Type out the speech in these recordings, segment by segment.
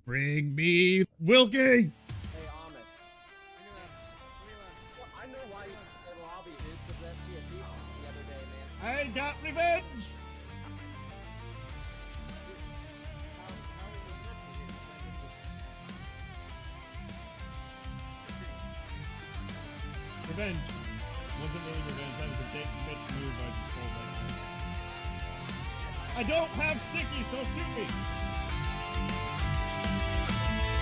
Bring me Wilkie! Hey, Amish. Well, I know why you in the lobby, dude, because that CSP the other day, man. I got revenge! Revenge. Wasn't really revenge, that was a bitch move I just pulled right now. I don't have stickies, don't shoot me!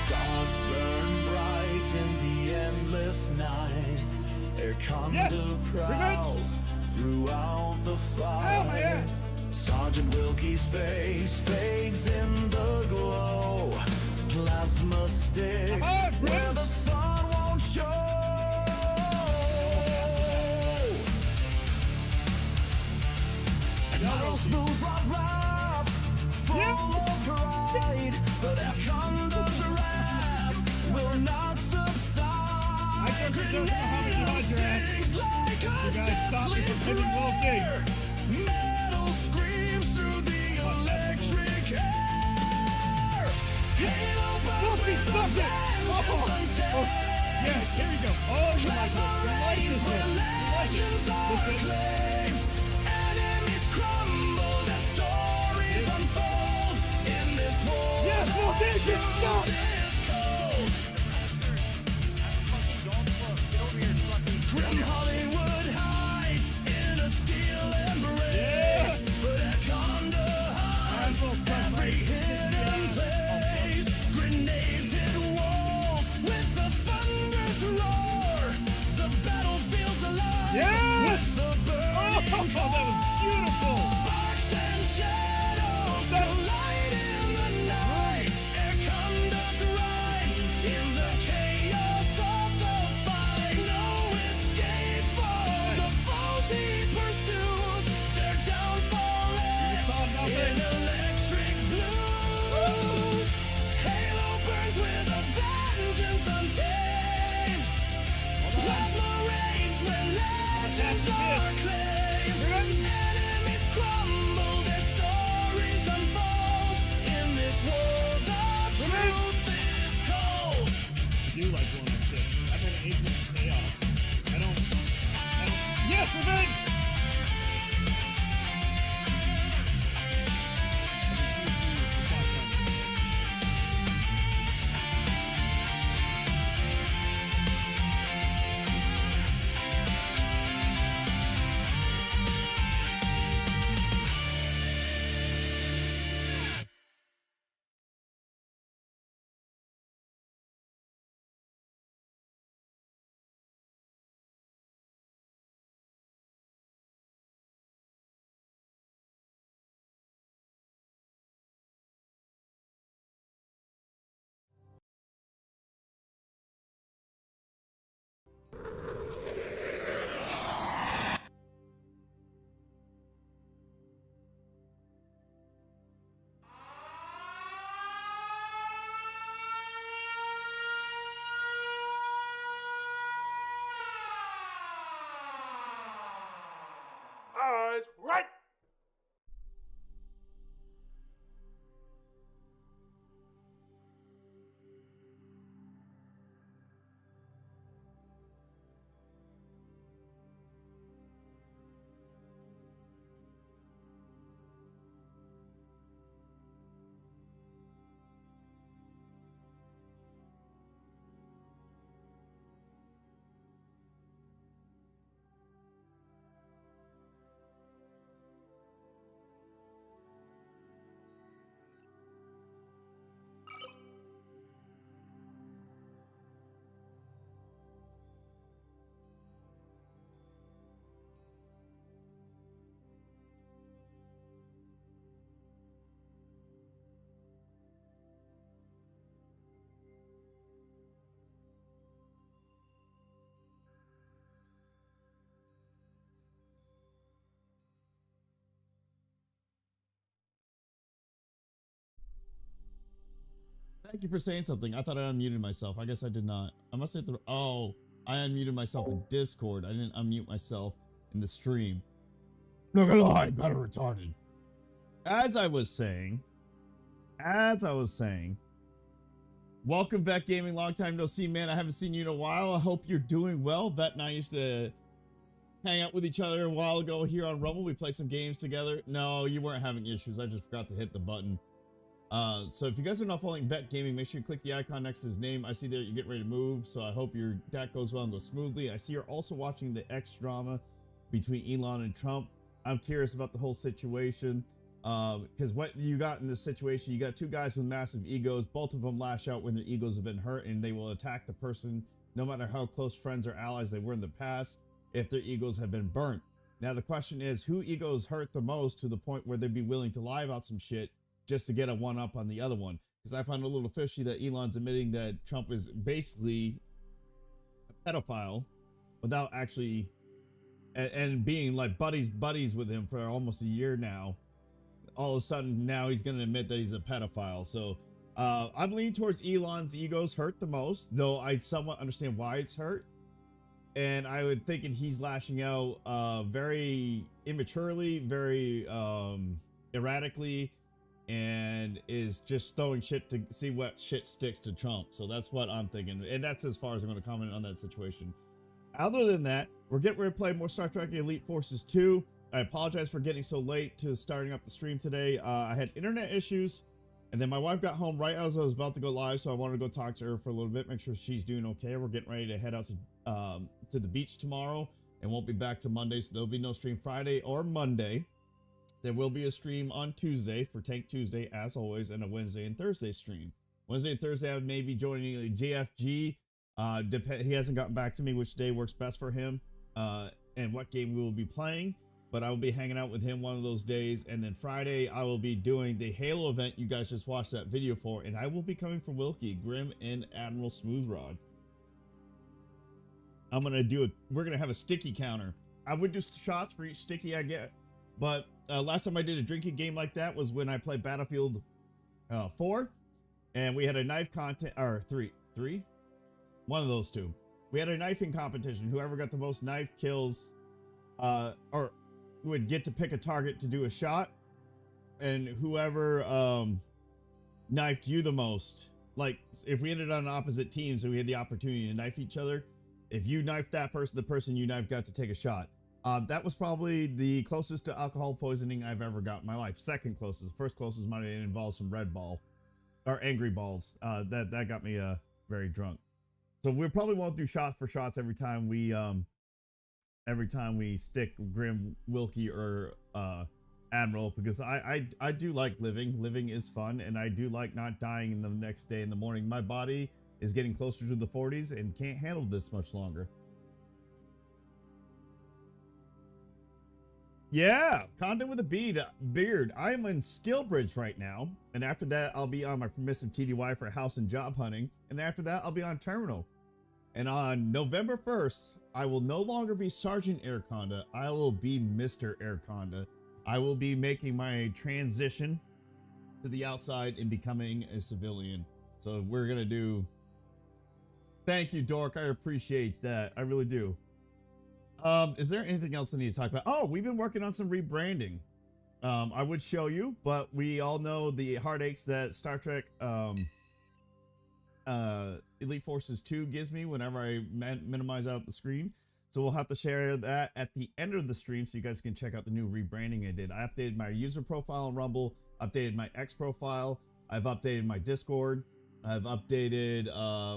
Stars burn bright in the endless night. Air Yes! prowls throughout the fight. Ow, my ass! Sergeant Wilkie's face fades in the glow. Plasma sticks where the sun won't show. Metal smooth rough, full of pride, but our conduct's wrath will not subside. I don't know how many behind your ass. You guys stop me from hitting Wilkie. Metal screams through the electric air. Wilkie, suck it! Oh, yes, here we go. Oh, you like this. You like this one. You like it. Listen. Enemies crumble, their stories unfold in this war. Yes, Wilkie, get stuck! Grim Hollywood hides in a steel embrace, but Anaconda hides every hidden place. Grenades hit walls with the thunder's roar. The battle feels alive. Yes! With the Oh, that was beautiful! sparks and shadows collide in the night. Anaconda thrives in the chaos of the fight. No escape for the foes he pursues. Their downfall ends in electric blues. Halo burns with a vengeance untamed. Plasma reigns when legends are claimed. Enemies crumble, their stories unfold. In this war, the truth is cold. I do like blowing up shit. I've been an agent of chaos. I don't. Yes, revenge! Eyes right. Thank you for saying something. I thought I unmuted myself. I guess I did not. I must hit the... Oh, I unmuted myself in Discord. I didn't unmute myself in the stream. Not gonna lie, I'm kind of retarded. As I was saying, Welcome, Vet Gaming. Long time no see, man. I haven't seen you in a while. I hope you're doing well. Vet and I used to hang out with each other a while ago here on Rumble. We played some games together. No, you weren't having issues. I just forgot to hit the button. So if you guys are not following Vet Gaming, make sure you click the icon next to his name. I see there you get ready to move. So I hope that goes well and goes smoothly. I see you're also watching the X drama between Elon and Trump. I'm curious about the whole situation. Because what you got in this situation, you got two guys with massive egos. Both of them lash out when their egos have been hurt, and they will attack the person no matter how close friends or allies they were in the past if their egos have been burnt. Now the question is, who egos hurt the most to the point where they'd be willing to lie about some shit just to get a one up on the other one? Because I found a little fishy that Elon's admitting that Trump is basically a pedophile without actually and being like buddies with him for almost a year now. All of a sudden now he's going to admit that he's a pedophile. So I'm leaning towards Elon's egos hurt the most, though I somewhat understand why it's hurt. And I would think he's lashing out very immaturely, very erratically, and is just throwing shit to see what shit sticks to Trump. So that's what I'm thinking, and that's as far as I'm going to comment on that situation. Other than that, we're getting ready to play more Star Trek Elite Forces 2. I apologize for getting so late to starting up the stream today. I had internet issues, and then my wife got home right as I was about to go live, so I wanted to go talk to her for a little bit, make sure she's doing okay. We're getting ready to head out to the beach tomorrow, and won't be back to Monday, so there'll be no stream Friday or Monday. There will be a stream on Tuesday for Tank Tuesday, as always, and a Wednesday and Thursday stream. Wednesday and Thursday, I may be joining JFG. He hasn't gotten back to me which day works best for him and what game we will be playing. But I will be hanging out with him one of those days. And then Friday, I will be doing the Halo event you guys just watched that video for. And I will be coming for Wilkie, Grim, and Admiral Smoothrod. I'm going to do we're going to have a sticky counter. I would do shots for each sticky I get. But last time I did a drinking game like that was when I played Battlefield 4. And we had a knife contest, or three? One of those two. We had a knifing competition. Whoever got the most knife kills, or would get to pick a target to do a shot, and whoever knifed you the most, like if we ended on opposite teams and we had the opportunity to knife each other, if you knifed that person, the person you knifed got to take a shot. That was probably the closest to alcohol poisoning I've ever got in my life. Second closest. First closest might have involved some Red Ball or Angry Balls. That got me very drunk. So we probably won't do shots for shots every time we stick Grim, Wilkie, or Admiral, because I do like living is fun, and I do like not dying in the next day in the morning. My body is getting closer to the 40s and can't handle this much longer. Yeah, content with a beard. I am in Skill Bridge right now, and after that I'll be on my permissive TDY for house and job hunting, and after that I'll be on Terminal. And on November 1st, I will no longer be Sergeant Airconda. I will be Mr. Airconda. I will be making my transition to the outside and becoming a civilian. So we're going to do... Thank you, Dork. I appreciate that. I really do. Is there anything else I need to talk about? Oh, we've been working on some rebranding. I would show you, but we all know the heartaches that Star Trek... Elite Forces 2 gives me whenever I minimize out the screen. So we'll have to share that at the end of the stream so you guys can check out the new rebranding I did. I updated my user profile on Rumble, updated my X profile, I've updated my Discord, I've updated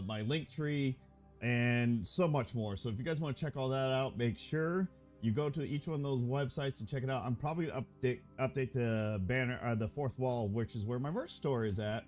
my link tree, and so much more. So if you guys want to check all that out, make sure you go to each one of those websites and check it out. I'm probably going to update the banner, the fourth wall, which is where my merch store is at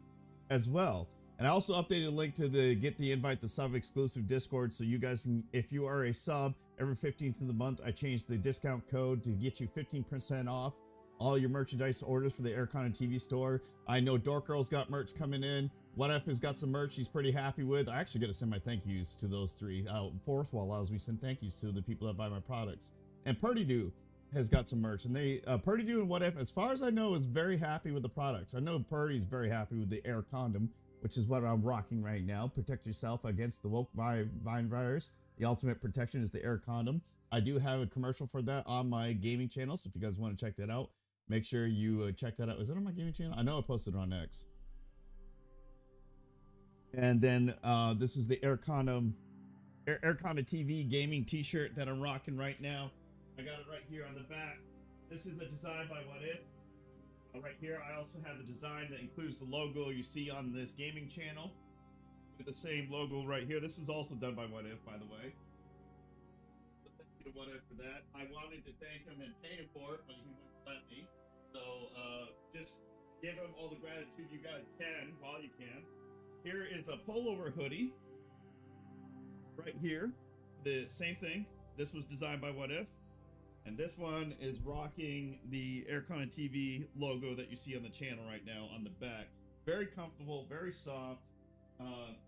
as well. And I also updated a link to the Get the Invite the Sub exclusive Discord, so you guys can, if you are a sub, every 15th of the month, I changed the discount code to get you 15% off all your merchandise orders for the Aircon and TV store. I know Dork Girl's got merch coming in. What If has got some merch she's pretty happy with. I actually got to send my thank yous to those three. Fourth Wall allows me to send thank yous to the people that buy my products. And Purdy Doo has got some merch, and they Purdy Doo and What If, as far as I know, is very happy with the products. I know Purdy's very happy with the Air Condom, which is what I'm rocking right now. Protect yourself against the woke vine virus. The ultimate protection is the Air Condom. I do have a commercial for that on my gaming channel, so if you guys want to check that out, make sure you check that out. Is it on my gaming channel? I know I posted it on X. And then this is the Air Condom TV gaming t-shirt that I'm rocking right now. I got it right here on the back. This is a design by What If. Right here, I also have the design that includes the logo you see on this gaming channel. With the same logo right here. This is also done by What If, by the way. So thank you to What If for that. I wanted to thank him and pay him for it, but he wouldn't let me. So just give him all the gratitude you guys can while you can. Here is a pullover hoodie. Right here. The same thing. This was designed by What If. And this one is rocking the REDCON1 TV logo that you see on the channel right now on the back. Very comfortable, very soft.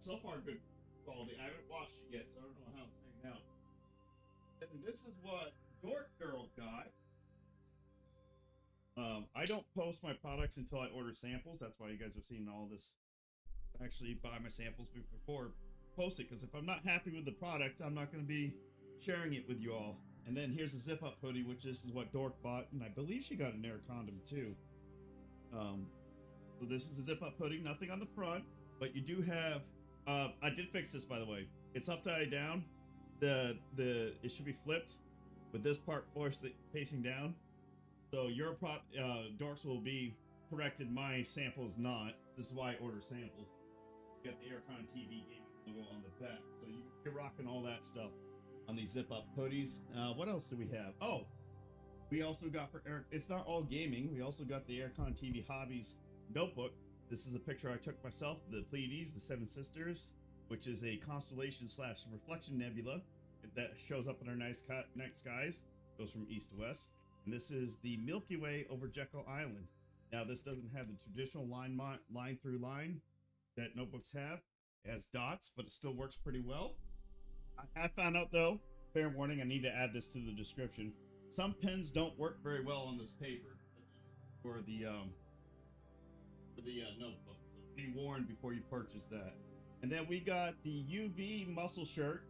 So far, good quality. I haven't washed it yet, so I don't know how it's hanging out. And this is what Dork Girl got. I don't post my products until I order samples. That's why you guys are seeing all this. Actually, buy my samples before post it, because if I'm not happy with the product, I'm not going to be sharing it with you all. And then here's a zip-up hoodie, which this is what Dork bought, and I believe she got an air condom too. So this is a zip-up hoodie, nothing on the front, but you do have. I did fix this, by the way. It's upside down. It should be flipped, with this part facing down. So your Dorks will be corrected. My sample is not. This is why I order samples. You got the REDCON TV gaming logo on the back, so you're rocking all that stuff on these zip-up hoodies. What else do we have? Oh, we also got for Eric. It's not all gaming. We also got the REDCON TV Hobbies notebook. This is a picture I took myself. The Pleiades, the Seven Sisters, which is a constellation / reflection nebula that shows up in our night skies. Goes from east to west. And this is the Milky Way over Jekyll Island. Now this doesn't have the traditional line through line that notebooks have. It has dots, but it still works pretty well. I found out though, fair warning, I need to add this to the description. Some pens don't work very well on this paper for the notebook. So be warned before you purchase that. And then we got the UV muscle shirt.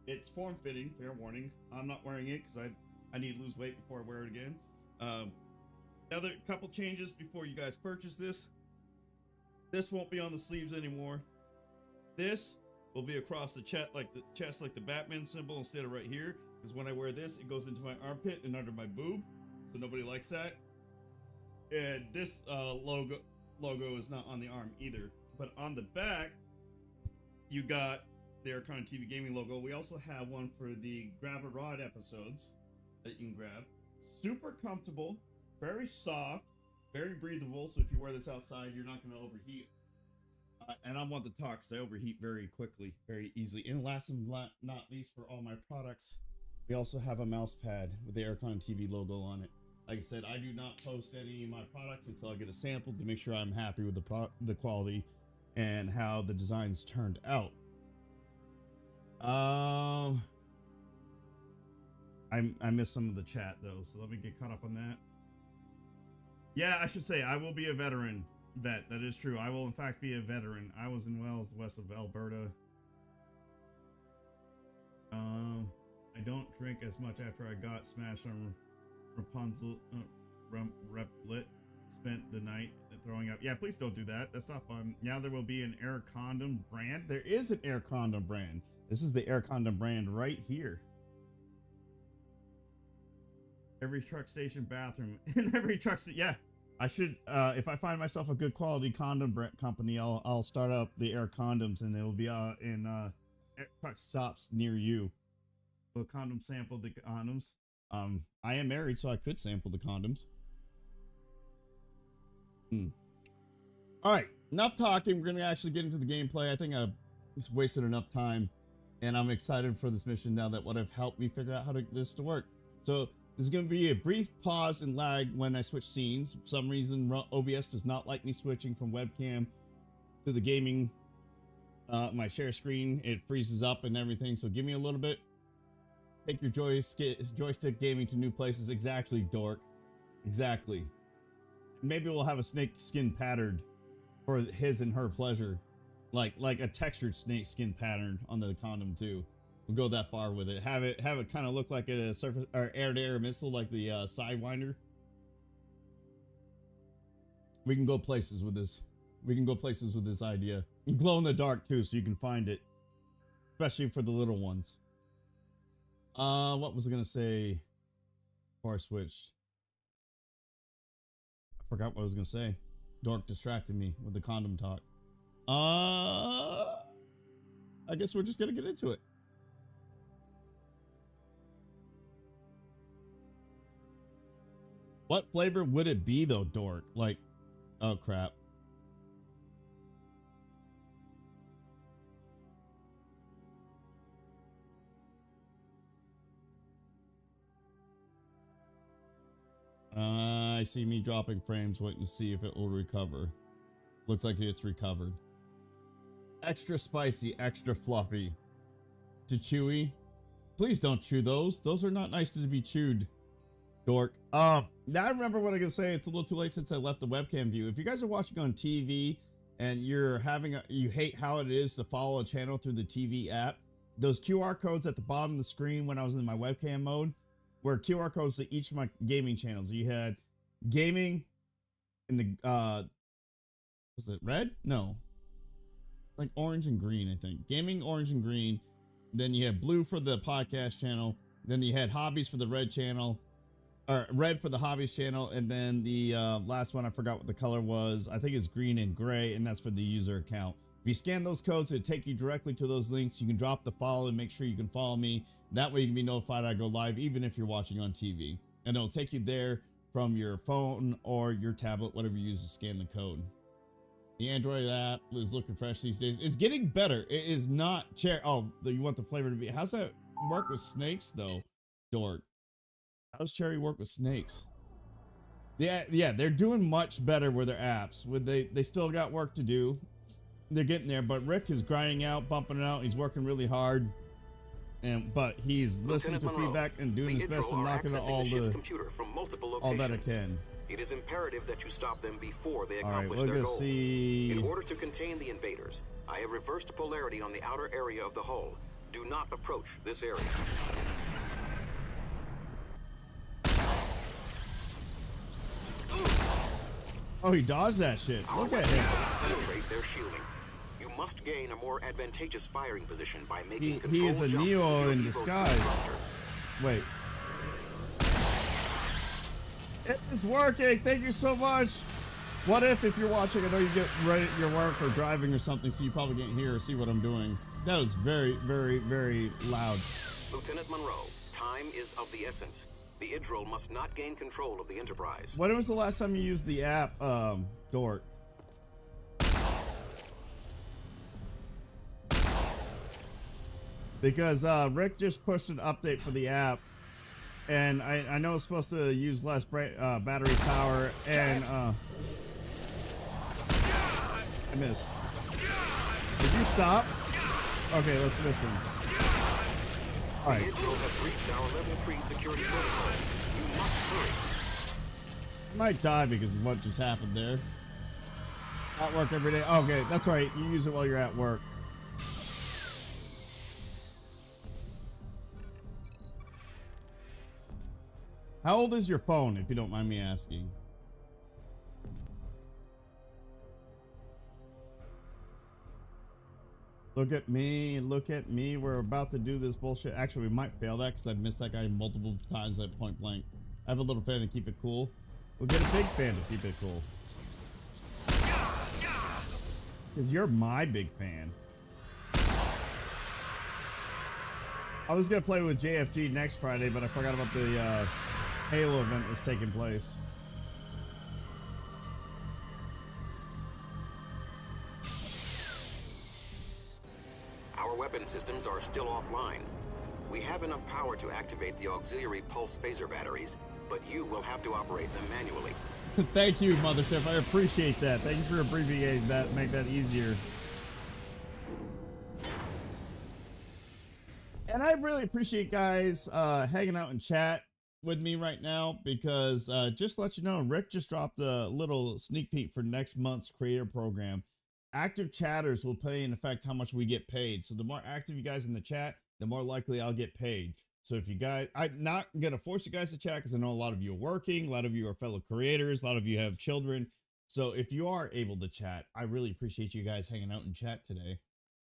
It's form-fitting, fair warning. I'm not wearing it because I need to lose weight before I wear it again. Another couple changes before you guys purchase this. This won't be on the sleeves anymore. This will be across the chest like the Batman symbol instead of right here, because when I wear this, it goes into my armpit and under my boob, so nobody likes that. And this logo is not on the arm either, but on the back you got the REDCON TV gaming logo. We also have one for the Grab a Rod episodes that you can grab. Super comfortable, very soft, very breathable, so if you wear this outside, you're not going to overheat. And I want to talk because I overheat very quickly, very easily. And last and not least, for all my products, we also have a mouse pad with the REDCON TV logo on it. Like I said, I do not post any of my products until I get a sample to make sure I'm happy with the quality and how the designs turned out. I missed some of the chat though, so let me get caught up on that. Yeah, I should say I will be a veteran. Vet, that is true. I will in fact be a veteran. I was in Wales, west of Alberta. I don't drink as much after I got smashed on Rapunzel Replit. Spent the night throwing up. Yeah, please don't do that. That's not fun. Now there will be an Air Condom brand. There is an Air Condom brand. This is the Air Condom brand right here. Every truck station bathroom in every truck station. Yeah. I should, if I find myself a good quality condom company, I'll start up the Air Condoms, and it will be in truck stops near you. Will condom sample the condoms. I am married, so I could sample the condoms. All right, enough talking. We're gonna actually get into the gameplay. I think I've just wasted enough time, and I'm excited for this mission now that what have helped me figure out how this to work. So. There's going to be a brief pause and lag when I switch scenes. For some reason, OBS does not like me switching from webcam to the gaming. My share screen, it freezes up and everything. So give me a little bit. Take your joystick gaming to new places. Exactly, Dork. Exactly. Maybe we'll have a snake skin pattern for his and her pleasure. Like a textured snake skin pattern on the condom too. We'll go that far with it. Have it kind of look like a surface or air-to-air missile, like the Sidewinder. We can go places with this. We can go places with this idea. You glow in the dark too, so you can find it, especially for the little ones. What was I gonna say before I switched? I forgot what I was gonna say. Dork distracted me with the condom talk. I guess we're just gonna get into it. What flavor would it be though, Dork? Like, oh crap. I see me dropping frames, waiting to see if it will recover. Looks like it's recovered. Extra spicy, extra fluffy. To chewy. Please don't chew those. Those are not nice to be chewed. Dork. Now I remember what I was gonna say. It's a little too late since I left the webcam view. If you guys are watching on TV and you're having you hate how it is to follow a channel through the TV app, those QR codes at the bottom of the screen when I was in my webcam mode were QR codes to each of my gaming channels. You had gaming in the was it red? No. Like orange and green, I think. Gaming, orange and green. Then you had blue for the podcast channel. Then you had hobbies for the red channel. Or red for the hobbies channel. And then the last one, I forgot what the color was. I think it's green and gray, and that's for the user account. If you scan those codes, it'll take you directly to those links. You can drop the follow and make sure you can follow me. That way you can be notified I go live, even if you're watching on TV. And it'll take you there from your phone or your tablet, whatever you use to scan the code. The Android app is looking fresh these days. It's getting better. It is not cherry. Oh, you want the flavor to be. How's that work with snakes though, Dork? How's cherry work with snakes? Yeah, they're doing much better with their apps. They still got work to do. They're getting there, but Rick is grinding out, bumping it out. He's working really hard. But he's listening to feedback and doing his best and knocking out all that I can. It is imperative that you stop them before they accomplish their goal. In order to contain the invaders, I have reversed polarity on the outer area of the hull. Do not approach this area. Oh, he dodged that shit. Look at him. Penetrate their shielding. You must gain a more advantageous firing position by making he is a Neo in disguise. Wait. It is working. Thank you so much. What if you're watching, I know you get ready at your work or driving or something, so you probably can't hear or see what I'm doing. That was very, very, very loud. Lieutenant Monroe, time is of the essence. The Idril must not gain control of the Enterprise. When was the last time you used the app, Dork? Because Rick just pushed an update for the app, and I know it's supposed to use less battery power, and I missed. Did you stop? Okay, let's miss him. All right. The Idril have breached our level 3 security protocols. You must hurry. I might die because of what just happened there. At work every day. Okay, that's right. You use it while you're at work. How old is your phone, if you don't mind me asking? Look at me, look at me. We're about to do this bullshit. Actually, we might fail that because I've missed that guy multiple times at point blank. I have a little fan to keep it cool. We'll get a big fan to keep it cool. Because you're my big fan. I was going to play with JFG next Friday, but I forgot about the Halo event that's taking place. Our weapon systems are still offline. We have enough power to activate the auxiliary pulse phaser batteries, but you will have to operate them manually. Thank you, Mothership. I appreciate that. Thank you for abbreviating that, make that easier. And I really appreciate guys hanging out in chat with me right now, because just to let you know, Rick just dropped a little sneak peek for next month's creator program. Active chatters will pay in effect how much we get paid. So the more active you guys in the chat, the more likely I'll get paid. So if you guys, I'm not gonna force you guys to chat because I know a lot of you are working, a lot of you are fellow creators, a lot of you have children. So if you are able to chat, I really appreciate you guys hanging out in chat today.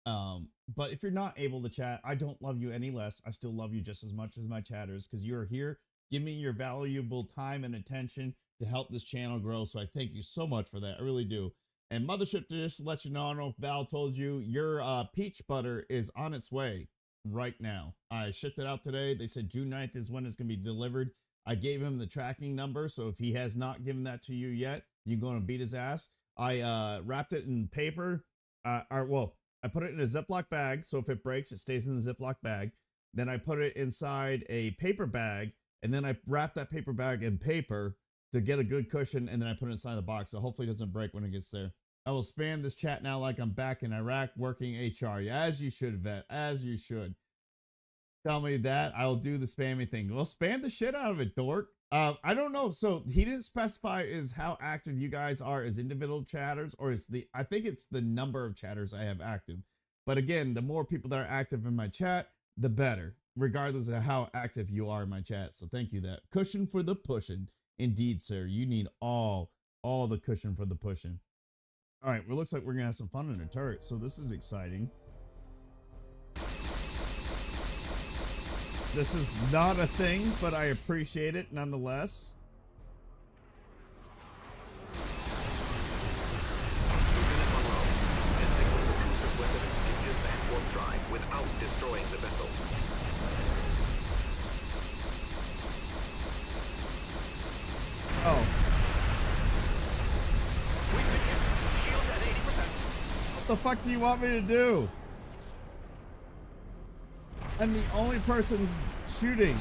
But if you're not able to chat, I don't love you any less. I still love you just as much as my chatters, because you're here. Give me your valuable time and attention to help this channel grow. So I thank you so much for that. I really do. And Mothership, to just let you know, I don't know if Val told you, your peach butter is on its way right now. I shipped it out today. They said June 9th is when it's going to be delivered. I gave him the tracking number. So if he has not given that to you yet, you're going to beat his ass. I wrapped it in paper. I put it in a Ziploc bag. So if it breaks, it stays in the Ziploc bag. Then I put it inside a paper bag. And then I wrap that paper bag in paper to get a good cushion, and then I put it inside the box, so hopefully it doesn't break when it gets there. I will spam this chat now like I'm back in Iraq working HR. Yeah, as you should, vet, as you should. Tell me that, I'll do the spammy thing. Well, spam the shit out of it, dork. I don't know, so he didn't specify is how active you guys are as individual chatters, or is I think it's the number of chatters I have active. But again, the more people that are active in my chat, the better, regardless of how active you are in my chat. So thank you that. Cushion for the pushing. Indeed, sir. You need all the cushion for the pushing. All right, well, looks like we're gonna have some fun in a turret, so this is exciting. This is not a thing, but I appreciate it nonetheless. Lieutenant Monroe, disable the cruiser's weapons, engines, and warp drive without destroying the vessel. Oh. We've been hit. Shields at 80%. What the fuck do you want me to do? I'm the only person shooting.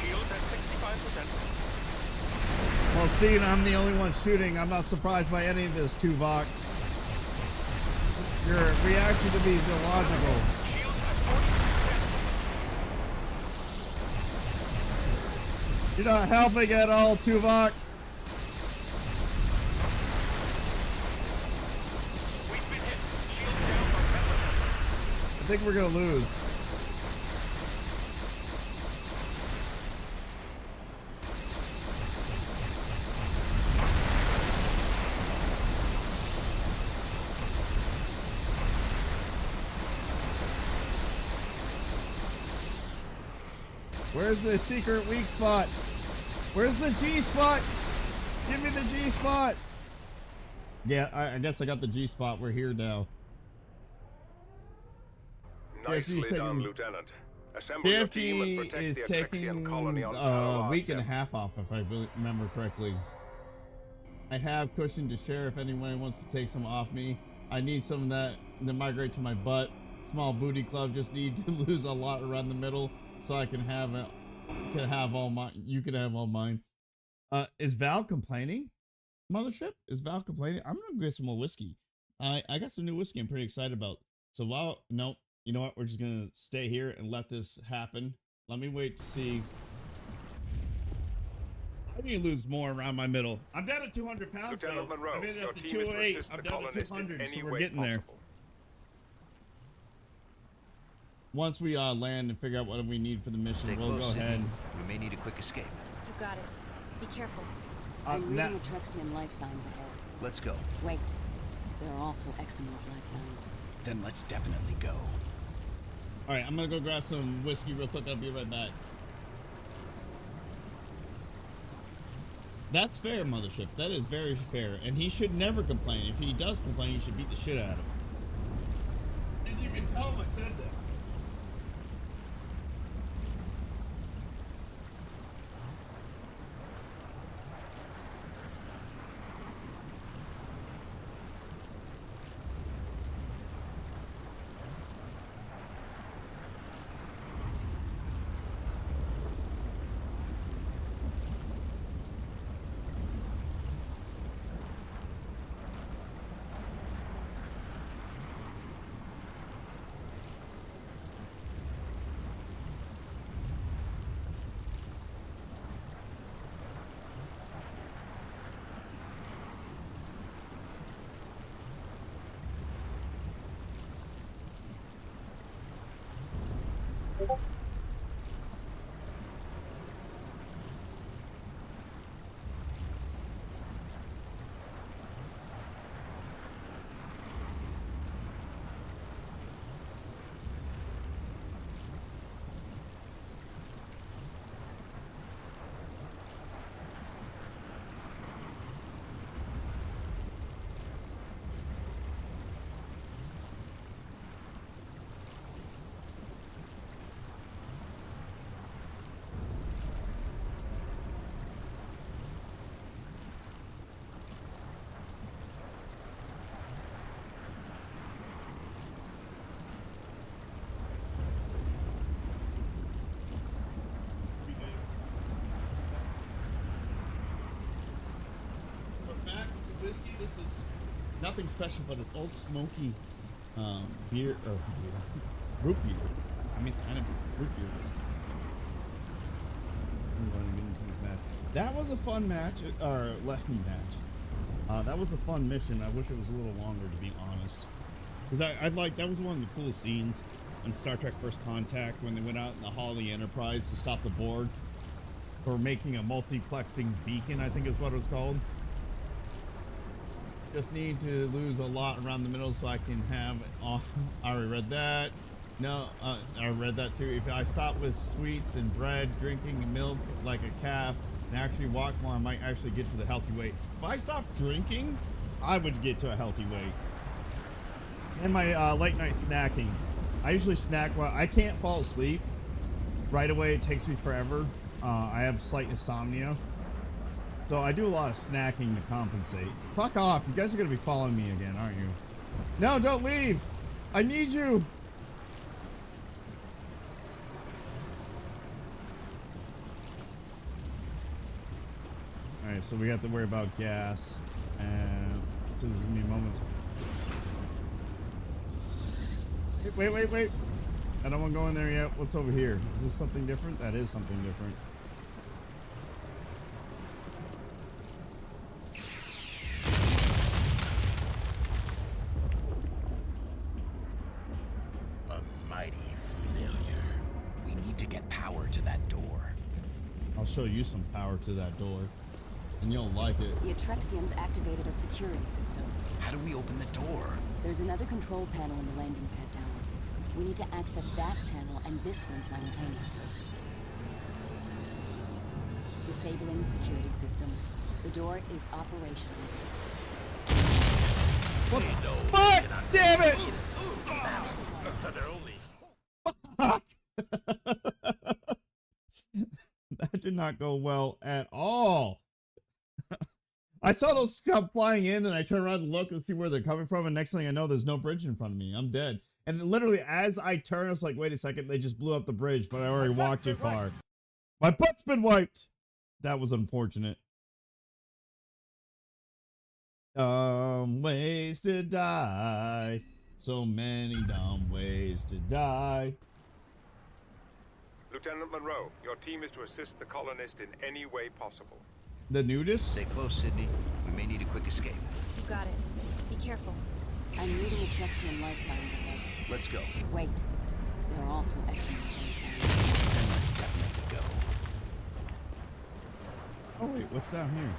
Shields at 65%. Well, seeing I'm the only one shooting, I'm not surprised by any of this, Tuvok. Your reaction to me is illogical. Shields at 42%. You're not helping at all, Tuvok. We've been hit. Shields down by 10%. I think we're gonna lose. Where's the secret weak spot? Where's the G spot? Give me the G spot. Yeah, I guess I got the G spot. We're here now. Nicely done, Lieutenant. Assemble your team and protect is the taking Atrexian colony on a week and a half off, if I remember correctly. I have cushion to share if anyone wants to take some off me. I need some of that to migrate to my butt. Small booty club just need to lose a lot around the middle. So I can have all mine. You can have all mine. Is Val complaining? Mothership? Is Val complaining? I'm gonna get some more whiskey. I got some new whiskey I'm pretty excited about. So while no, you know what? We're just gonna stay here and let this happen. Let me wait to see. I need to lose more around my middle. I'm down at 200 pounds. Lieutenant though. Monroe, I made it your up to team is to 208. assist I'm the down to colonist in 200, any so we're way getting there. possible. Once we land and figure out what we need for the mission, Stay we'll close, go Sydney. ahead. We may need a quick escape. You got it. Be careful. I'm reading Atrexian life signs ahead. Let's go. Wait. There are also exomorph life signs. Then let's definitely go. All right, I'm gonna go grab some whiskey real quick. I'll be right back. That's fair, Mothership. That is very fair. And he should never complain. If he does complain, you should beat the shit out of him. And you can tell him I said that. Whiskey. This is nothing special, but it's Old Smoky beer or root beer. I mean, it's kind of root beer whiskey. I'm going to get into this match. That was a fun match, or match. That was a fun mission. I wish it was a little longer, to be honest, because I like that was one of the coolest scenes in Star Trek First Contact when they went out in the Hall of the Enterprise to stop the Borg for making a multiplexing beacon. I think is what it was called. Just need to lose a lot around the middle so I can have it on. I already read that. No, I read that too. If I stop with sweets and bread, drinking milk like a calf, and actually walk more, I might actually get to the healthy weight. If I stop drinking, I would get to a healthy weight. And my late night snacking. I usually snack while I can't fall asleep right away. It takes me forever. I have slight insomnia. So I do a lot of snacking to compensate. Fuck off. You guys are going to be following me again, aren't you? No, don't leave. I need you. All right, so we have to worry about gas. And so there's going to be moments. Wait. I don't want to go in there yet. What's over here? Is this something different? That is something different. I'll show you some power to that door, and you'll like it. The Atrexians activated a security system. How do we open the door? There's another control panel in the landing pad tower. We need to access that panel and this one simultaneously. Disabling the security system. The door is operational. What the fuck? Damn it! So they're only... That did not go well at all. I saw those come flying in, and I turn around and look and see where they're coming from, and next thing I know, there's no bridge in front of me. I'm dead. And literally, as I turn, I was like, wait a second, they just blew up the bridge, but I already walked too far. My butt's been wiped. That was unfortunate. Dumb ways to die. So many dumb ways to die. Lieutenant Monroe, your team is to assist the colonist in any way possible. The nudist? Stay close, Sydney. We may need a quick escape. You got it. Be careful. I'm reading Atrexian life signs ahead. Let's go. Wait. There are also excellent life signs. Then let's definitely go. Oh wait, what's down here?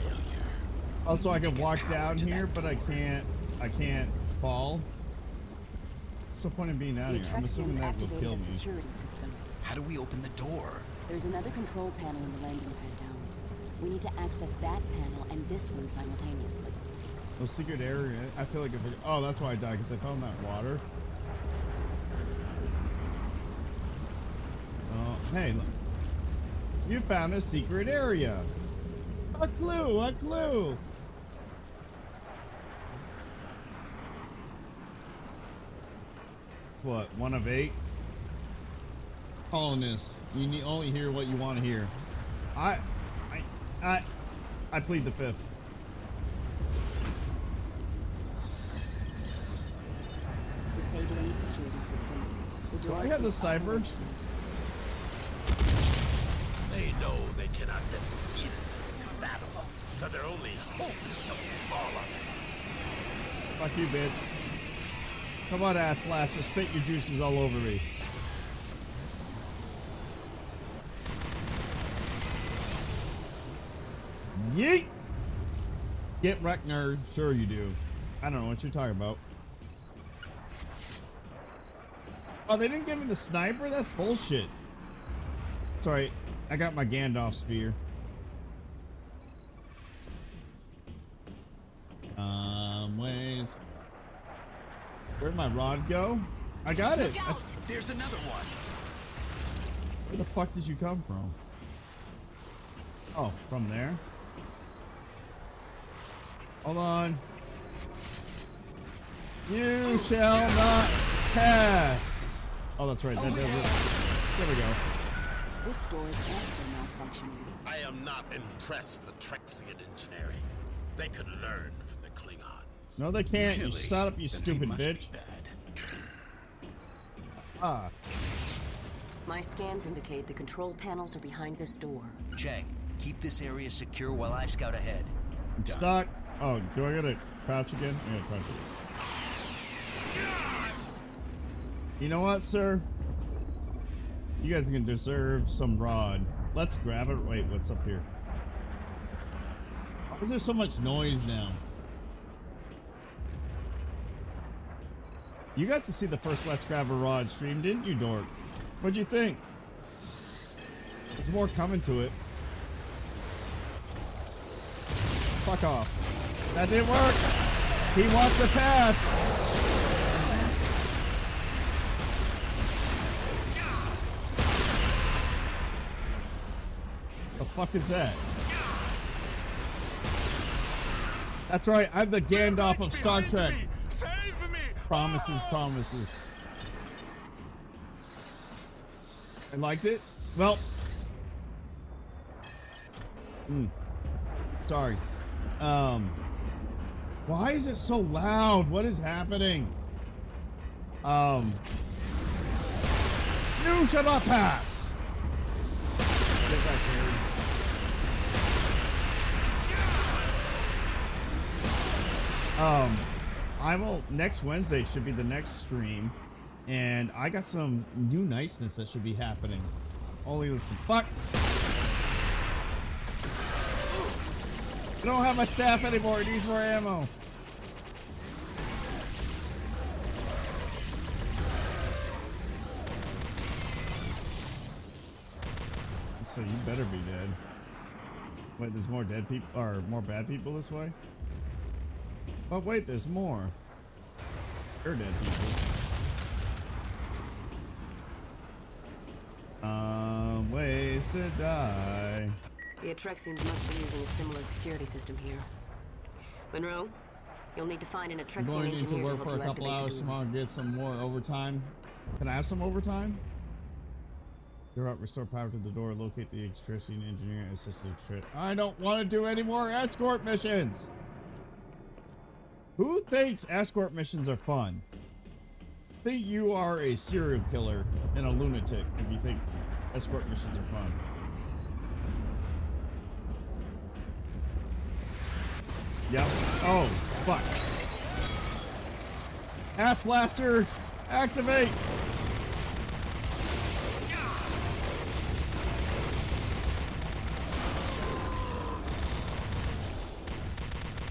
Failure. Also, I can walk down here, but I can't fall. What's the point of being down here? I'm assuming that will kill me. Security system. How do we open the door? There's another control panel in the landing pad tower. We need to access that panel and this one simultaneously. No secret area. I feel like if oh, that's why I died, because I fell in that water. Oh, hey, look. You found a secret area. A clue, a clue. It's what, 1 of 8? Colonists, you need only hear what you want to hear. I plead the 5th. Disabling security system. The door I have the is sniper. operational. They know they cannot defeat us in battle, so their only hope is to fall on us. Fuck you, bitch. Come on, ass blaster, spit your juices all over me. Yeet! Get wrecked, nerd. Sure you do. I don't know what you're talking about. Oh, they didn't give me the sniper? That's bullshit. Sorry, I got my Gandalf spear. Ways. Where'd my rod go? I got it. There's another one. Where the fuck did you come from? Oh, from there? Hold on. You shall not pass. Oh, that's right. That does it. There we go. This door is also malfunctioning. I am not impressed with Trexian engineering. They could learn from the Klingons. No, they can't. Really? You shut up, you stupid bitch. Ah. My scans indicate the control panels are behind this door. Chang, keep this area secure while I scout ahead. I'm stuck. Oh, do I gotta crouch again? I gotta crouch again. You know what, sir? You guys are gonna deserve some rod. Let's grab it. Wait, what's up here? Why is there so much noise now? You got to see the first Let's Grab a Rod stream, didn't you, dork? What'd you think? There's more coming to it. Fuck off. That didn't work. He wants to pass. The fuck is that? That's right, I'm the Gandalf of Star Trek. Save me! Promises, promises. I liked it? Well. Sorry. Why is it so loud? What is happening? You shall not pass. Get back here. I will, next Wednesday should be the next stream, and I got some new niceness that should be happening. Only listen, fuck. I don't have my staff anymore. It needs more ammo. So you better be dead. Wait, there's more dead people, or more bad people this way? Oh wait, there's more. You're dead people. Ways to die. The Atrexians must be using a similar security system here. Monroe, you'll need to find an Atrexian I'm going engineer to work to for help a you couple activate hours the doors. tomorrow, get some more overtime. Can I have some overtime? You're up, restore power to the door, locate the Atrexian engineer, assist the Atrexian. I don't want to do any more escort missions. Who thinks escort missions are fun? I think you are a serial killer and a lunatic if you think escort missions are fun. Yep. Oh, fuck. Ass blaster, activate.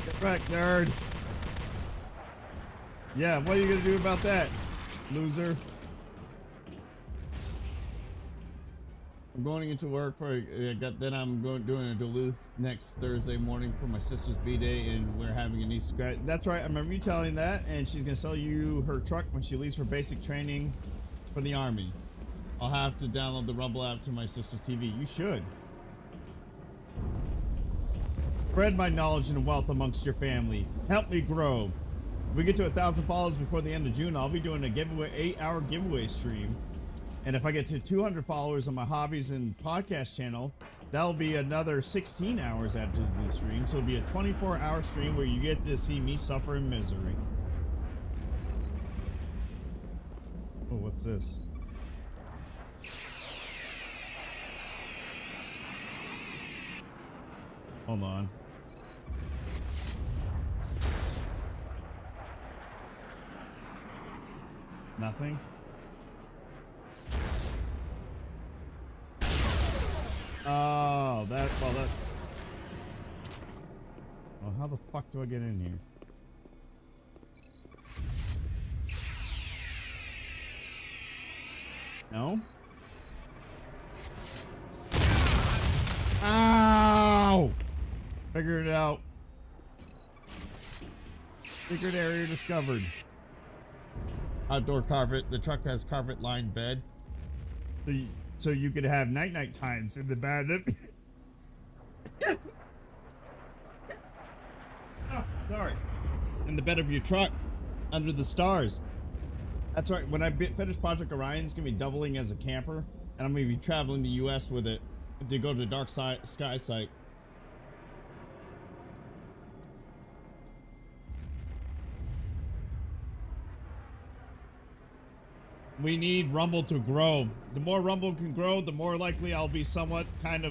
Get back, nerd. Yeah, what are you gonna do about that, loser? I'm going into work for then I'm doing a Duluth next Thursday morning for my sister's B-Day, and we're having a niece grad. That's right, I remember you telling that, and she's gonna sell you her truck when she leaves for basic training for the Army. I'll have to download the Rumble app to my sister's TV. You should. Spread my knowledge and wealth amongst your family. Help me grow. If we get to 1,000 followers before the end of June, I'll be doing a giveaway, 8-hour giveaway stream. And if I get to 200 followers on my hobbies and podcast channel, that'll be another 16 hours added to the stream. So it'll be a 24-hour stream where you get to see me suffer in misery. Oh, what's this? Hold on. Nothing. Oh, that. Well, that. Well, how the fuck do I get in here? No. Ow! Figured it out. Secret area discovered. Outdoor carpet. The truck has carpet lined bed. So you could have night times in the bed. Oh, sorry. In the bed of your truck under the stars. That's right. When I finish Project Orion, it's going to be doubling as a camper. And I'm going to be traveling the U.S. with it to go to Dark Sky Site. We need Rumble to grow. The more Rumble can grow, the more likely I'll be somewhat, somewhat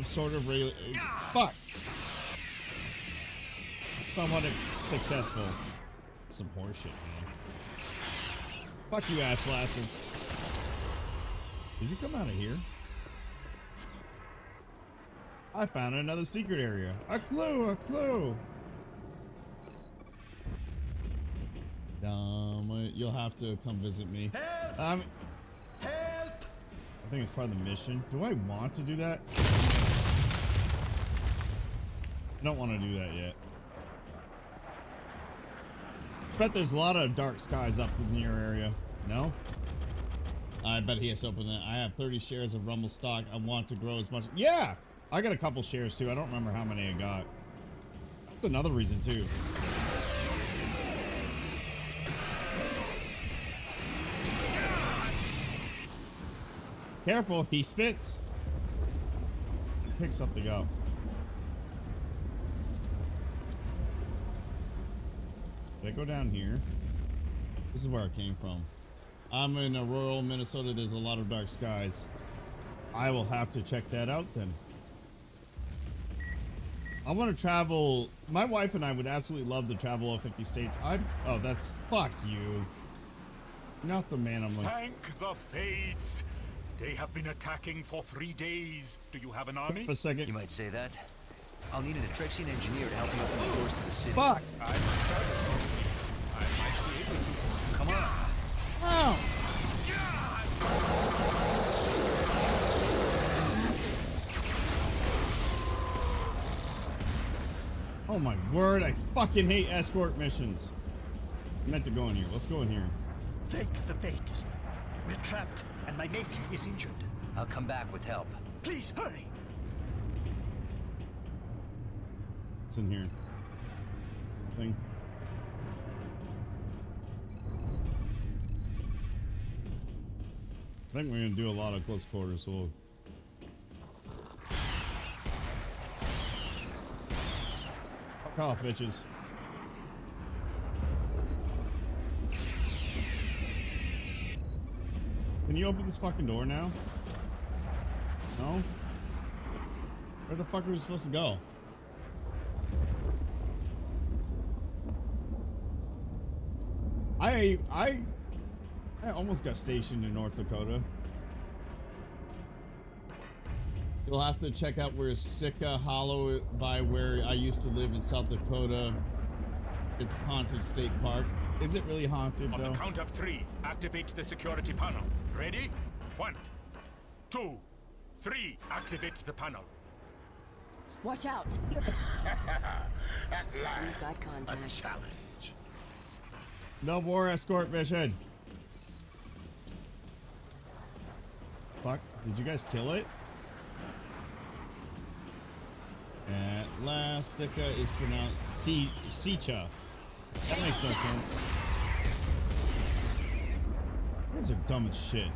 successful. Some horseshit, man. Fuck you, ass blaster. Did you come out of here? I found another secret area. A clue, a clue. You'll have to come visit me. Help! Help! I think it's part of the mission. Do I want to do that? I don't want to do that yet. I bet there's a lot of dark skies up in your area. No? I bet he has to open it. I have 30 shares of Rumble stock. I want to grow as much. Yeah! I got a couple shares too. I don't remember how many I got. That's another reason too. Careful, he spits. Pick something up. Did I go down here? This is where I came from. I'm in a rural Minnesota. There's a lot of dark skies. I will have to check that out then. I want to travel. My wife and I would absolutely love to travel all 50 states. Oh, that's fuck you. Not the man I'm like. Thank the fates. They have been attacking for 3 days. Do you have an army? For a second. You might say that. I'll need an Atrexian engineer to help me open the doors to the city. Fuck. I'm a service company. I might be able to. Come on. Oh. Oh my word, I fucking hate escort missions. I meant to go in here. Let's go in here. Thank the fates. We're trapped, and my mate is injured. I'll come back with help. Please, hurry. What's in here? Thing. I think we're gonna do a lot of close quarters, so we'll... Fuck off, bitches. Can you open this fucking door now? No? Where the fuck are we supposed to go? I almost got stationed in North Dakota. You'll have to check out where Sitka Hollow by where I used to live in South Dakota. It's haunted state park. Is it really haunted though? On the count of 3, activate the security panel. Ready? 1, 2, 3. Activate the panel. Watch out. Yes. At We've last, got a contacts. challenge. No more escort mission. Fuck. Did you guys kill it? At last, Sitka is pronounced Sicha. That makes no sense. You guys are dumb as shit.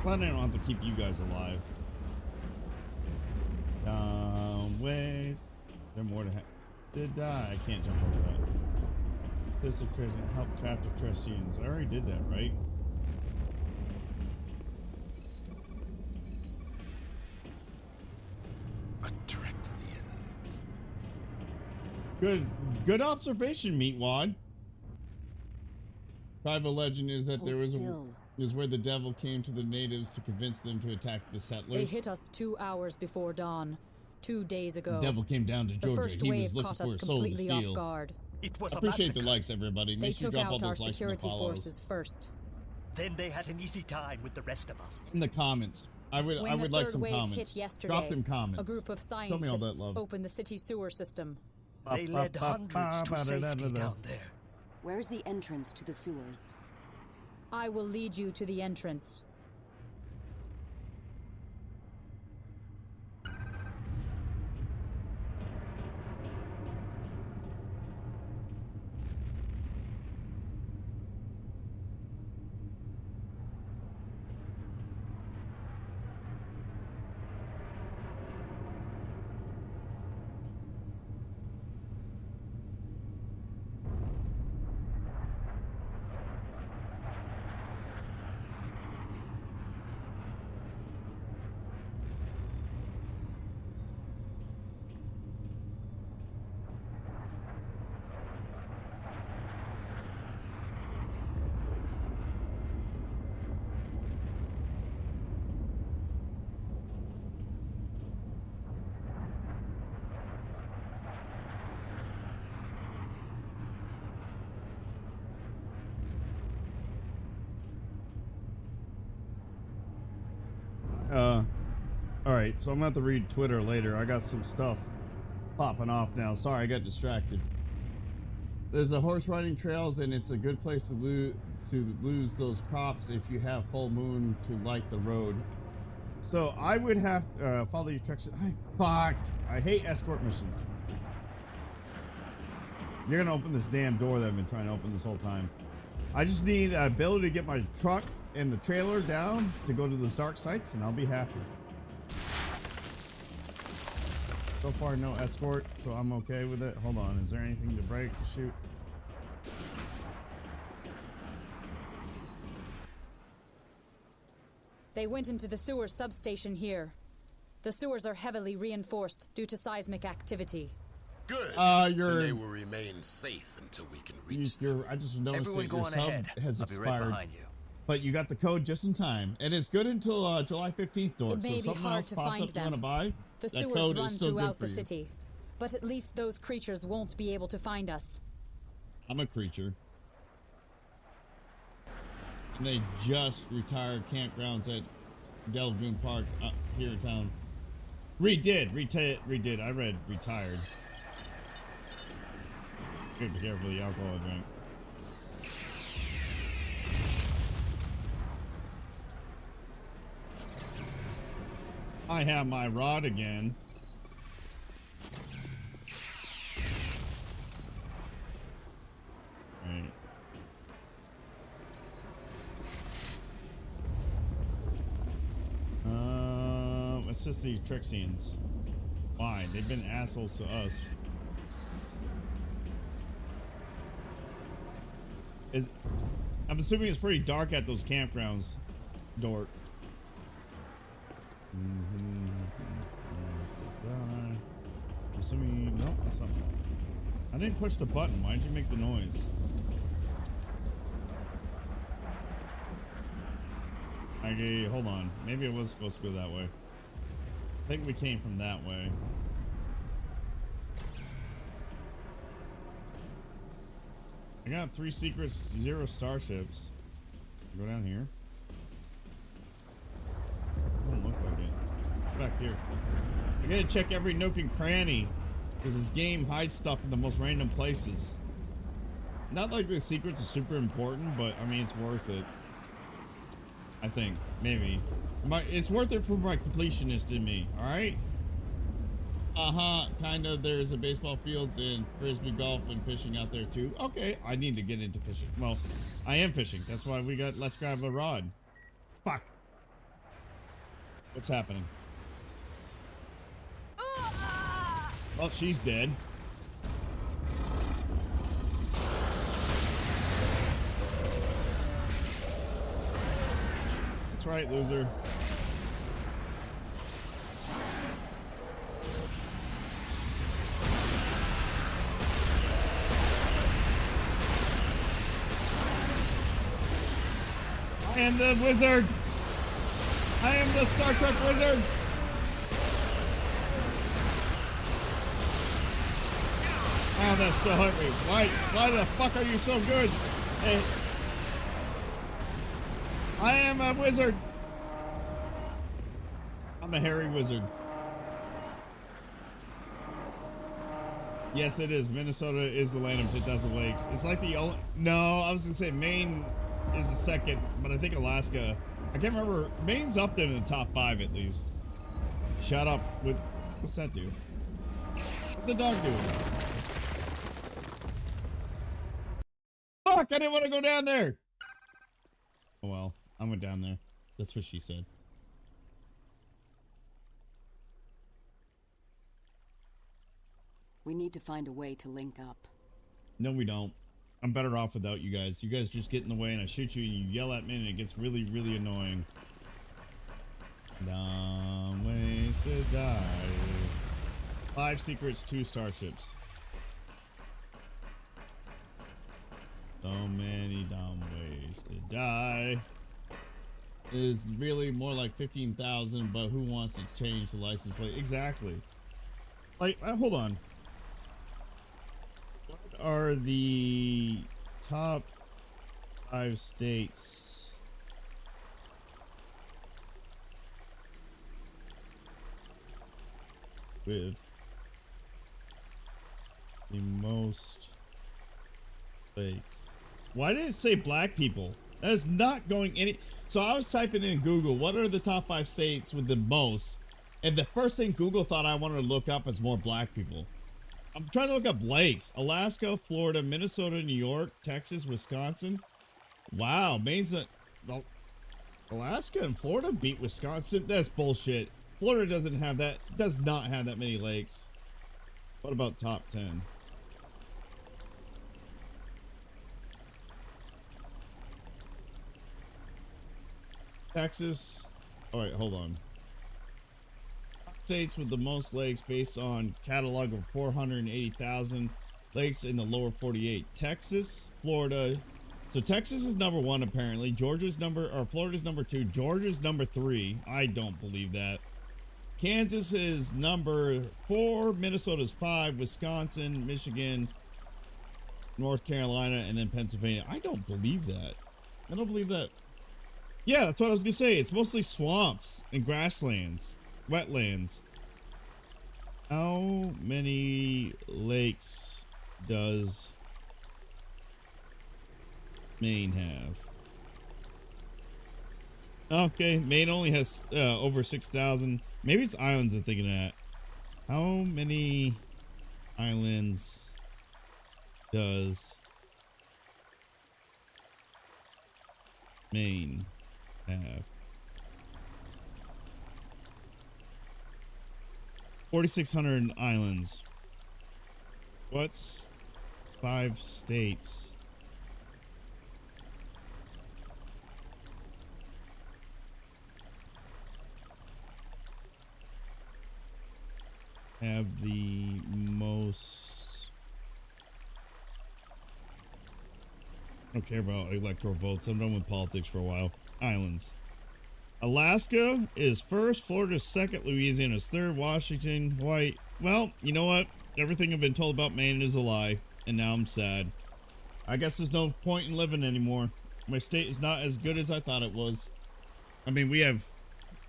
Glad I don't have to keep you guys alive. Wait. There more to did die. I can't jump over that. This is help trap the Trestians. I already did that, right? Atrexians. Good observation, Meatwad. Tribal legend is that there was still. is where the devil came to the natives to convince them to attack the settlers. They hit us 2 hours before dawn, 2 days ago. The devil came down to The Georgia. first He wave was looking caught for us a soul to completely steal. off guard. It was a Appreciate massacre. the likes, everybody. They Make sure you took drop all out our those likes and security follows forces first. Then they had an easy time with the rest of us. in the comments. I would like some comments. Hit yesterday, Drop them comments. A group of Tell me all that scientists love. opened the city sewer system. They led hundreds to safety down there. Where's the entrance to the sewers? I will lead you to the entrance. All right, so I'm gonna have to read Twitter later. I got some stuff popping off now. Sorry, I got distracted. There's a horse riding trails, and it's a good place to lose those crops if you have full moon to light the road. So I would have to follow your tracks. Fuck! I hate escort missions. You're gonna open this damn door that I've been trying to open this whole time. I just need ability to get my truck and the trailer down to go to those dark sites, and I'll be happy. So far, no escort, so I'm okay with it. Hold on, is there anything to break, to shoot? They went into the sewer substation here. The sewers are heavily reinforced due to seismic activity. Good. Then they will remain safe until we can reach them. I just noticed Everyone that your go on sub ahead. has I'll be expired. right behind you. But you got the code just in time, and it's good until July 15th, Dork. It may So be if something hard else to pops find up you want to them. buy, The that sewers code run is still good throughout for the you. city, but at least those creatures won't be able to find us. I'm a creature. And they just retired campgrounds at Delgoon Park here in town. Redid. I read retired. Good to be careful of the alcohol I drink. I have my rod again. Right. It's just the Trixians. Why? They've been assholes to us. I'm assuming it's pretty dark at those campgrounds, Dork. I'm assuming, no, that's not. I didn't push the button. Why'd you make the noise? Okay, hold on. Maybe it was supposed to go that way. I think we came from that way. I got 3 secrets, 0 starships. Go down here. Doesn't look like it. It's back here. I gotta check every nook and cranny because this game hides stuff in the most random places. Not like the secrets are super important, but I mean it's worth it. I think maybe it's worth it for my completionist in me. All right. Kind of. There's a baseball fields and frisbee golf and fishing out there too. Okay, I need to get into fishing. Well, I am fishing. That's why we got. Let's grab a rod. Fuck. What's happening? Well, she's dead. That's right, loser. I am the wizard. I am the Star Trek wizard. Oh, that still hurt me. Why the fuck are you so good? Hey. I am a wizard. I'm a hairy wizard. Yes, it is. Minnesota is the land of 10,000 lakes. It's like the only... No, I was going to say Maine is the second, but I think Alaska... I can't remember. Maine's up there in the top 5 at least. Shut up with... What's that do? What's the dog doing? Fuck, I didn't want to go down there. Oh well, I went down there. That's what she said. We need to find a way to link up. No, we don't. I'm better off without you guys. You guys just get in the way and I shoot you and you yell at me and it gets really, really annoying. Dumb ways to die. 5 secrets, 2 starships. So many dumb ways to die. It is really more like 15,000, but who wants to change the license plate? Exactly. Like, hold on. What are the top 5 states with the most lakes? Why did it say black people? That is not going any... So I was typing in Google, what are the top 5 states with the most? And the first thing Google thought I wanted to look up is more black people. I'm trying to look up lakes. Alaska, Florida, Minnesota, New York, Texas, Wisconsin. Wow, Maine's Alaska and Florida beat Wisconsin? That's bullshit. Florida doesn't have that, does not have that many lakes. What about top 10? Texas. All right, hold on. States with the most lakes based on catalog of 480,000 lakes in the lower 48. Texas, Florida. So Texas is number 1 apparently. Florida's number 2. Georgia's number 3. I don't believe that. Kansas is number 4. Minnesota's 5. Wisconsin, Michigan, North Carolina, and then Pennsylvania. I don't believe that. I don't believe that. Yeah, that's what I was gonna say. It's mostly swamps and grasslands, wetlands. How many lakes does Maine have? Okay, Maine only has over 6,000. Maybe it's islands I'm thinking of. How many islands does Maine have? 4,600 islands. What's 5 states have the most? I don't care about electoral votes. I'm done with politics for a while. Islands. Alaska is first, Florida's second, Louisiana's third, Washington, Hawaii. Well, you know what? Everything I've been told about Maine is a lie, and now I'm sad. I guess there's no point in living anymore. My state is not as good as I thought it was. I mean, we have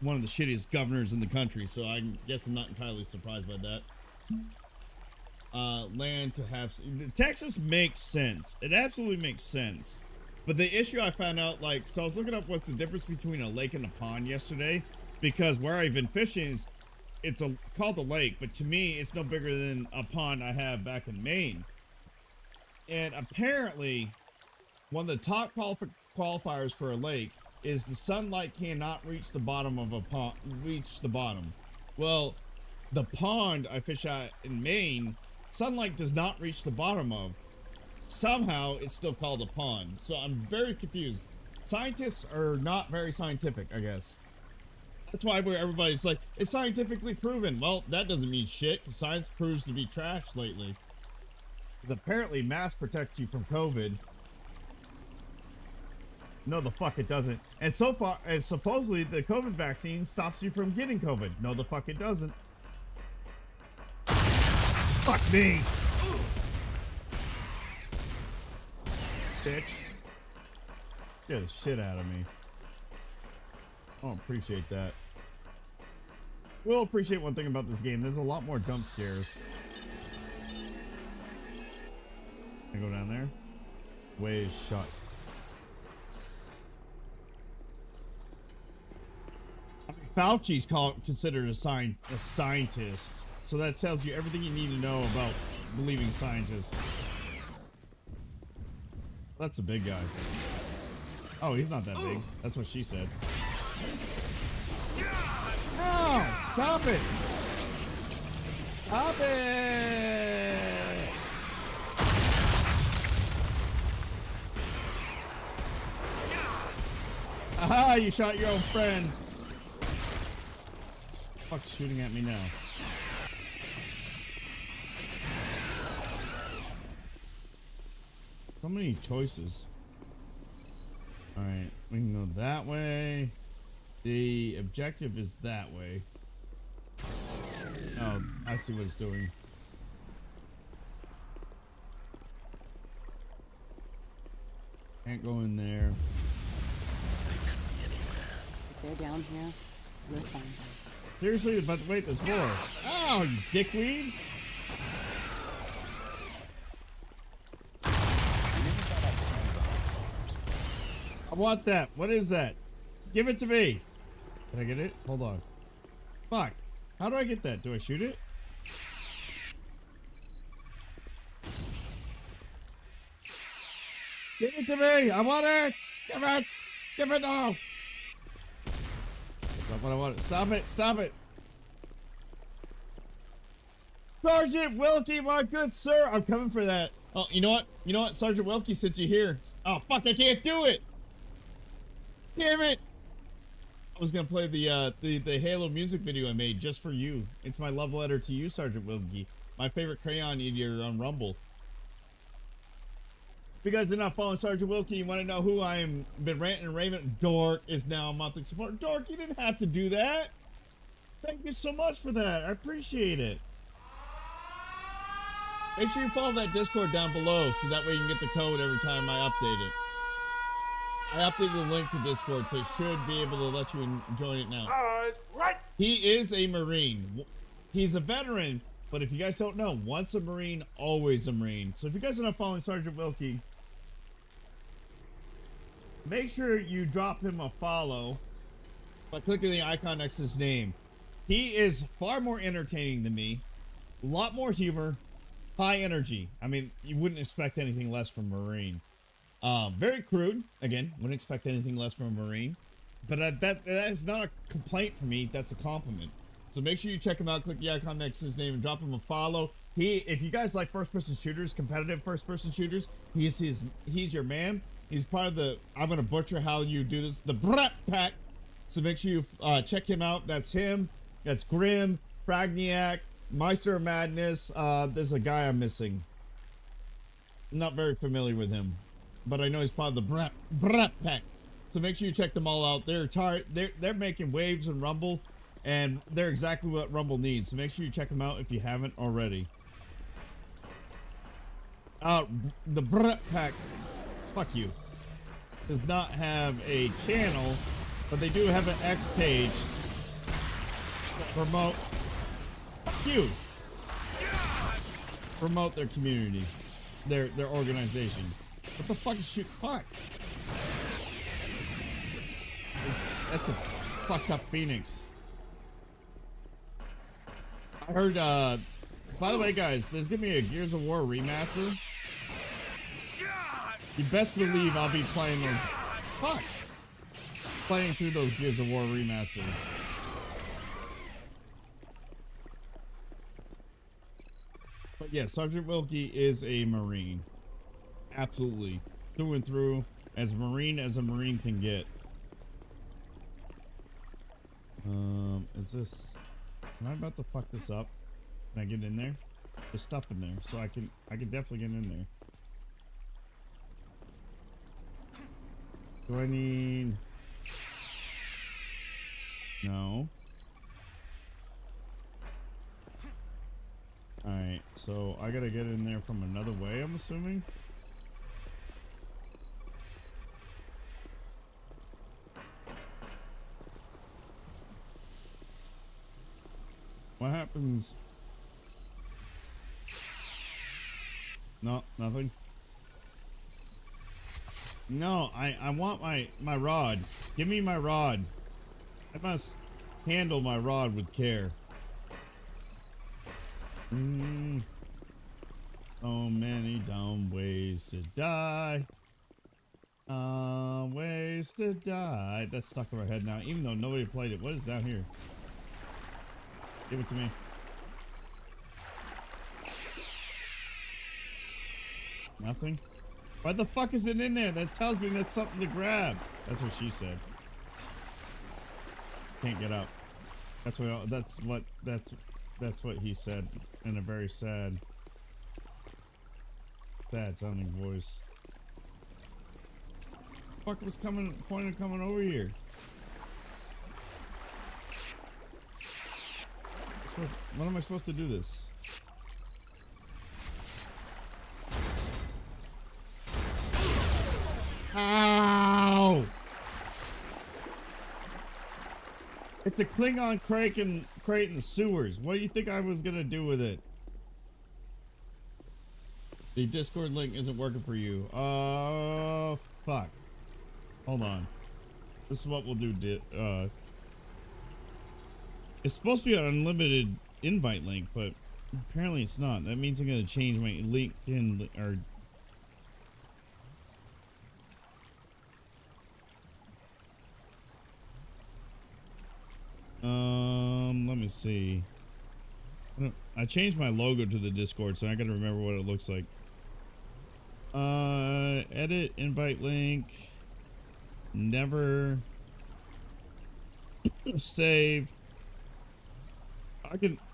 one of the shittiest governors in the country, so I guess I'm not entirely surprised by that. Land to have... Texas makes sense. It absolutely makes sense. But the issue I found out, like, so I was looking up what's the difference between a lake and a pond yesterday, because where I've been fishing is, it's called a lake, but to me, it's no bigger than a pond I have back in Maine. And apparently, one of the top qualifiers for a lake is the sunlight cannot reach the bottom of a pond, Well, the pond I fish at in Maine, sunlight does not reach the bottom of. Somehow it's still called a pond, so I'm very confused. Scientists are not very scientific, I guess. That's why everybody's like, it's scientifically proven. Well, that doesn't mean shit, because science proves to be trash lately. Because apparently masks protect you from COVID. No, the fuck it doesn't. And so far, and supposedly the COVID vaccine stops you from getting COVID. No, the fuck it doesn't. Fuck me. Bitch. Get the shit out of me. I don't appreciate that. We'll appreciate one thing about this game. There's a lot more jump scares. Can I go down there? Way is shut. Fauci's considered a scientist. So that tells you everything you need to know about believing scientists. That's a big guy. Oh, he's not that big. That's what she said. No! Stop it! Stop it! Aha! You shot your own friend. Fuck's shooting at me now. So many choices. Alright, we can go that way. The objective is that way. Oh, I see what it's doing. Can't go in there. If they're down here, we'll find them. Seriously, but wait, there's more. Oh, you dickweed! I want that. What is that? Give it to me. Can I get it? Hold on. Fuck. How do I get that? Do I shoot it? Give it to me. I want it. Give it. Give it now. That's not what I want. Stop it. Stop it. Sergeant Wilkie, my good sir. I'm coming for that. Oh, you know what? You know what? Sergeant Wilkie, since you're here. Oh, fuck. I can't do it. Damn it. I was gonna play the Halo music video I made just for you. It's my love letter to you, Sergeant Wilkie. My favorite crayon eater on Rumble. If you guys are not following Sergeant Wilkie, you want to know who I am been ranting and raving. Dork is now a monthly support. Dork, you didn't have to do that. Thank you so much for that. I appreciate it. Make sure you follow that Discord down below so that way you can get the code every time I update it. I updated the link to Discord, so it should be able to let you join it now. Right. He is a Marine. He's a veteran, but if you guys don't know, once a Marine, always a Marine. So if you guys are not following Sergeant Wilkie, make sure you drop him a follow by clicking the icon next to his name. He is far more entertaining than me. A lot more humor. High energy. I mean, you wouldn't expect anything less from a Marine. Very crude. Again, wouldn't expect anything less from a Marine. But that is not a complaint for me. That's a compliment. So make sure you check him out. Click the icon next to his name and drop him a follow. If you guys like first-person shooters, competitive first-person shooters, he's your man. He's part of the, I'm going to butcher how you do this, the Brat Pack. So make sure you check him out. That's him. That's Grim, Fragniac, Meister of Madness. There's a guy I'm missing. I'm not very familiar with him, but I know he's part of the Brat Pack. So make sure you check them all out. They're making waves in Rumble, and they're exactly what Rumble needs. So make sure you check them out if you haven't already. The Brat Pack, fuck you, does not have a channel, but they do have an X page. Promote. Fuck you. Promote their community, their organization. What the fuck is shoot? Fuck. That's a fucked up Phoenix. I heard, by the way, guys, there's gonna be a Gears of War remaster. You best believe I'll be playing those. Fuck. Playing through those Gears of War remaster. But yeah, Sergeant Wilkie is a Marine. Absolutely. Through and through. As a Marine can get. Is this... Am I about to fuck this up? Can I get in there? There's stuff in there, so I can definitely get in there. Do I need... No. Alright, so I gotta get in there from another way, I'm assuming. What happens? No, nothing. No, I want my rod. Give me my rod. I must handle my rod with care. So many dumb ways to die. Ways to die. That's stuck in my head now, even though nobody played it. What is down here? Give it to me. Nothing? Why the fuck is it in there? That tells me that's something to grab. That's what she said. Can't get up. That's what he said in a very sad sounding voice. Fuck was coming over here? What am I supposed to do this? Ow! It's a Klingon crate in the sewers. What do you think I was gonna do with it? The Discord link isn't working for you. Fuck. Hold on. This is what we'll do. It's supposed to be an unlimited invite link, but apparently it's not. That means I'm gonna change my LinkedIn or. Let me see. I changed my logo to the Discord, so I gotta remember what it looks like. Edit invite link. Never save.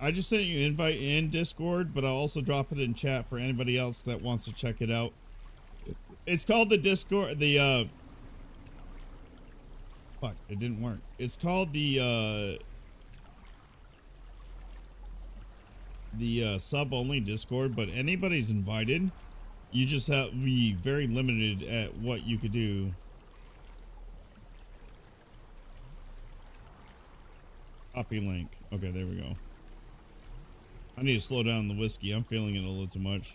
I just sent you an invite in Discord, but I'll also drop it in chat for anybody else that wants to check it out. It's called the Discord, fuck, it didn't work. It's called the sub only Discord, but anybody's invited. You just have to be very limited at what you could do. Copy link. Okay, there we go. I need to slow down the whiskey. I'm feeling it a little too much.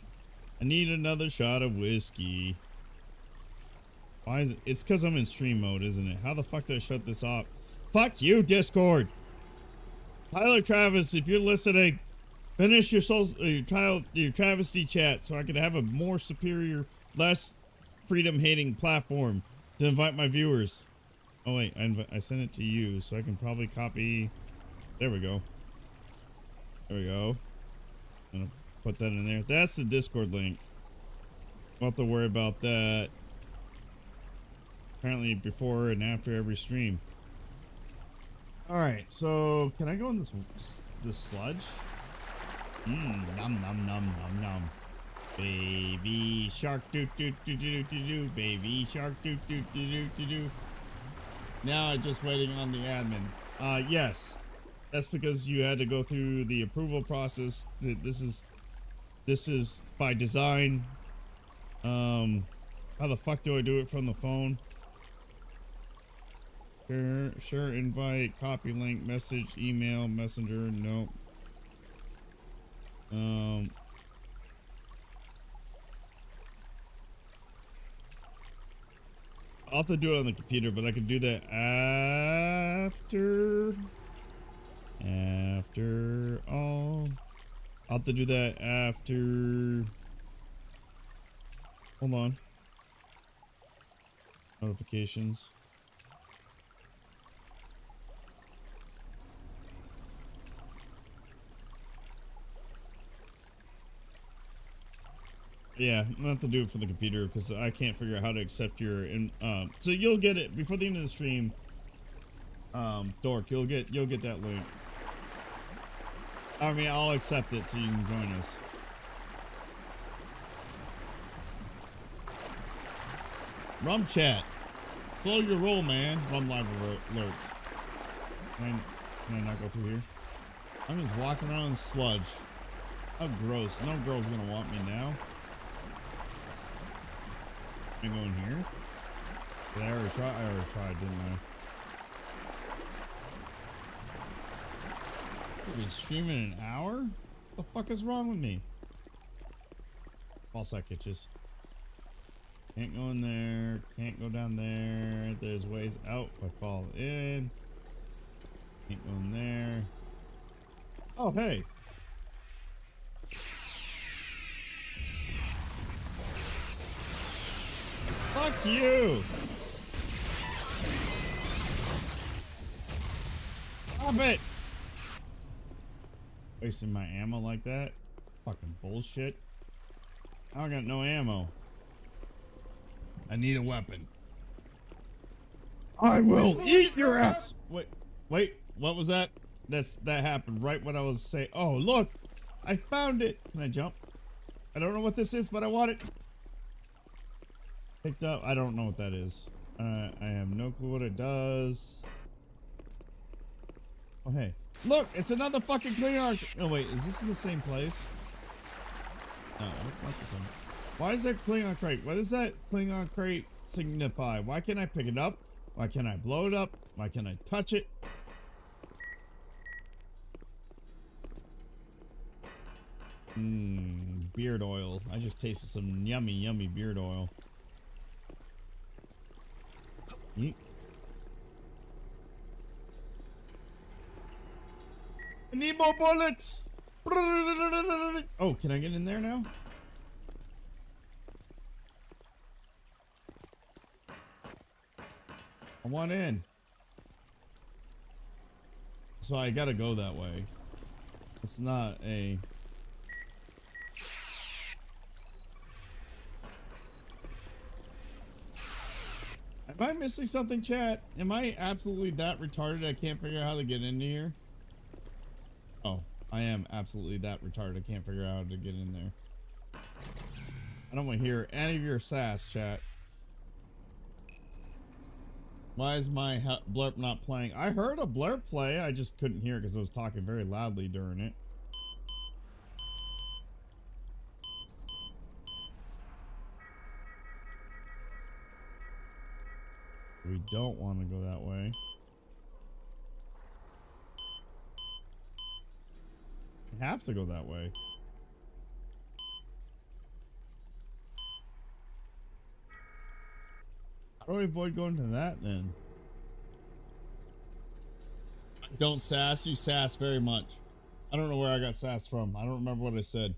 I need another shot of whiskey. Why is it? It's because I'm in stream mode, isn't it? How the fuck did I shut this off? Fuck you, Discord. Tyler Travis, if you're listening, finish your travesty chat so I can have a more superior, less freedom-hating platform to invite my viewers. Oh wait, I sent it to you, so I can probably copy. There we go. There we go. I'm gonna put that in there. That's the Discord link. Don't have to worry about that. Apparently before and after every stream. All right, so can I go in this sludge? Nom nom nom nom nom. Baby shark doo doo doo doo doo doo. Baby shark doo doo doo doo doo doo. Now I'm just waiting on the admin. Yes, that's because you had to go through the approval process. This is by design. How the fuck do I do it from the phone? Sure, invite, copy link, message, email, messenger, nope. I'll have to do it on the computer, but I can do that after all. I'll have to do that after. Hold on. Notifications. Yeah, I'm gonna have to do it for the computer because I can't figure out how to accept your so you'll get it before the end of the stream. Dork, you'll get that link. I mean, I'll accept it so you can join us. Rum chat. Slow your roll, man. Run live alerts. Can I not go through here? I'm just walking around in sludge. How gross. No girl's gonna want me now. Can I go in here? Did I already try? I already tried, didn't I? I've been streaming an hour? What the fuck is wrong with me? Ball sack itches. Can't go in there. Can't go down there. There's ways out if I fall in. Can't go in there. Oh, hey. Fuck you. Stop it. Wasting my ammo like that. Fucking bullshit. I got no ammo. I need a weapon. I will eat your ass. Wait, what was that? That happened right when I was saying, oh, look, I found it. Can I jump? I don't know what this is, but I want it. Picked up. I don't know what that is. I have no clue what it does. Oh, hey. Look, it's another fucking Klingon. Oh, wait, is this in the same place? No, it's not the same. Why is there Klingon crate? What does that Klingon crate signify? Why can't I pick it up? Why can't I blow it up? Why can't I touch it? Beard oil. I just tasted some yummy, yummy beard oil. Yeet. I need more bullets! Oh, can I get in there now? I want in. So I gotta go that way. It's not a... Am I missing something, chat? Am I absolutely that retarded I can't figure out how to get into here? Oh, I am absolutely that retarded I can't figure out how to get in there. I don't want to hear any of your sass, chat. Why is my blurp not playing? I heard a blurp play, I just couldn't hear it because I was talking very loudly during it. We don't want to go that way. We have to go that way. How do I avoid going to that then? Don't sass, you sass very much. I don't know where I got sass from. I don't remember what I said.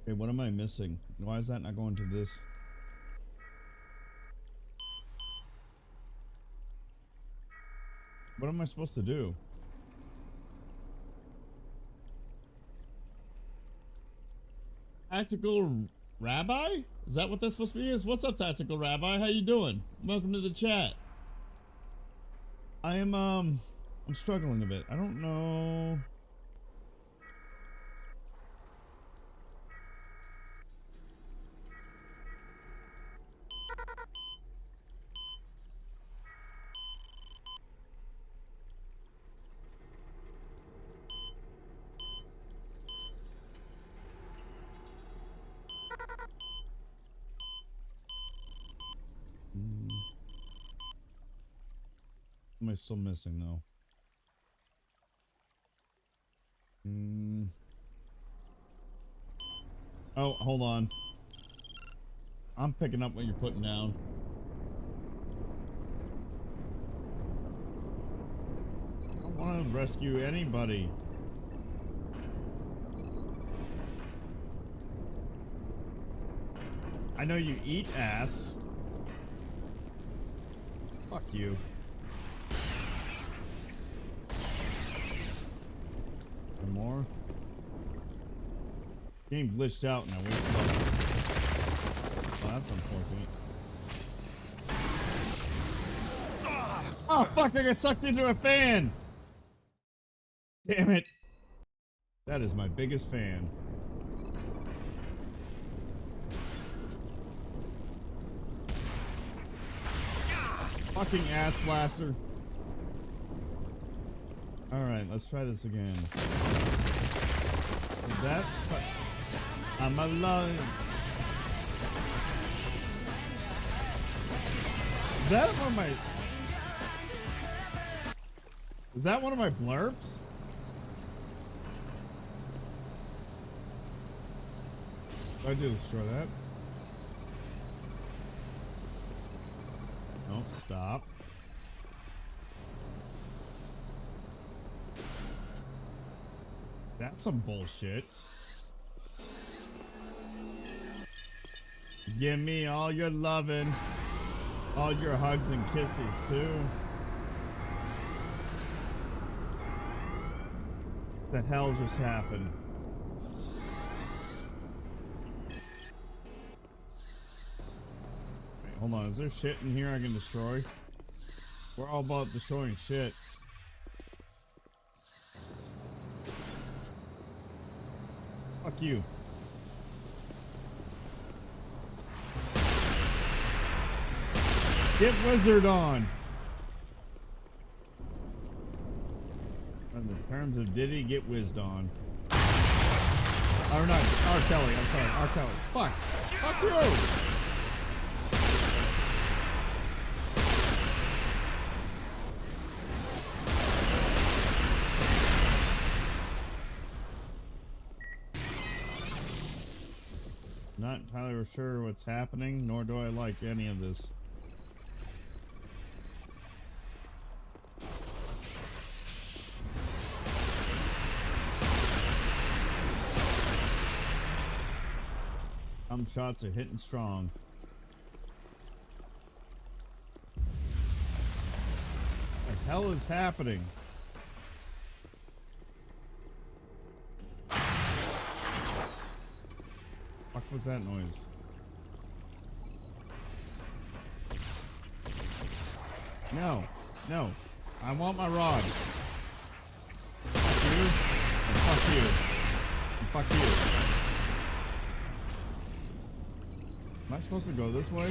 Okay, what am I missing? Why is that not going to this? What am I supposed to do? Tactical Rabbi? Is that what that's supposed to be? What's up, Tactical Rabbi? How you doing? Welcome to the chat. I'm struggling a bit. I don't know. What am I still missing though? Oh, hold on. I'm picking up what you're putting down. I don't want to rescue anybody. I know you eat ass. Fuck you. Game glitched out and I wasted up. Oh, that's unfortunate. Oh, fuck, I got sucked into a fan. Damn it. That is my biggest fan. Fucking ass blaster. Alright, let's try this again. That's... I'm alive. Is that one of my... Is that one of my blurbs? I do destroy that. No, stop. That's some bullshit. Give me all your loving, all your hugs and kisses too. The hell just happened? Wait, hold on, is there shit in here I can destroy? We're all about destroying shit. Fuck you. Get wizard on. On the terms of Diddy, get whizzed on. Or not, R. Kelly, I'm sorry, R. Kelly. Fuck. Fuck you. Not entirely sure what's happening, nor do I like any of this. Some shots are hitting strong. What the hell is happening? What was that noise? No, no. I want my rod. Fuck you. And fuck you. And fuck you. Am I supposed to go this way?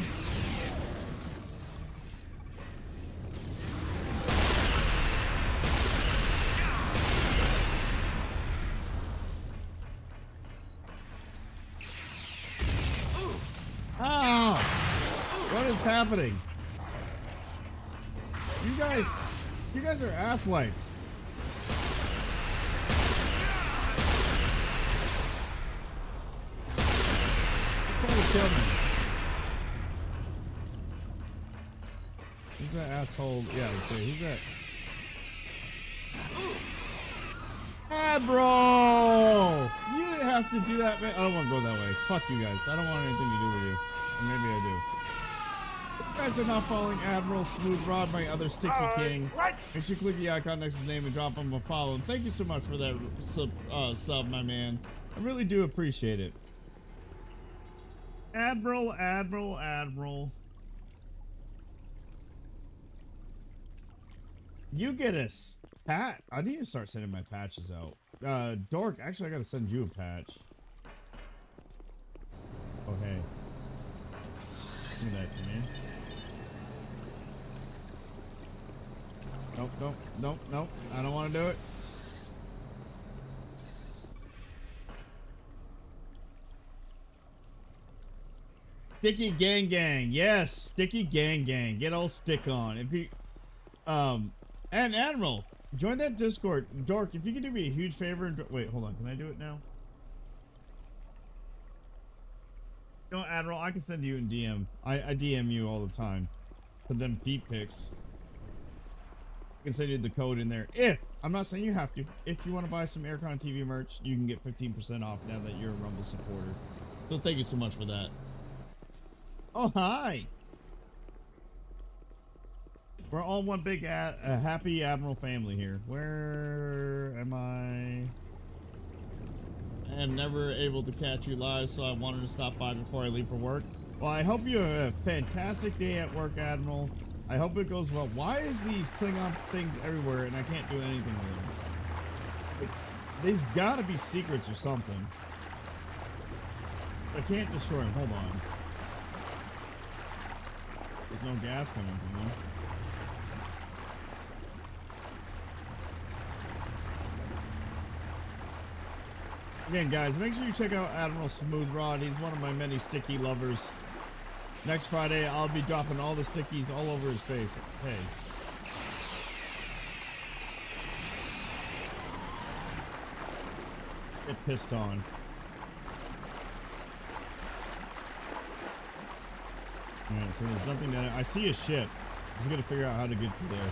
Oh! What is happening? You guys are ass wipes. You're trying to kill me. Who's that asshole? Yeah, let's see. Who's that? Admiral! You didn't have to do that, man. I don't want to go that way. Fuck you guys. I don't want anything to do with you. Or maybe I do. You guys are not following Admiral Smooth Rod, my other sticky king. Make sure you click the icon next to his name and drop him a follow. And thank you so much for that sub, my man. I really do appreciate it. Admiral, Admiral, Admiral. You get a pat. I need to start sending my patches out. Dork, actually I gotta send you a patch. Oh hey. Do that to me. Nope, nope, nope, nope. I don't want to do it. Sticky gang gang. Yes, sticky gang gang. Get all stick on. If you and Admiral, join that Discord. Dork, if you could do me a huge favor and wait, hold on. Can I do it now? No, Admiral, I can send you in DM. I DM you all the time. Put them feet pics. I can send you the code in there. If I'm not saying you have to. If you want to buy some Aircon TV merch, you can get 15% off now that you're a Rumble supporter. So thank you so much for that. Oh hi. We're all one big happy Admiral family here. Where am I? am never able to catch you live, so I wanted to stop by before I leave for work. Well, I hope you have a fantastic day at work, Admiral. I hope it goes well. Why is these Klingon things everywhere and I can't do anything with them? There's gotta be secrets or something. I can't destroy them. Hold on. There's no gas coming from them. Again, guys, make sure you check out Admiral Smooth-Rod. He's one of my many sticky lovers. Next Friday, I'll be dropping all the stickies all over his face. Hey. Get pissed on. Alright, so there's nothing down there. I see a ship. I'm just gonna figure out how to get to there.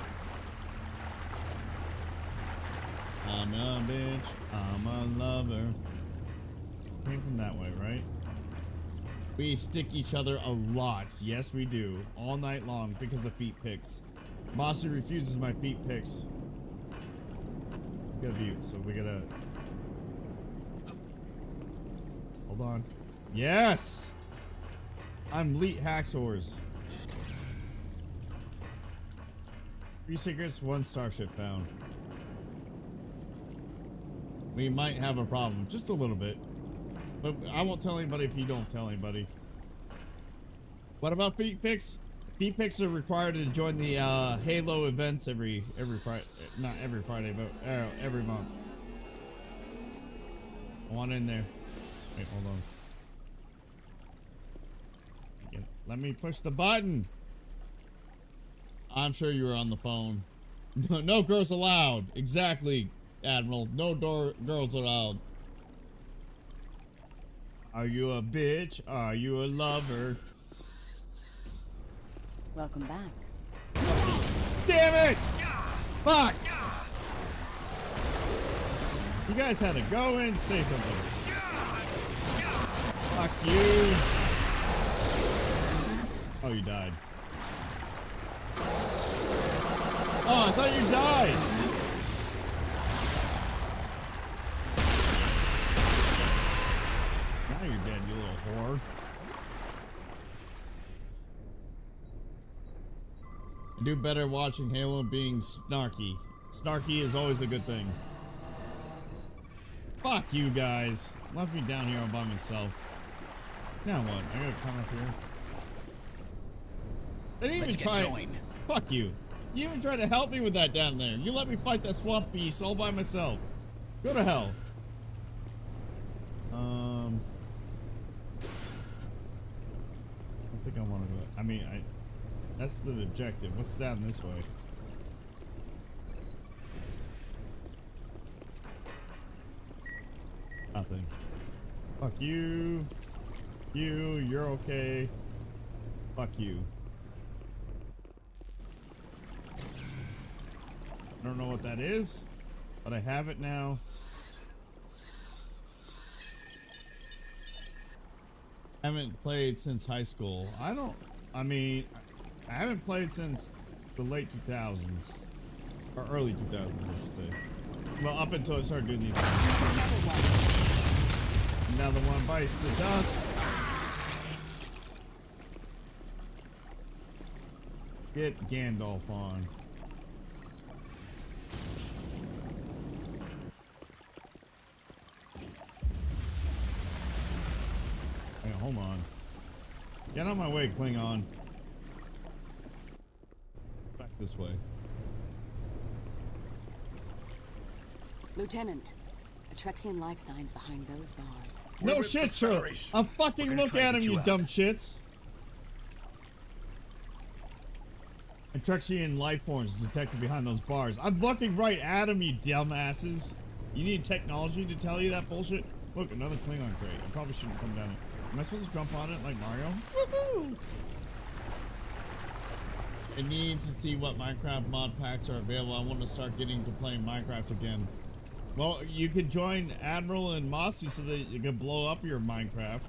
I'm a bitch. I'm a lover. Came from that way, right? We stick each other a lot. Yes, we do. All night long because of feet pics. Mossy refuses my feet pics. It's gotta be, so we gotta... Hold on. Yes! I'm Leet Haxors. 3 secrets, 1 starship found. We might have a problem, just a little bit. But I won't tell anybody if you don't tell anybody. What about feet pics? Feet pics are required to join the Halo events every Friday. Not every Friday, but every month. One in there. Wait, hold on. Let me push the button. I'm sure you were on the phone. No girls allowed. Exactly, Admiral. No girls allowed. Are you a bitch? Are you a lover? Welcome back. Damn it! Fuck! You guys had to go in and say something. Fuck you. Oh, you died. Oh, I thought you died. Now you're dead, you little whore. I do better watching Halo and being snarky. Snarky is always a good thing. Fuck you guys. Left me down here all by myself. Now what? I gotta come up here. They didn't even try. Fuck you. You even tried to help me with that down there. You let me fight that swamp beast all by myself. Go to hell. I don't think I want to go. I mean, that's the objective. What's down this way? Nothing. Fuck you. You're okay. Fuck you. I don't know what that is, but I have it now. I haven't played since high school. I haven't played since the late 2000s. Or early 2000s, I should say. Well, up until I started doing these things. Another one bites the dust. Get Gandalf on. Hey, hold on. Get out of my way, Klingon. Back this way. Lieutenant, Atrexian life signs behind those bars. No shit, sir. I'll fucking look at him, you dumb shits. Atrexian life forms detected behind those bars. I'm looking right at him, you dumbasses. You need technology to tell you that bullshit? Look, another Klingon crate. I probably shouldn't come down here. Am I supposed to jump on it like Mario? Woohoo! I need to see what Minecraft mod packs are available. I want to start getting to playing Minecraft again. Well, you could join Admiral and Mossy so that you can blow up your Minecraft.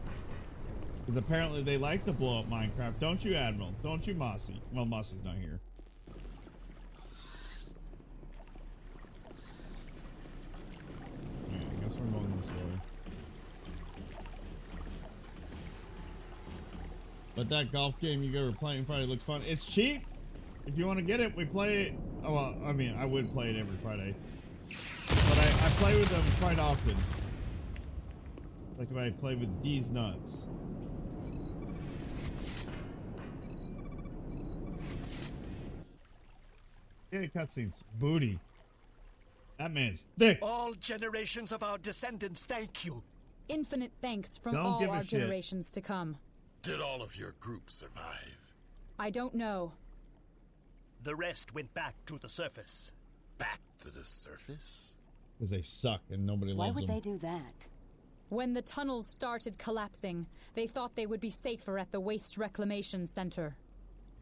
Because apparently they like to blow up Minecraft. Don't you, Admiral? Don't you, Mossy? Well, Mossy's not here. Alright, I guess we're going this way. But that golf game you guys were playing Friday looks fun. It's cheap. If you want to get it, we play it. Oh, well, I mean, I would play it every Friday. But I play with them quite often. Like if I play with these nuts. Yeah, cutscenes. Booty. That man's thick. All generations of our descendants thank you. Infinite thanks from Don't all give a our shit. generations to come. Did all of your group survive? I don't know. The rest went back to the surface. Back to the surface? Because they suck and nobody Why loves would them. they do that? When the tunnels started collapsing, they thought they would be safer at the Waste Reclamation Center.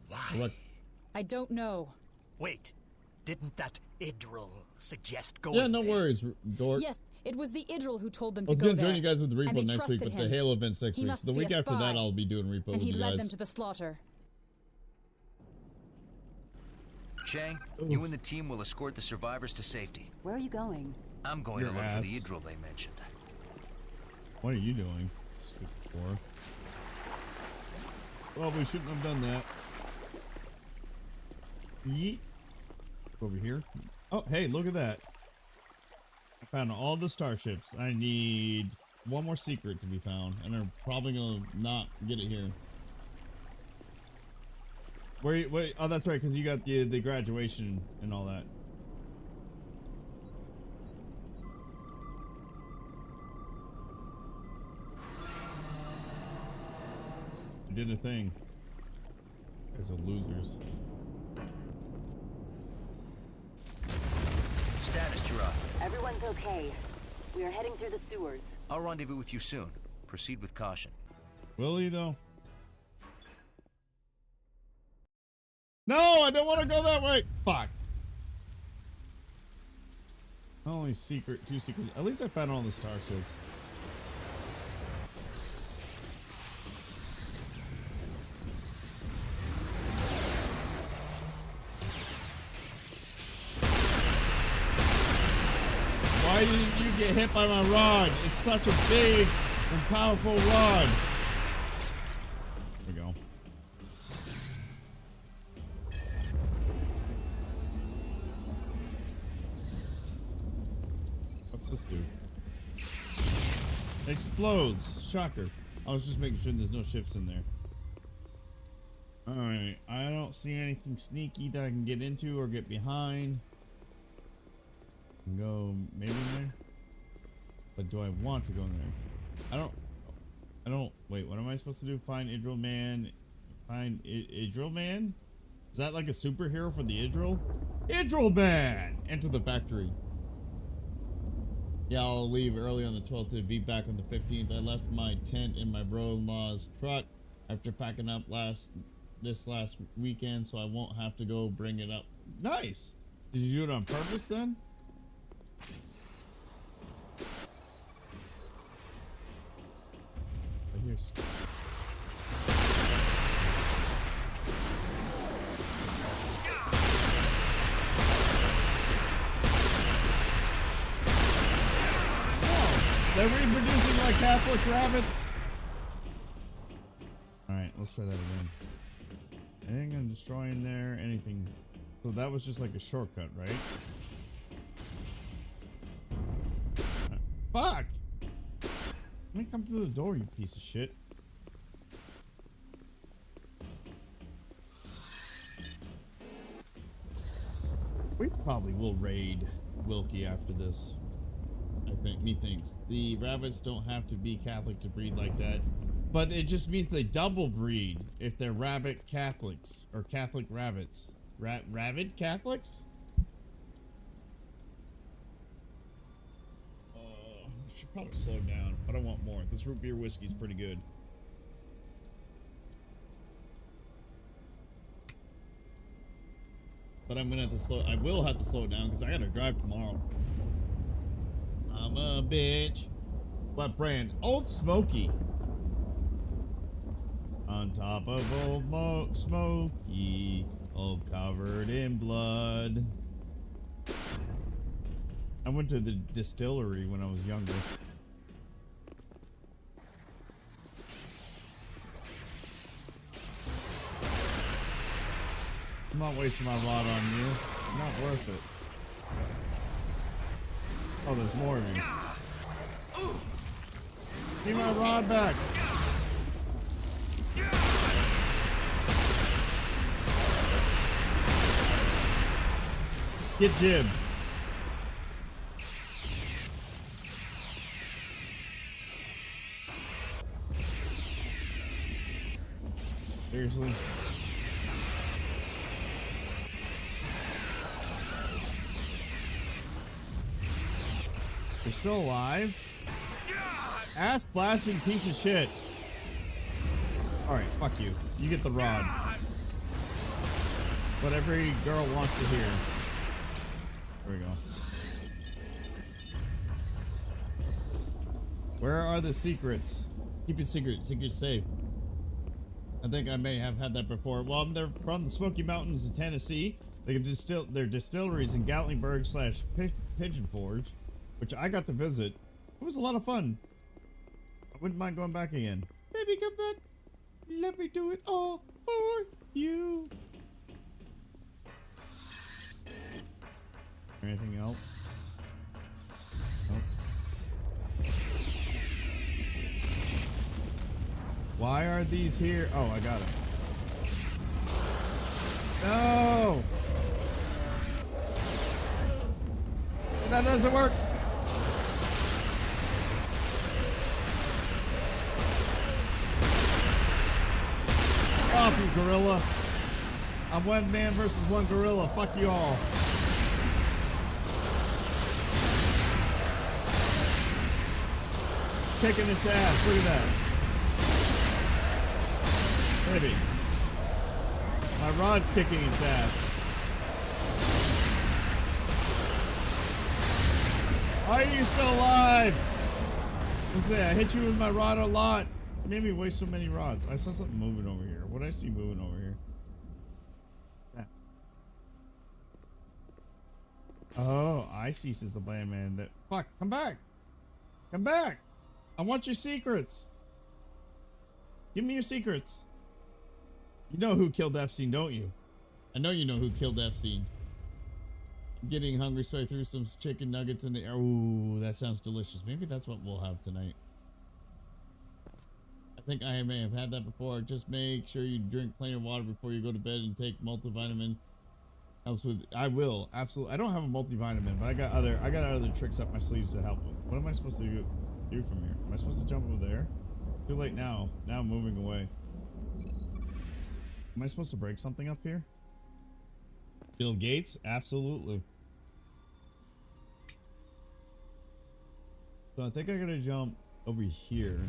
Why? What? I don't know. Wait, didn't that Idril suggest going Yeah, no there? worries, Dork. Yes, it was the Idril who told them I to was go gonna there. join you guys with the and repo they next week, trusted but the him. Halo event's next He week. must So the be week a after that, spy. I'll be doing repo And with he you led guys. them to the slaughter. Chang, you and the team will escort the survivors to safety. Where are you going? I'm going Your to look ass. for the Idril they mentioned. What are you doing? Stupid whore. Well, we shouldn't have done that. Yeet. Over here. Oh, hey, look at that. I found all the starships. I need one more secret to be found, and they're probably gonna not get it here. Wait, oh, that's right, because you got the graduation and all that. I did a thing. Guys are losers. Status, Gerard. Everyone's okay. We are heading through the sewers. I'll rendezvous with you soon. Proceed with caution. Will he, though? No, I don't want to go that way. Fuck. Only secret, two secrets. At least I found all the starships. Why didn't you get hit by my rod? It's such a big and powerful rod. There we go. What's this do? Explodes. Shocker. I was just making sure there's no ships in there. Alright. I don't see anything sneaky that I can get into or get behind. Go maybe in there. But do I want to go in there? I don't. Wait, what am I supposed to do? Find Idril Man. Find Idril Man? Is that like a superhero for the Idril? Idril Man! Enter the factory. Yeah, I'll leave early on the 12th to be back on the 15th. I left my tent in my brother-in-law's truck after packing up this last weekend, so I won't have to go bring it up. Nice! Did you do it on purpose then? I hear they're reproducing like Catholic rabbits. Alright, let's try that again. Anything I'm destroying there? Anything? So that was just like a shortcut, right? Fuck! Let me come through the door, you piece of shit. We probably will raid Wilkie after this. I think, methinks. The rabbits don't have to be Catholic to breed like that. But it just means they double breed if they're rabbit Catholics. Or Catholic rabbits. Rabid Catholics? Should probably slow down, but I want more. This root beer whiskey's pretty good. But I'm gonna have to slow. I will have to slow it down because I gotta drive tomorrow. I'm a bitch. What brand? Old Smoky. On top of Old Smoky, all covered in blood. I went to the distillery when I was younger. I'm not wasting my rod on you. Not worth it. Oh, there's more of you. Give my rod back. Get jibbed. Seriously? You're still alive? Ass blasting piece of shit. Alright, fuck you. You get the rod. What every girl wants to hear. There we go. Where are the secrets? Keep it secret. Secret safe. I think I may have had that before. Well, they're from the Smoky Mountains of Tennessee. They can distill their distilleries in Gatlinburg / Pigeon Forge, which I got to visit. It was a lot of fun. I wouldn't mind going back again. Baby, come back. Let me do it all for you. Anything else? Nope. Why are these here? Oh, I got it. No! That doesn't work. Off you, gorilla. I'm one man versus one gorilla. Fuck you all. Kicking its ass. Look at that. Maybe. My rod's kicking its ass. Why are you still alive? Let's say I hit you with my rod a lot. It made me waste so many rods. I saw something moving over here. What did I see moving over here? Yeah. Oh, I see, says the bland man. That fuck, come back. Come back. I want your secrets. Give me your secrets. You know who killed Epstein, don't you? I know you know who killed Epstein. I'm getting hungry, so I threw some chicken nuggets in the air. Ooh, that sounds delicious. Maybe that's what we'll have tonight. I think I may have had that before. Just make sure you drink plenty of water before you go to bed and take multivitamin. Helps with. I will absolutely. I don't have a multivitamin, but I got other tricks up my sleeves to help with. What am I supposed to do from here? Am I supposed to jump over there? It's too late now. Now I'm moving away. Am I supposed to break something up here? Bill Gates? Absolutely. So I think I gotta jump over here.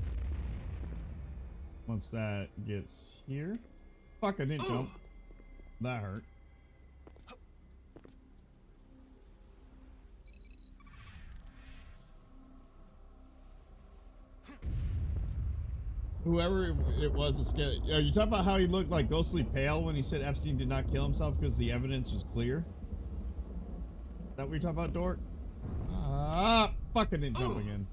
Once that gets here. Fuck, I didn't jump. That hurt. Whoever it was, are you talking about how he looked like ghostly pale when he said Epstein did not kill himself because the evidence was clear? Is that what you're talking about, Dork? Ah, fuck, I didn't jump again.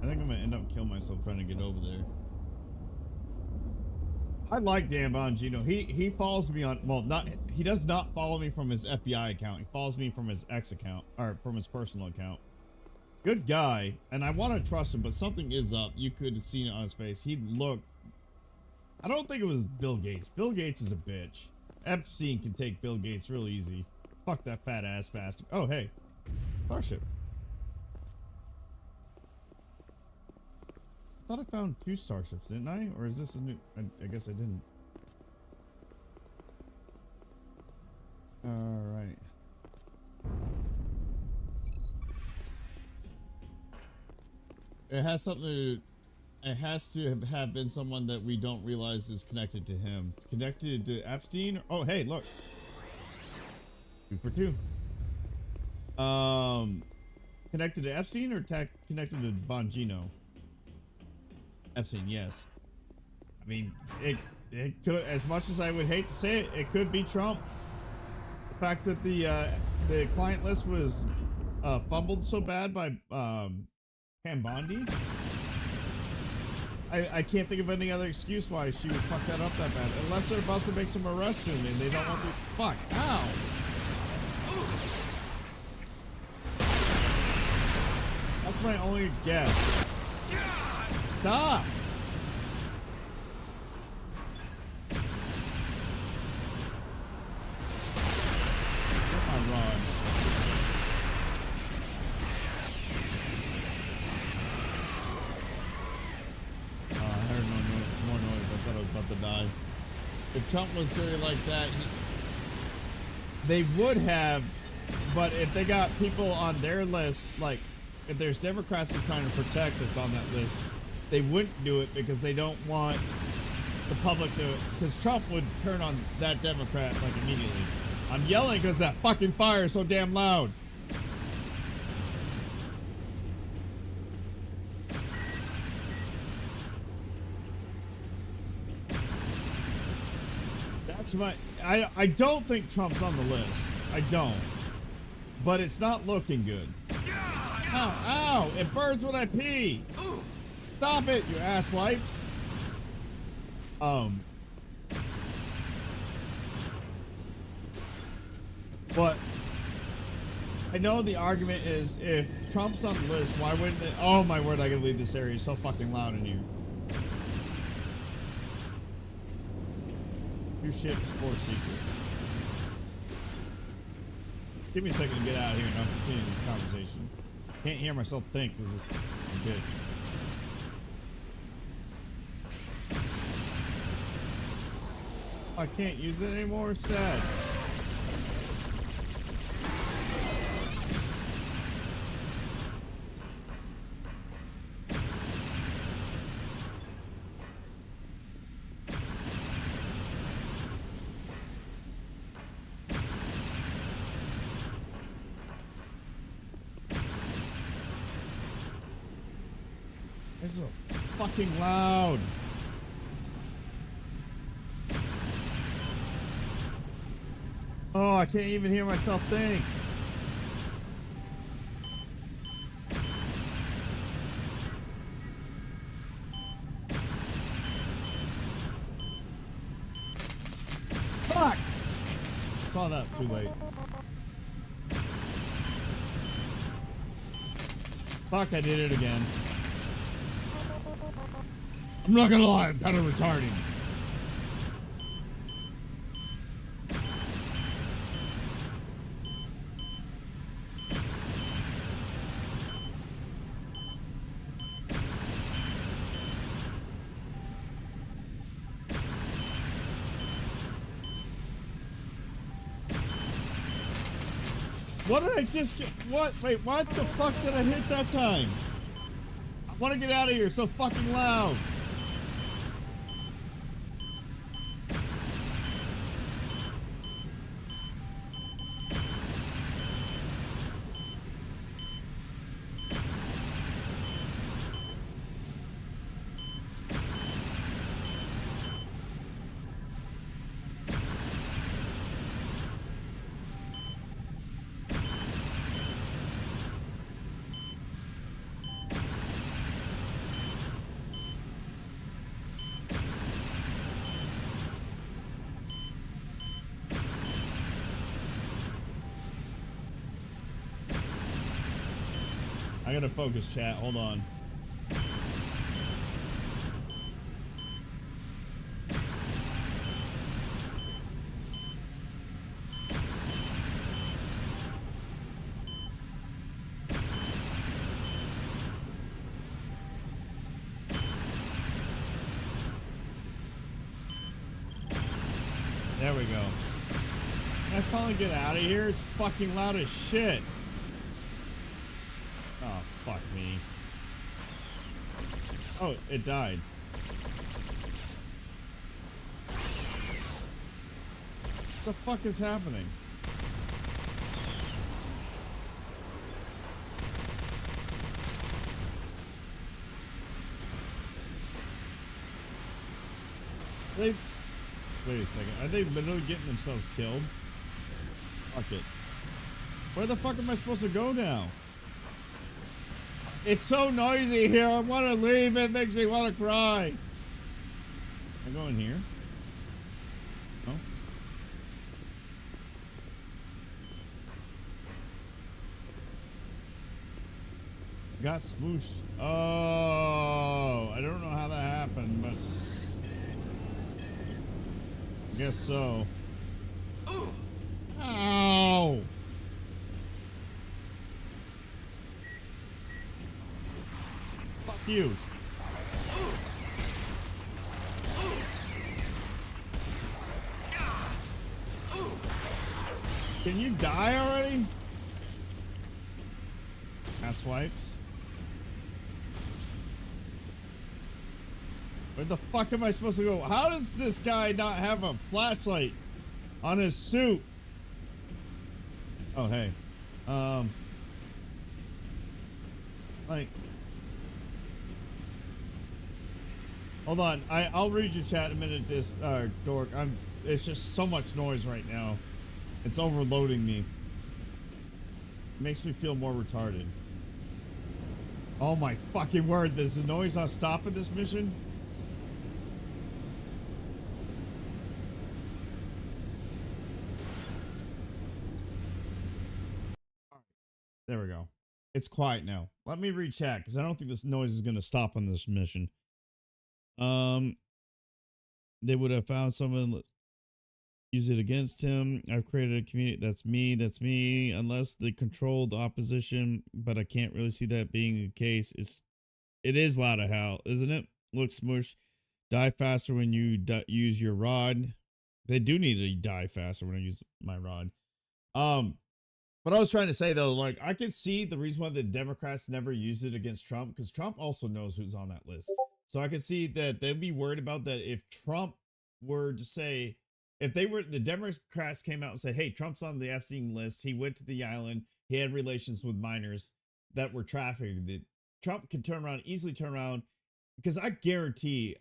I think I'm gonna end up killing myself trying to get over there. I like Dan Bongino. He follows me on, well, he does not follow me from his FBI account. He follows me from his X account, or from his personal account. Good guy, and I want to trust him, but something is up. You could have seen it on his face. He looked... I don't think it was Bill Gates. Bill Gates is a bitch. Epstein can take Bill Gates real easy. Fuck that fat ass bastard. Oh, hey. Starship. I thought I found 2 starships, didn't I? Or is this a new... I guess I didn't. Alright. It has something to... It has to have been someone that we don't realize is connected to him. Connected to Epstein? Oh, hey, look. 2 for 2. Connected to Epstein or connected to Bongino? Epstein, yes. I mean, it could, as much as I would hate to say it, it could be Trump. The fact that the client list was fumbled so bad by Pam Bondi. I can't think of any other excuse why she would fuck that up that bad. Unless they're about to make some arrests soon and they don't want to. Fuck. Ow. That's my only guess. Stop. Come on, Ron. I heard more noise. I thought I was about to die. If Trump was doing it like that, they would have, but if they got people on their list, like if there's Democrats they're trying to protect that's on that list, they wouldn't do it because they don't want the public to, because Trump would turn on that Democrat like immediately. I'm yelling because that fucking fire is so damn loud. That's my, I don't think Trump's on the list. I don't. But it's not looking good. Ow, ow, it burns when I pee. Stop it, you ass wipes. But I know the argument is if Trump's on the list, why wouldn't they? Oh my word, I gotta leave this area. It's so fucking loud in here. 2 ships, 4 secrets. Give me a second to get out of here and I'll continue this conversation. Can't hear myself think because this is a bitch. I can't use it anymore. Sad. This is so fucking loud. Oh, I can't even hear myself think. Fuck! Saw that too late. Fuck, I did it again. I'm not gonna lie, I'm kind of retarded. What did I just get? What? Wait, what the fuck did I hit that time? I want to get out of here. It's so fucking loud. I gotta focus, chat. Hold on. There we go. Can I finally get out of here? It's fucking loud as shit. Oh, fuck me. Oh, it died. What the fuck is happening? Wait a second. Are they literally getting themselves killed? Fuck it. Where the fuck am I supposed to go now? It's so noisy here. I want to leave. It makes me want to cry. I go in here. Oh. Got smooshed. Oh, I don't know how that happened, but I guess so. Ow! Fuck you. Can you die already? Ass wipes. Where the fuck am I supposed to go? How does this guy not have a flashlight on his suit? Oh, hey. Like, hold on. I'll read your chat in a minute, this, dork. It's just so much noise right now. It's overloading me. It makes me feel more retarded. Oh my fucking word. Does the noise not stop at this mission? There we go. It's quiet now. Let me read chat because I don't think this noise is going to stop on this mission. They would have found someone use it against him. I've created a community. That's me. Unless the controlled opposition, but I can't really see that being the case. It is loud as hell, isn't it? Look, Smush, die faster when you use your rod. They do need to die faster when I use my rod. But I was trying to say, though, like, I can see the reason why the Democrats never used it against Trump, because Trump also knows who's on that list. So I can see that they'd be worried about that if Trump were to say, if the Democrats came out and said, hey, Trump's on the Epstein list, he went to the island, he had relations with minors that were trafficked, Trump can easily turn around, because I guarantee,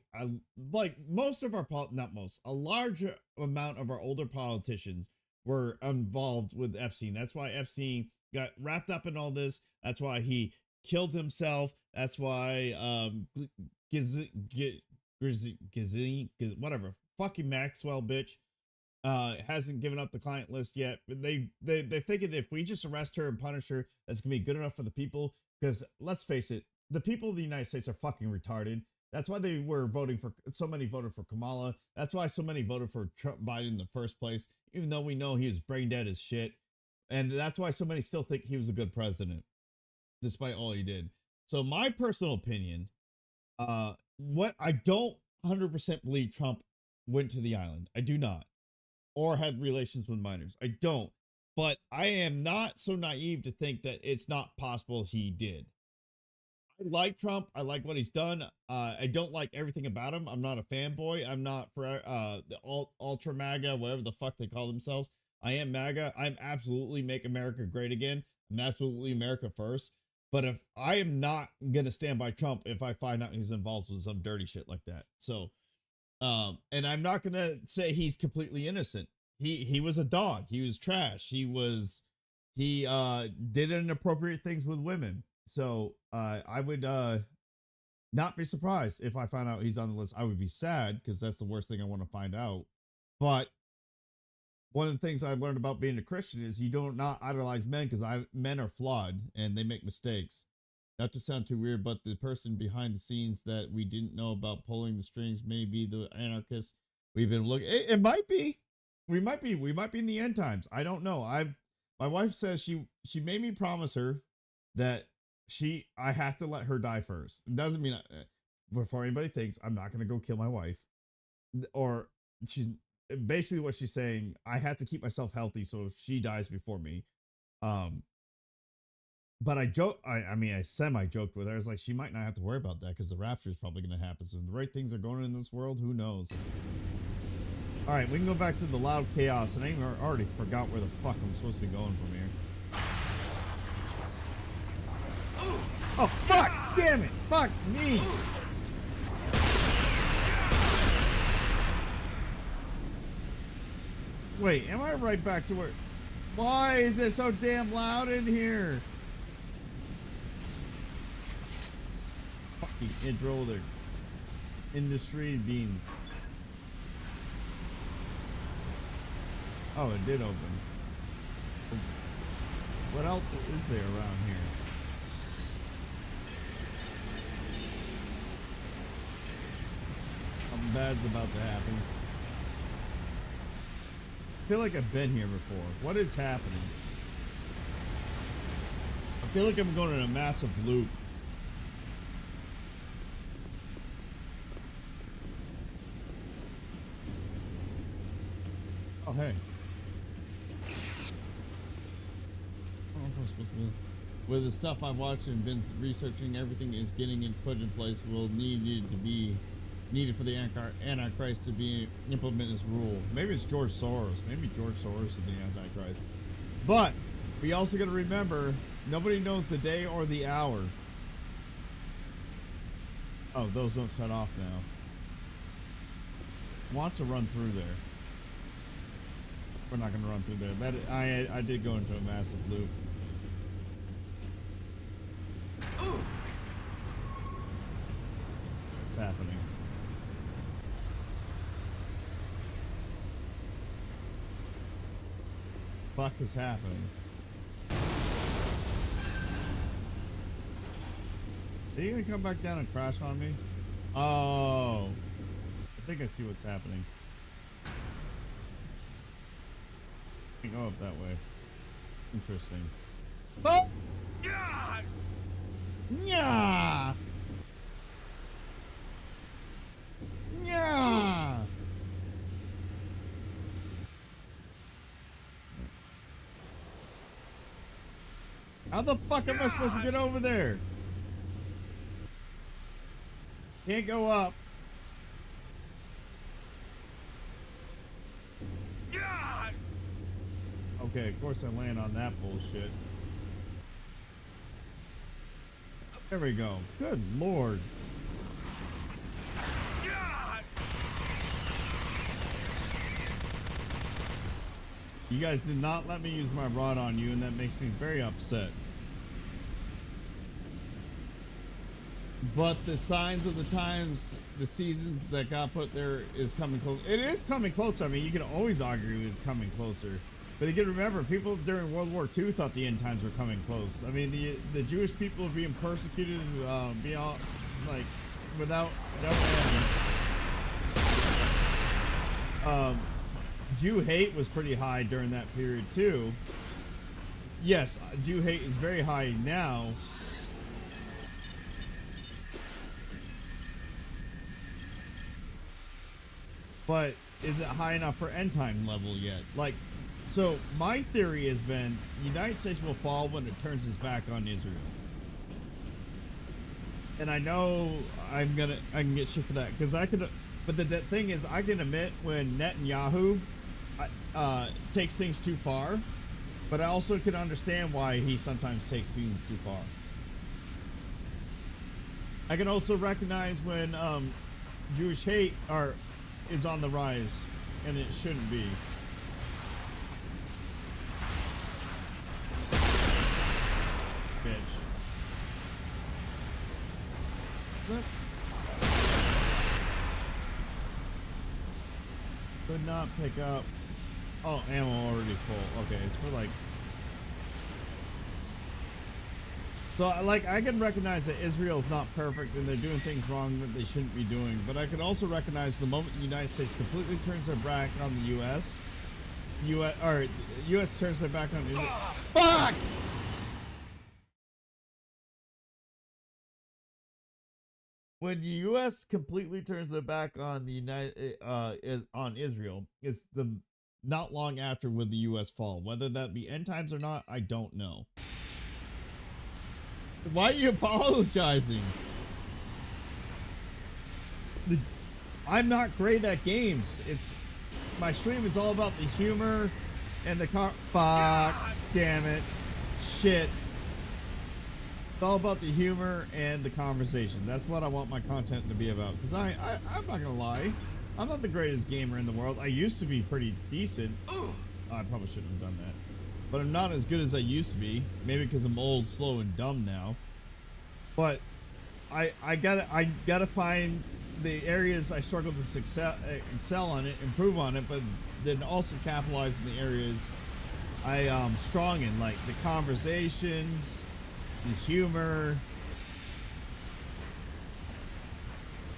like, a large amount of our older politicians were involved with Epstein. That's why Epstein got wrapped up in all this. That's why he killed himself. That's why whatever, fucking Maxwell bitch hasn't given up the client list yet. But they thinking if we just arrest her and punish her, that's gonna be good enough for the people. Because let's face it, the people of the United States are fucking retarded. That's why they were so many voted for Kamala. That's why so many voted for Trump Biden in the first place, even though we know he was brain dead as shit. And that's why so many still think he was a good president, despite all he did. So my personal opinion, what I don't 100% believe Trump went to the island. I do not. Or had relations with minors. I don't. But I am not so naive to think that it's not possible he did. I like Trump. I like what he's done. I don't like everything about him. I'm not a fanboy. I'm not for the ultra MAGA, whatever the fuck they call themselves. I am MAGA. I'm absolutely make America great again. I'm absolutely America first. But if I am not gonna stand by Trump if I find out he's involved with some dirty shit like that. So, and I'm not gonna say he's completely innocent. He was a dog. He was trash. He did inappropriate things with women. So I would not be surprised if I found out he's on the list. I would be sad because that's the worst thing I want to find out. But one of the things I've learned about being a Christian is you don't not idolize men because men are flawed and they make mistakes. Not to sound too weird, but the person behind the scenes that we didn't know about pulling the strings may be the anarchist we've been looking. It might be. We might be in the end times. I don't know. My wife says she made me promise her that I have to let her die first. It doesn't mean before anybody thinks I'm not going to go kill my wife, or she's basically what she's saying. I have to keep myself healthy. So if she dies before me, but I semi-joked with her. I was like, she might not have to worry about that because the rapture is probably going to happen. So if the right things are going on in this world, who knows? All right, we can go back to the loud chaos, and I already forgot where the fuck I'm supposed to be going from here. Oh, fuck! Damn it! Fuck me! Wait, am I right back to where... Why is it so damn loud in here? the Idril, their industry being. Oh, it did open. What else is there around here? Something bad's about to happen. I feel like I've been here before. What is happening? I feel like I'm going in a massive loop. Oh, hey. With the stuff I've watched and been researching, everything is getting put in place will needed to be needed for the Antichrist to be implement his rule. Maybe it's George Soros. Maybe George Soros is the Antichrist. But we also got to remember, nobody knows the day or the hour. Oh, those don't shut off now. I want to run through there. We're not going to run through there. That I did go into a massive loop. What's happening? Fuck is happening? Are you gonna come back down and crash on me? Oh, I think I see what's happening. I can go up that way. Interesting. Oh! Yeah! Yeah! How the fuck am I supposed to get over there? Can't go up. Okay, of course I land on that bullshit. There we go. Good lord. You guys did not let me use my rod on you, and that makes me very upset. But the signs of the times, the seasons that got put there is coming close. It is coming closer. I mean, you can always argue it's coming closer. But again, remember, people during World War II thought the end times were coming close. I mean, the Jewish people being persecuted, beyond, like, without end. Jew hate was pretty high during that period too. Yes, Jew hate is very high now. But is it high enough for end time level yet? Like, so my theory has been the United States will fall when it turns its back on Israel. And I know I can get shit for that because I could, but the thing is, I can admit when Netanyahu takes things too far, but I also can understand why he sometimes takes things too far. I can also recognize when Jewish hate is on the rise, and it shouldn't be. Bitch. Could not pick up. Oh, ammo already full. Okay, it's for like. So, like, I can recognize that Israel's not perfect and they're doing things wrong that they shouldn't be doing, but I can also recognize the moment the United States completely turns their back on the U.S. U.S. turns their back on Israel. Fuck! When the U.S. completely turns their back on the on Israel, is the not long after would the U.S. fall. Whether that be end times or not, I don't know. Why are you apologizing? I'm not great at games. My stream is all about the humor and the fuck, damn it, shit. It's all about the humor and the conversation. That's what I want my content to be about. Because I'm not gonna lie, I'm not the greatest gamer in the world. I used to be pretty decent. I probably shouldn't have done that. But I'm not as good as I used to be. Maybe because I'm old, slow, and dumb now. But I gotta find the areas I struggle to excel on it, improve on it, but then also capitalize in the areas I strong in, like the conversations, the humor,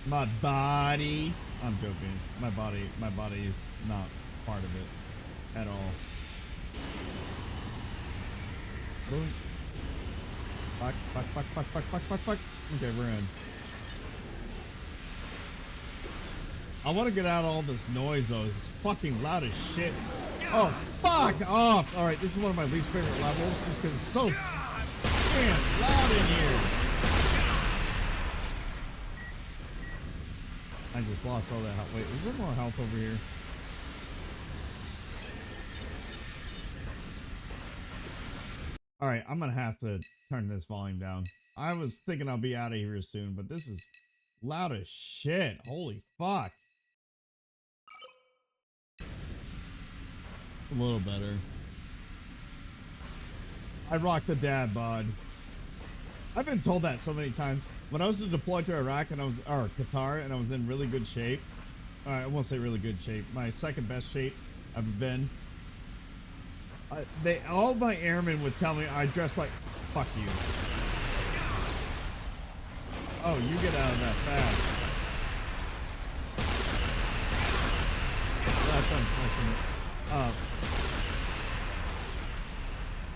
my body. I'm joking. My body is not part of it at all. Fuck. Okay, we're in. I want to get out all this noise though. It's fucking loud as shit. Oh, fuck off. All right, this is one of my least favorite levels just because it's so damn loud in here. I just lost all that health. Wait, is there more health over here? All right, I'm going to have to turn this volume down. I was thinking I'll be out of here soon, but this is loud as shit. Holy fuck. A little better. I rock the dad bod. I've been told that so many times. When I was deployed to Iraq and or Qatar, and I was in really good shape. I won't say really good shape. My second best shape I've been. All my airmen would tell me I dress like, fuck you. Oh, you get out of that fast. That's unfortunate.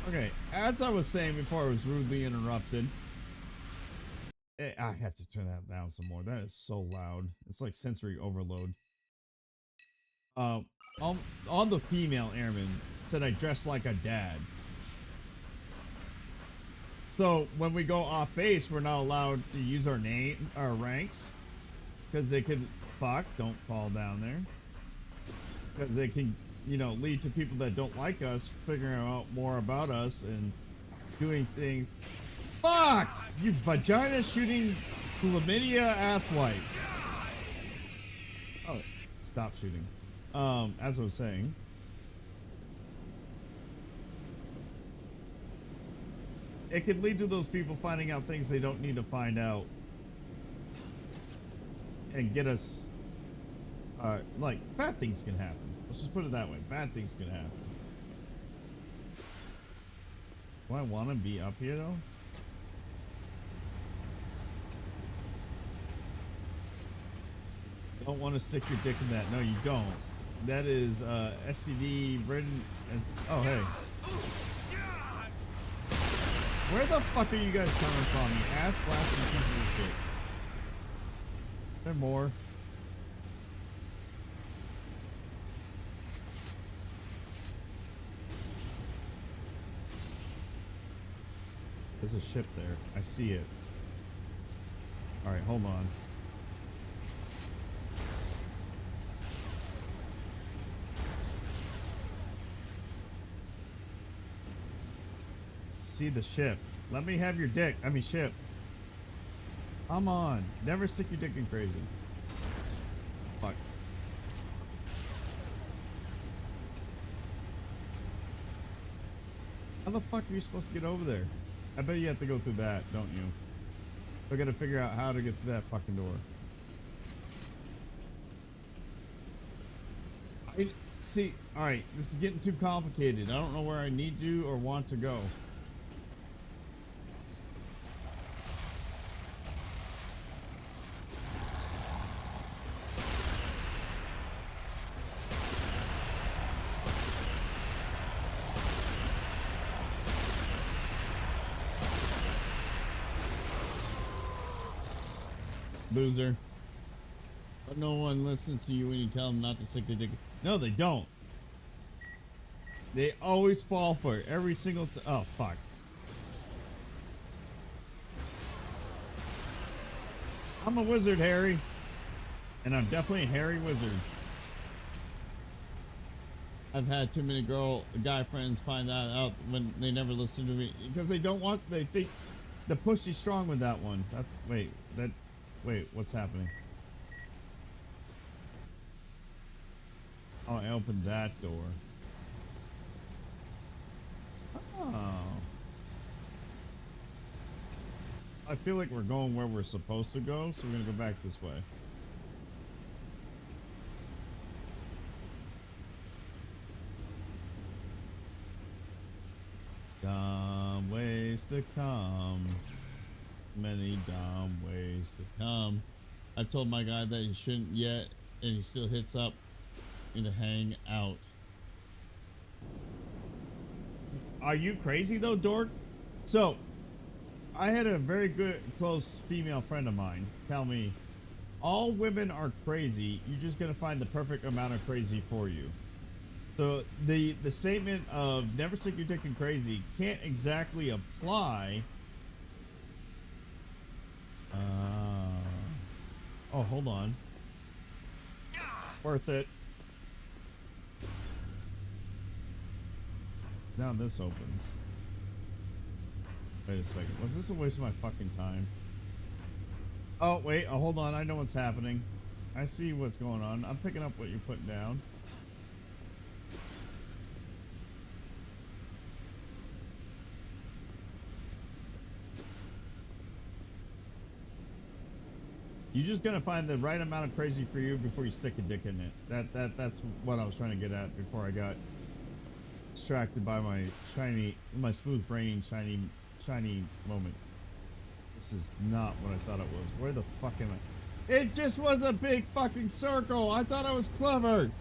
Okay, as I was saying before I was rudely interrupted. I have to turn that down some more. That is so loud. It's like sensory overload. All the female airmen said I dress like a dad. So when we go off base, we're not allowed to use our ranks, because they could don't fall down there. Because they can, you know, lead to people that don't like us figuring out more about us and doing things. Fuck! You vagina shooting chlamydia ass wipe. Oh, stop shooting. As I was saying. It could lead to those people finding out things they don't need to find out. And get us, like, bad things can happen. Let's just put it that way. Bad things can happen. Do I want to be up here, though? Don't want to stick your dick in that. No, you don't. That is SCD written as. Oh, hey. Where the fuck are you guys coming from, you ass blasting pieces of shit? There more. There's a ship there. I see it. Alright, hold on. See the ship. Let me have your dick. I mean ship. Come on. Never stick your dick in crazy. Fuck. How the fuck are you supposed to get over there? I bet you have to go through that, don't you? I gotta figure out how to get through that fucking door. See, alright, this is getting too complicated. I don't know where I need to or want to go. Loser. But no one listens to you when you tell them not to stick their dick. No, they don't. They always fall for it. Every single oh, fuck. I'm a wizard, Harry. And I'm definitely a hairy wizard. I've had too many guy friends find that out when they never listen to me. Because they don't want, they think the pussy's strong with that one. That's, wait, what's happening? Oh, I opened that door. Oh. I feel like we're going where we're supposed to go, so we're gonna go back this way. Dumb ways to come. Many dumb ways to come. I've told my guy that he shouldn't yet, and he still hits up me to hang out. Are you crazy though, dork? So, I had a very good, close female friend of mine tell me, all women are crazy. You're just gonna find the perfect amount of crazy for you. So the statement of never stick your dick in crazy can't exactly apply. Oh, hold on. Worth it. Now this opens. Wait a second. Was this a waste of my fucking time? Oh, wait. Oh, hold on. I know what's happening. I see what's going on. I'm picking up what you're putting down. You're just gonna find the right amount of crazy for you before you stick a dick in it. That's what I was trying to get at before I got distracted by my smooth brain shiny moment. This is not what I thought it was. Where the fuck am I? It just was a big fucking circle. I thought I was clever.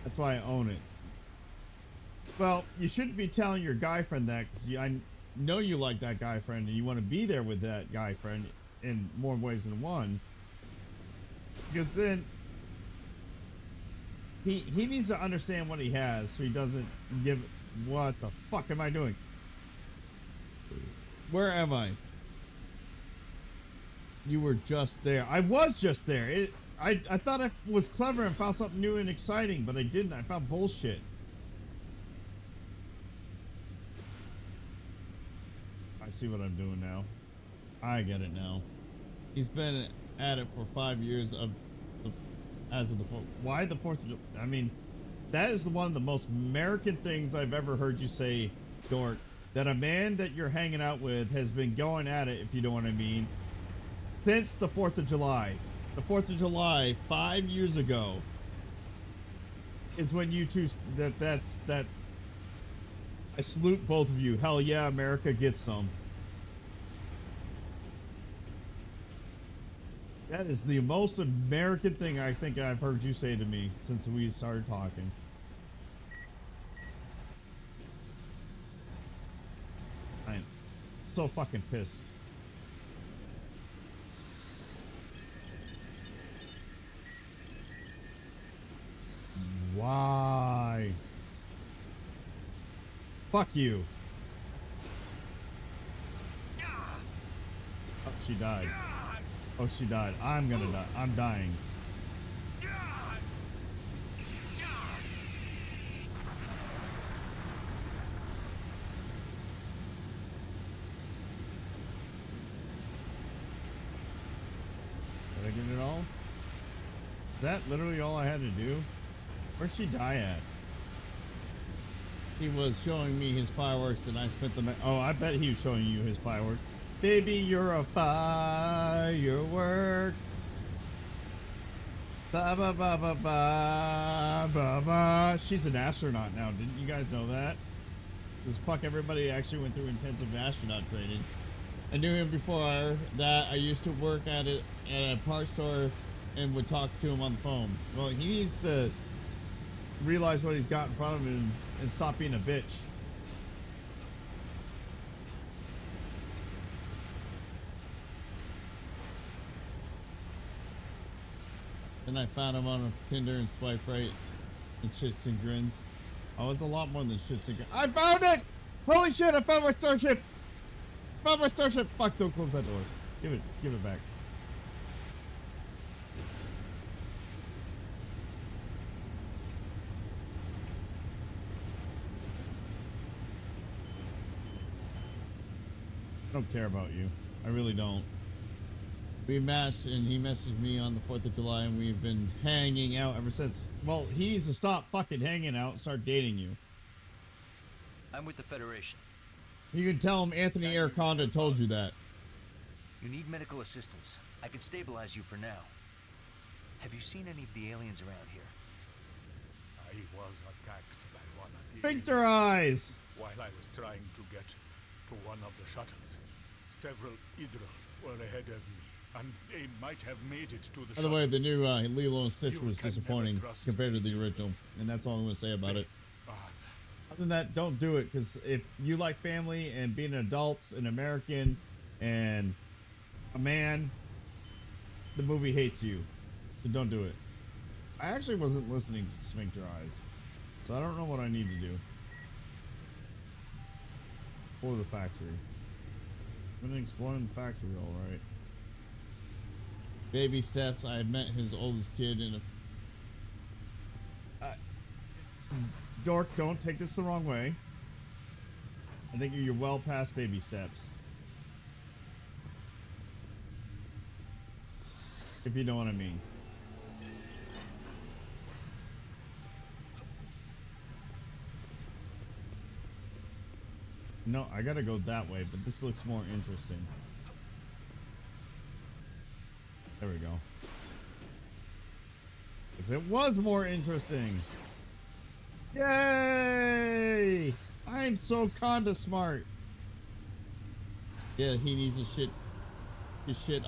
That's why I own it. Well, you shouldn't be telling your guy friend that, because I know you like that guy friend and you want to be there with that guy friend in more ways than one. Because then he needs to understand what he has, so he doesn't give. What the fuck am I doing? Where am I? You were just there. I was just there. I thought I was clever and found something new and exciting, but I didn't. I found bullshit. I see what I'm doing now. I get it now. He's been at it for 5 years why the 4th of July? I mean, that is one of the most American things I've ever heard you say, dork. That a man that you're hanging out with has been going at it, if you know what I mean, since the 4th of July. The 4th of July, 5 years ago, is when you two, that I salute both of you. Hell yeah, America gets some. That is the most American thing I think I've heard you say to me since we started talking. I'm so fucking pissed. Why? Fuck you. Oh, she died. Oh, she died. I'm gonna die. I'm dying. Did I get it all? Is that literally all I had to do? Where'd she die at? He was showing me his fireworks and I spent the oh, I bet he was showing you his fireworks. Baby, you're a firework. Ba ba ba ba ba ba ba. She's an astronaut now. Didn't you guys know that? This fuck everybody actually went through intensive astronaut training. I knew him before that. I used to work at a parts store and would talk to him on the phone. Well, he needs to realize what he's got in front of him and stop being a bitch. Then I found him on a Tinder and swipe right and shits and grins. Oh, it's a lot more than shits and grins. I found it! Holy shit, I found my starship! Found my starship! Fuck, don't close that door. Give it back. I don't care about you. I really don't. We matched and he messaged me on the 4th of July and we've been hanging out ever since. Well, he needs to stop fucking hanging out and start dating you. I'm with the Federation. You can tell him Anthony Araconda told you that. You need medical assistance. I can stabilize you for now. Have you seen any of the aliens around here? I was attacked by one of the Sphincter eyes! while I was trying to get to one of the shuttles. Several Hydra were ahead of me, and they might have made it to the By the way, the shuttles. new Lilo and Stitch was disappointing compared to the original, and that's all I'm going to say about it. Other than that, don't do it, because if you like family and being adults, an American, and a man, the movie hates you. So don't do it. I actually wasn't listening to Sphincter Eyes, so I don't know what I need to do. Explore the factory. I've been exploring the factory, all right. Baby steps. I had met his oldest kid in a... Dork, don't take this the wrong way. I think you're well past baby steps. If you know what I mean. No, I gotta go that way, but this looks more interesting. There we go. 'Cause it was more interesting. Yay! I'm so kinda smart. Yeah, he needs to shit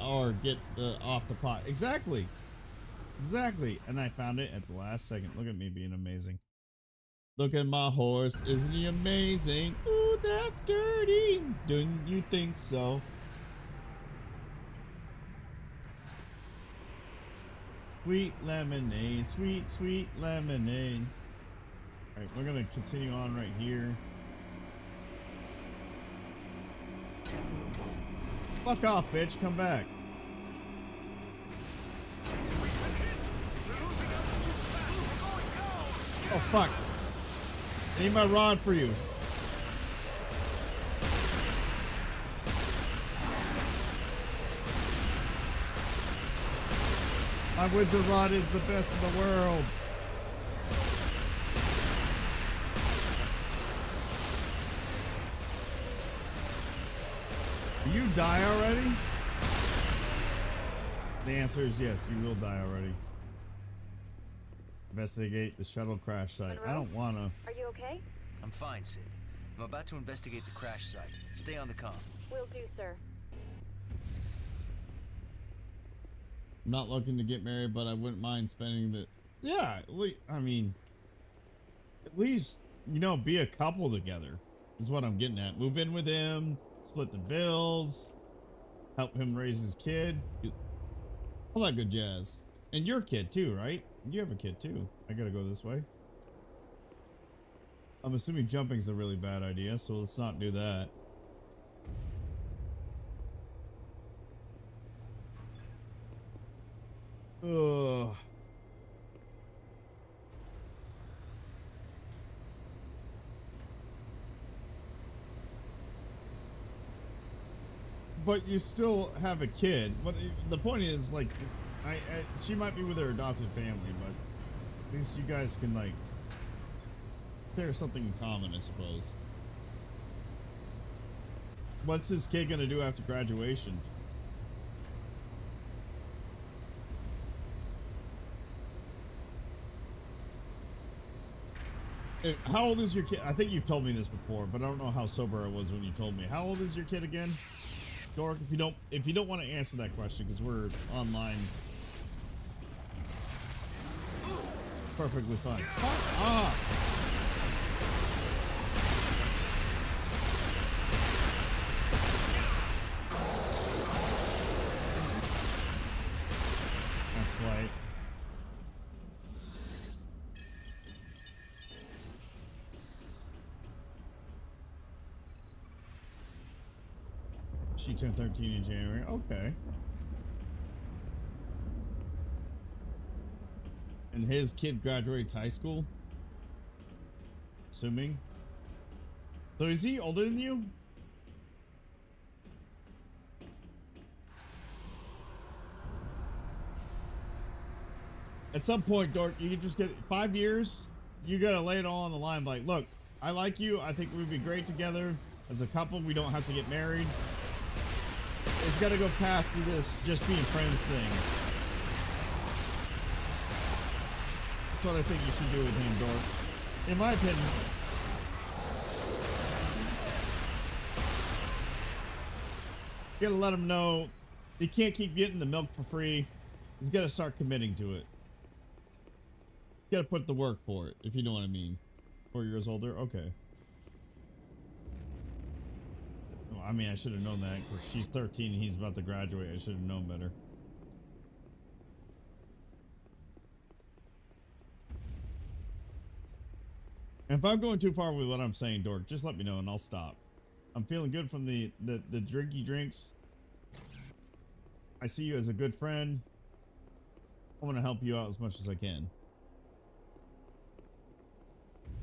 or get off the pot. Exactly. Exactly. And I found it at the last second. Look at me being amazing. Look at my horse. Isn't he amazing? Ooh, that's dirty. Don't you think so? Sweet lemonade. Sweet, sweet lemonade. Alright, we're gonna continue on right here. Fuck off, bitch. Come back. Oh, fuck. I need my rod for you. My wizard rod is the best in the world. Will you die already? The answer is yes, you will die already. Investigate the shuttle crash site. Monroe? I don't wanna. Are you okay? I'm fine, Sid. I'm about to investigate the crash site. Stay on the comm. Will do, sir. I'm not looking to get married, but I wouldn't mind spending the... Yeah, I mean... At least, you know, be a couple together. Is what I'm getting at. Move in with him. Split the bills. Help him raise his kid. All that good jazz. And your kid too, right? You have a kid too. I gotta go this way. I'm assuming jumping's a really bad idea, so let's not do that. Ugh. But you still have a kid. But the point is, like, she might be with her adopted family, but at least you guys can, like, share something in common, I suppose. What's this kid gonna do after graduation? How old is your kid? I think you've told me this before, but I don't know how sober I was when you told me. How old is your kid again? Dork, if you don't want to answer that question because we're online, perfectly fine. Fuck off. That's right. She turned 13 in January. Okay. And his kid graduates high school? Assuming. So is he older than you? At some point, Dork, you can just get 5 years. You gotta lay it all on the line. Like, look, I like you. I think we'd be great together. As a couple, we don't have to get married. It's got to go past to this just being friends thing. That's what I think you should do with him, Dork. In my opinion. You gotta let him know he can't keep getting the milk for free. He's got to start committing to it. You gotta put the work for it, if you know what I mean. 4 years older? Okay. Well, I mean, I should have known that because she's 13 and he's about to graduate. I should have known better. And if I'm going too far with what I'm saying, Dork, just let me know and I'll stop. I'm feeling good from the drinky drinks. I see you as a good friend. I want to help you out as much as I can.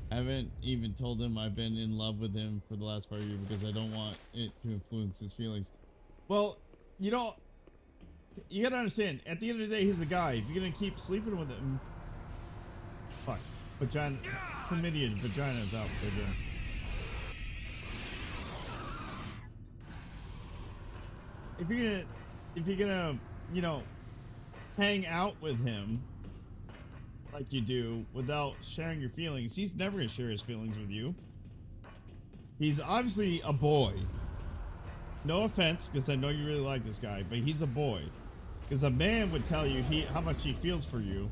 I haven't even told him I've been in love with him for the last 5 years because I don't want it to influence his feelings. Well, you know, you gotta understand, at the end of the day, he's the guy. If you're gonna keep sleeping with him, fuck, vagina, chlamydia, vagina's out, baby. If you're gonna, you know, hang out with him like you do without sharing your feelings, he's never gonna share his feelings with you. He's obviously a boy. No offense, because I know you really like this guy, but he's a boy. Because a man would tell you how much he feels for you.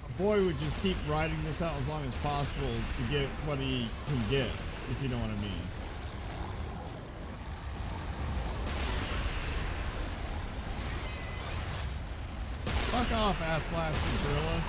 A boy would just keep riding this out as long as possible to get what he can get, if you know what I mean. Fuck off, ass blasting gorilla.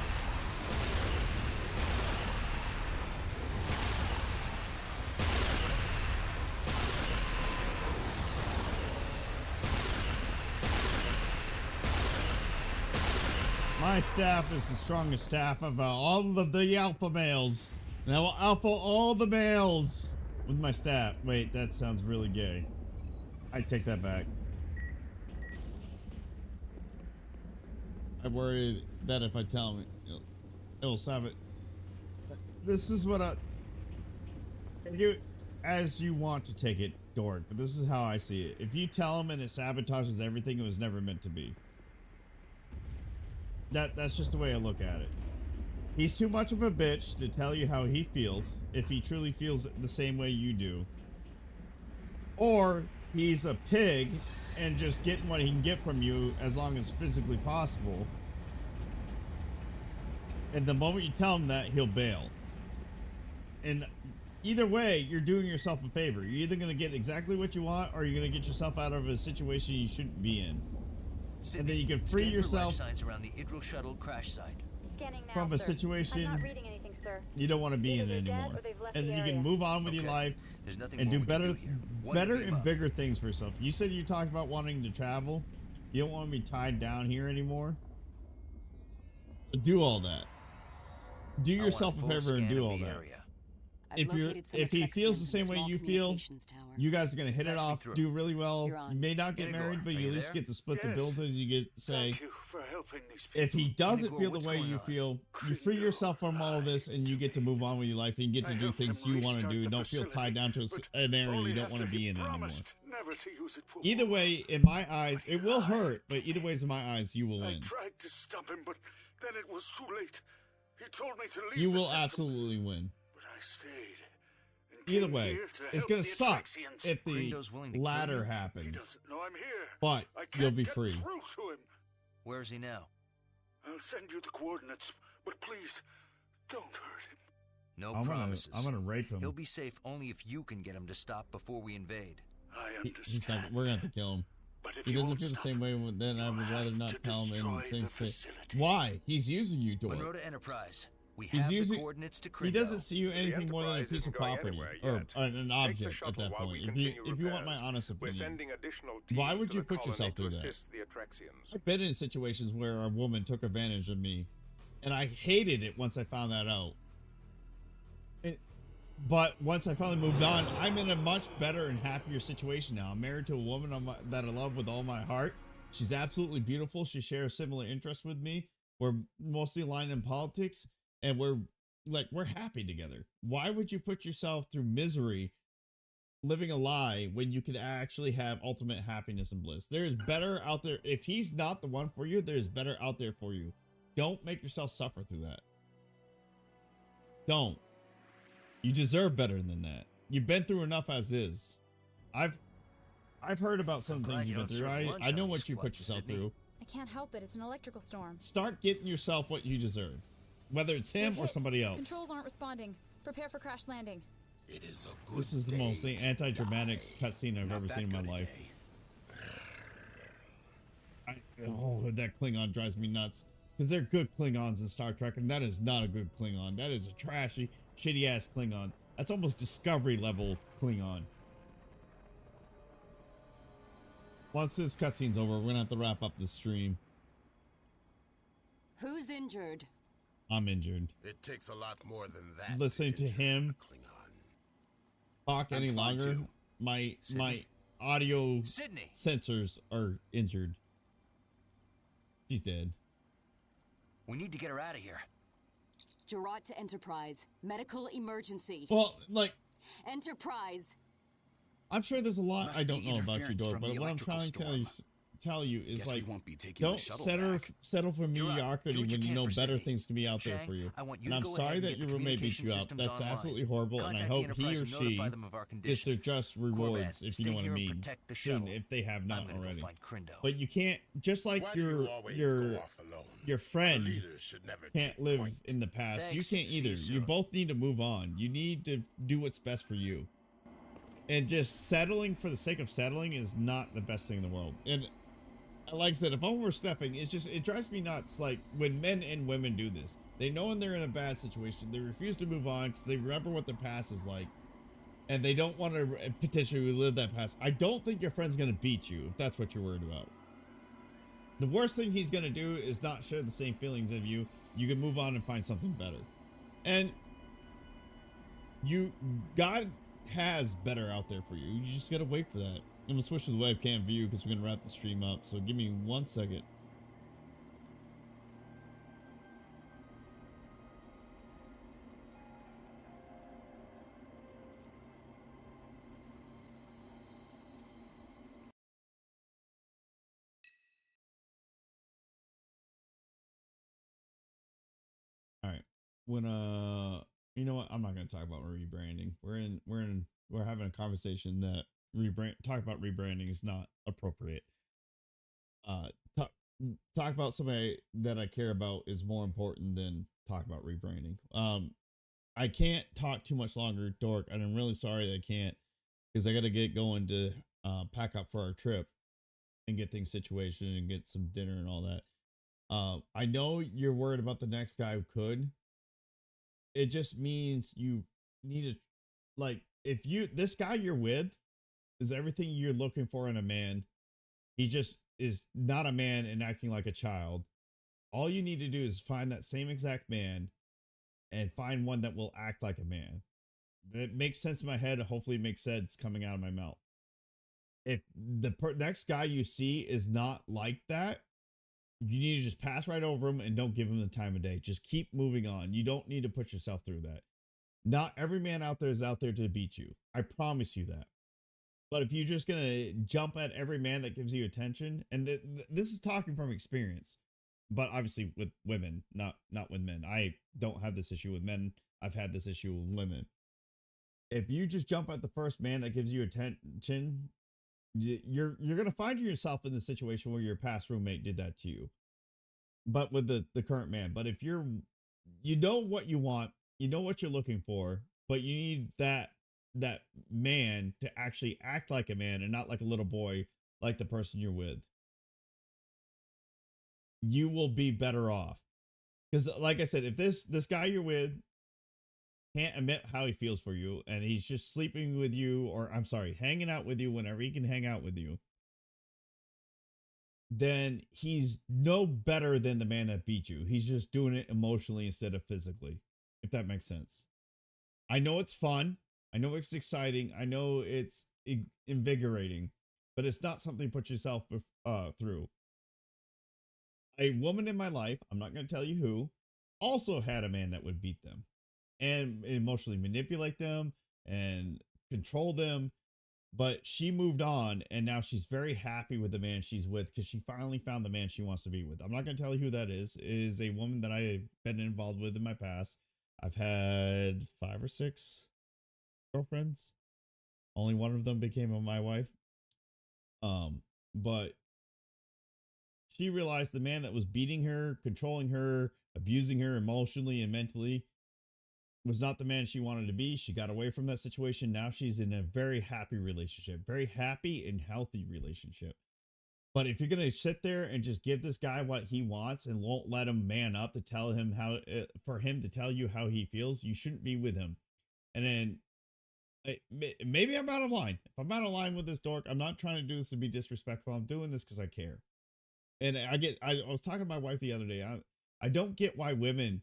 My staff is the strongest staff of all of the alpha males. And I will alpha all the males with my staff. Wait, that sounds really gay. I take that back. I worry that if I tell him, it'll stop it. This is what as you want to take it, Dork, but this is how I see it. If you tell him and it sabotages everything, it was never meant to be. That's just the way I look at it. He's too much of a bitch to tell you how he feels, if he truly feels the same way you do. Or he's a pig and just getting what he can get from you as long as physically possible. And the moment you tell him that, he'll bail. And either way, you're doing yourself a favor. You're either going to get exactly what you want, or you're going to get yourself out of a situation you shouldn't be in. Sydney, and then you can free yourself signs around the Idril shuttle crash site. Scanning now, from a sir. situation I'm not reading anything, sir. You don't want to be Either in they're anymore. dead or they've left And the then you area. can move on with your life and do better and bigger things for yourself. You said you talked about wanting to travel. You don't want to be tied down here anymore. So do all that. Do yourself a favor and do all that. If he feels the same way you feel, you guys are gonna hit it off, do really well. You may not get married, but you at least get to split the bills as you get to say. If he doesn't feel the way you feel, you free yourself from all of this and you get to move on with your life and you get to do things you want to do. Don't feel tied down to an area you don't want to be in anymore. Either way, in my eyes, it will hurt, but either ways, in my eyes, you will win. I tried to stop him, but then it was too late. He told me to leave. You will absolutely win. But I stayed. Either way, it's gonna suck if the latter happens. He doesn't know I'm here. But you'll be free. Where is he now? I'll send you the coordinates, but please don't hurt him. No promises. I'm gonna rape him. He'll be safe only if you can get him to stop before we invade. I understand. He's like, we're gonna have to kill him. But if he doesn't feel the same way, then I would rather not tell him and things say. Why? He's using you, Dork. Monroe to Enterprise. We He's have using, the coordinates to Crindo. He doesn't see you anything more than a piece of property or an object at that point. If you want my honest opinion, why would you put yourself through that? I've been in situations where a woman took advantage of me, and I hated it once I found that out. But once I finally moved on, I'm in a much better and happier situation now. I'm married to a woman that I love with all my heart. She's absolutely beautiful. She shares similar interests with me. We're mostly aligned in politics. And we're happy together. Why would you put yourself through misery living a lie when you can actually have ultimate happiness and bliss. There is better out there. If he's not the one for you, there's better out there for you. Don't make yourself suffer through that. Don't. You deserve better than that. You've been through enough as is. I've heard about some things you've been through. I know what you put yourself through. I can't help it. It's an electrical storm. Start getting yourself what you deserve. Whether it's him or somebody else. Controls aren't responding. Prepare for crash landing. It is a good This is the most anti-dramatic cutscene I've ever seen in my life. That Klingon drives me nuts. Because they're good Klingons in Star Trek, and that is not a good Klingon. That is a trashy, shitty-ass Klingon. That's almost Discovery level Klingon. Once this cutscene's over, we're gonna have to wrap up the stream. Who's injured? I'm injured. It takes a lot more than that. Listening to him talk any longer, my audio sensors are injured. She's dead. We need to get her out of here. Gerard to Enterprise. Medical emergency. Well, like... Enterprise. I'm sure there's a lot I don't know about you, Dork, but what I'm trying to tell you is, like, don't settle for mediocrity when you know better things can be out there for you. And I'm sorry that your roommate beat you up. That's absolutely horrible, and I hope he or she gets their just rewards, if you know what I mean, soon, if they have not already. But you can't, just like your friend can't live in the past, you can't either. You both need to move on. You need to do what's best for you. And just settling for the sake of settling is not the best thing in the world. And like I said, if I'm overstepping, it drives me nuts. Like when men and women do this, they know when they're in a bad situation, they refuse to move on because they remember what their past is like, and they don't want to potentially relive that past. I don't think your friend's gonna beat you if that's what you're worried about. The worst thing he's gonna do is not share the same feelings of you. You can move on and find something better. And God has better out there for you. You just gotta wait for that. I'm gonna switch to the webcam view because we're gonna wrap the stream up. So give me 1 second. All right. You know what? I'm not gonna talk about rebranding. We're having a conversation that talk about rebranding is not appropriate. Talk about somebody that I care about is more important than talk about rebranding. I can't talk too much longer, Dork, and I'm really sorry that I can't, because I gotta get going to pack up for our trip and get things situated and get some dinner and all that. I know you're worried about the next guy who could. It just means you need to, like, if this guy you're with is everything you're looking for in a man. He just is not a man and acting like a child. All you need to do is find that same exact man and find one that will act like a man. That makes sense in my head. Hopefully it makes sense coming out of my mouth. If the next guy you see is not like that, you need to just pass right over him and don't give him the time of day. Just keep moving on. You don't need to put yourself through that. Not every man out there is out there to beat you. I promise you that. But if you're just going to jump at every man that gives you attention, and this is talking from experience, but obviously with women, not with men. I don't have this issue with men. I've had this issue with women. If you just jump at the first man that gives you attention, you're going to find yourself in the situation where your past roommate did that to you, but with the current man. But if you know what you want, you know what you're looking for, but you need that man to actually act like a man and not like a little boy, like the person you're with, you will be better off. Because like I said, if this guy you're with can't admit how he feels for you, and he's just sleeping with you, or I'm sorry, hanging out with you whenever he can hang out with you, then he's no better than the man that beat you. He's just doing it emotionally instead of physically, if that makes sense. I know it's fun. I know it's exciting. I know it's invigorating, but it's not something to put yourself through. A woman in my life, I'm not going to tell you who, also had a man that would beat them and emotionally manipulate them and control them but she moved on, and now she's very happy with the man she's with because she finally found the man she wants to be with. I'm not going to tell you who that is. It is a woman that I've been involved with in my past. I've had 5 or 6 girlfriends. Only one of them became my wife. But she realized the man that was beating her, controlling her, abusing her emotionally and mentally was not the man she wanted to be. She got away from that situation. Now she's in a very happy relationship, very happy and healthy relationship. But if you're going to sit there and just give this guy what he wants and won't let him man up to tell him how, for him to tell you how he feels, you shouldn't be with him. And then maybe I'm out of line. If I'm out of line with this dork, I'm not trying to do this to be disrespectful. I'm doing this because I care. And I was talking to my wife the other day. I don't get why women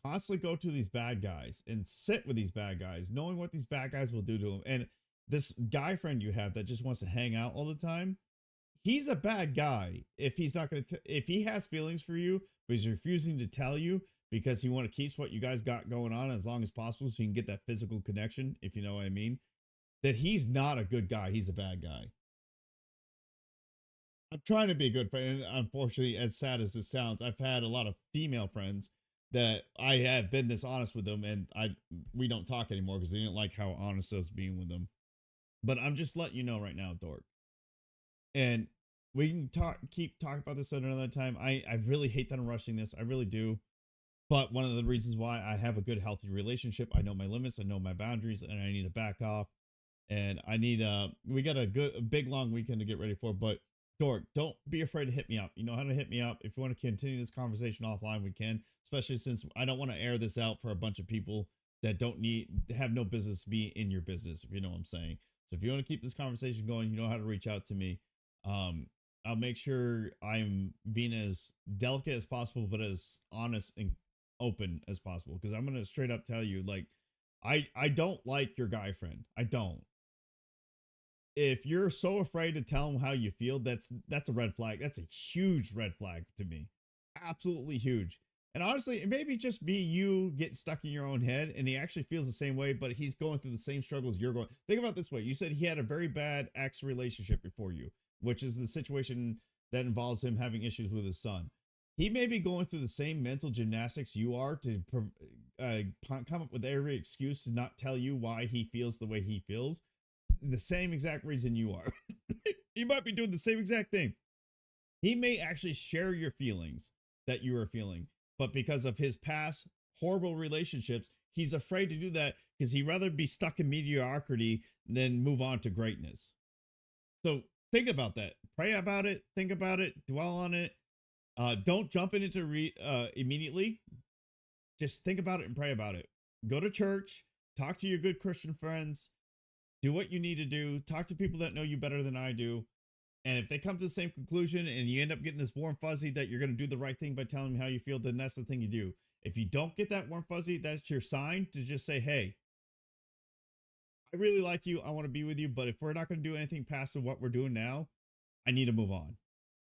constantly go to these bad guys and sit with these bad guys, knowing what these bad guys will do to them. And this guy friend you have that just wants to hang out all the time, he's a bad guy. If he's not going to, if he has feelings for you, but he's refusing to tell you because he want to keep what you guys got going on as long as possible so you can get that physical connection, if you know what I mean, that he's not a good guy. He's a bad guy. I'm trying to be a good friend, and unfortunately, as sad as this sounds, I've had a lot of female friends that I have been this honest with them, and we don't talk anymore because they didn't like how honest I was being with them. But I'm just letting you know right now, dork. And we can keep talking about this at another time. I really hate that I'm rushing this. I really do. But one of the reasons why I have a good, healthy relationship, I know my limits, I know my boundaries, and I need to back off. And I need we got a big long weekend to get ready for, but dork, don't be afraid to hit me up. You know how to hit me up. If you want to continue this conversation offline, we can, especially since I don't want to air this out for a bunch of people that have no business to be in your business, if you know what I'm saying. So if you want to keep this conversation going, you know how to reach out to me. I'll make sure I'm being as delicate as possible, but as honest and open as possible. Because I'm going to straight up tell you, like, I don't like your guy friend. I don't. If you're so afraid to tell him how you feel, that's a red flag. That's a huge red flag to me. Absolutely huge. And honestly, it may be just be you getting stuck in your own head and he actually feels the same way, but he's going through the same struggles you're going. Think about it this way. You said he had a very bad ex relationship before you, which is the situation that involves him having issues with his son. He may be going through the same mental gymnastics you are to come up with every excuse to not tell you why he feels the way he feels. The same exact reason you are. He might be doing the same exact thing. He may actually share your feelings that you are feeling, but because of his past horrible relationships, he's afraid to do that because he'd rather be stuck in mediocrity than move on to greatness. So think about that. Pray about it. Think about it. Dwell on it. Don't jump into immediately. Just think about it and pray about it. Go to church. Talk to your good Christian friends. Do what you need to do. Talk to people that know you better than I do. And if they come to the same conclusion and you end up getting this warm fuzzy that you're going to do the right thing by telling them how you feel, then that's the thing you do. If you don't get that warm fuzzy, that's your sign to just say, hey, I really like you. I want to be with you. But if we're not going to do anything past what we're doing now, I need to move on.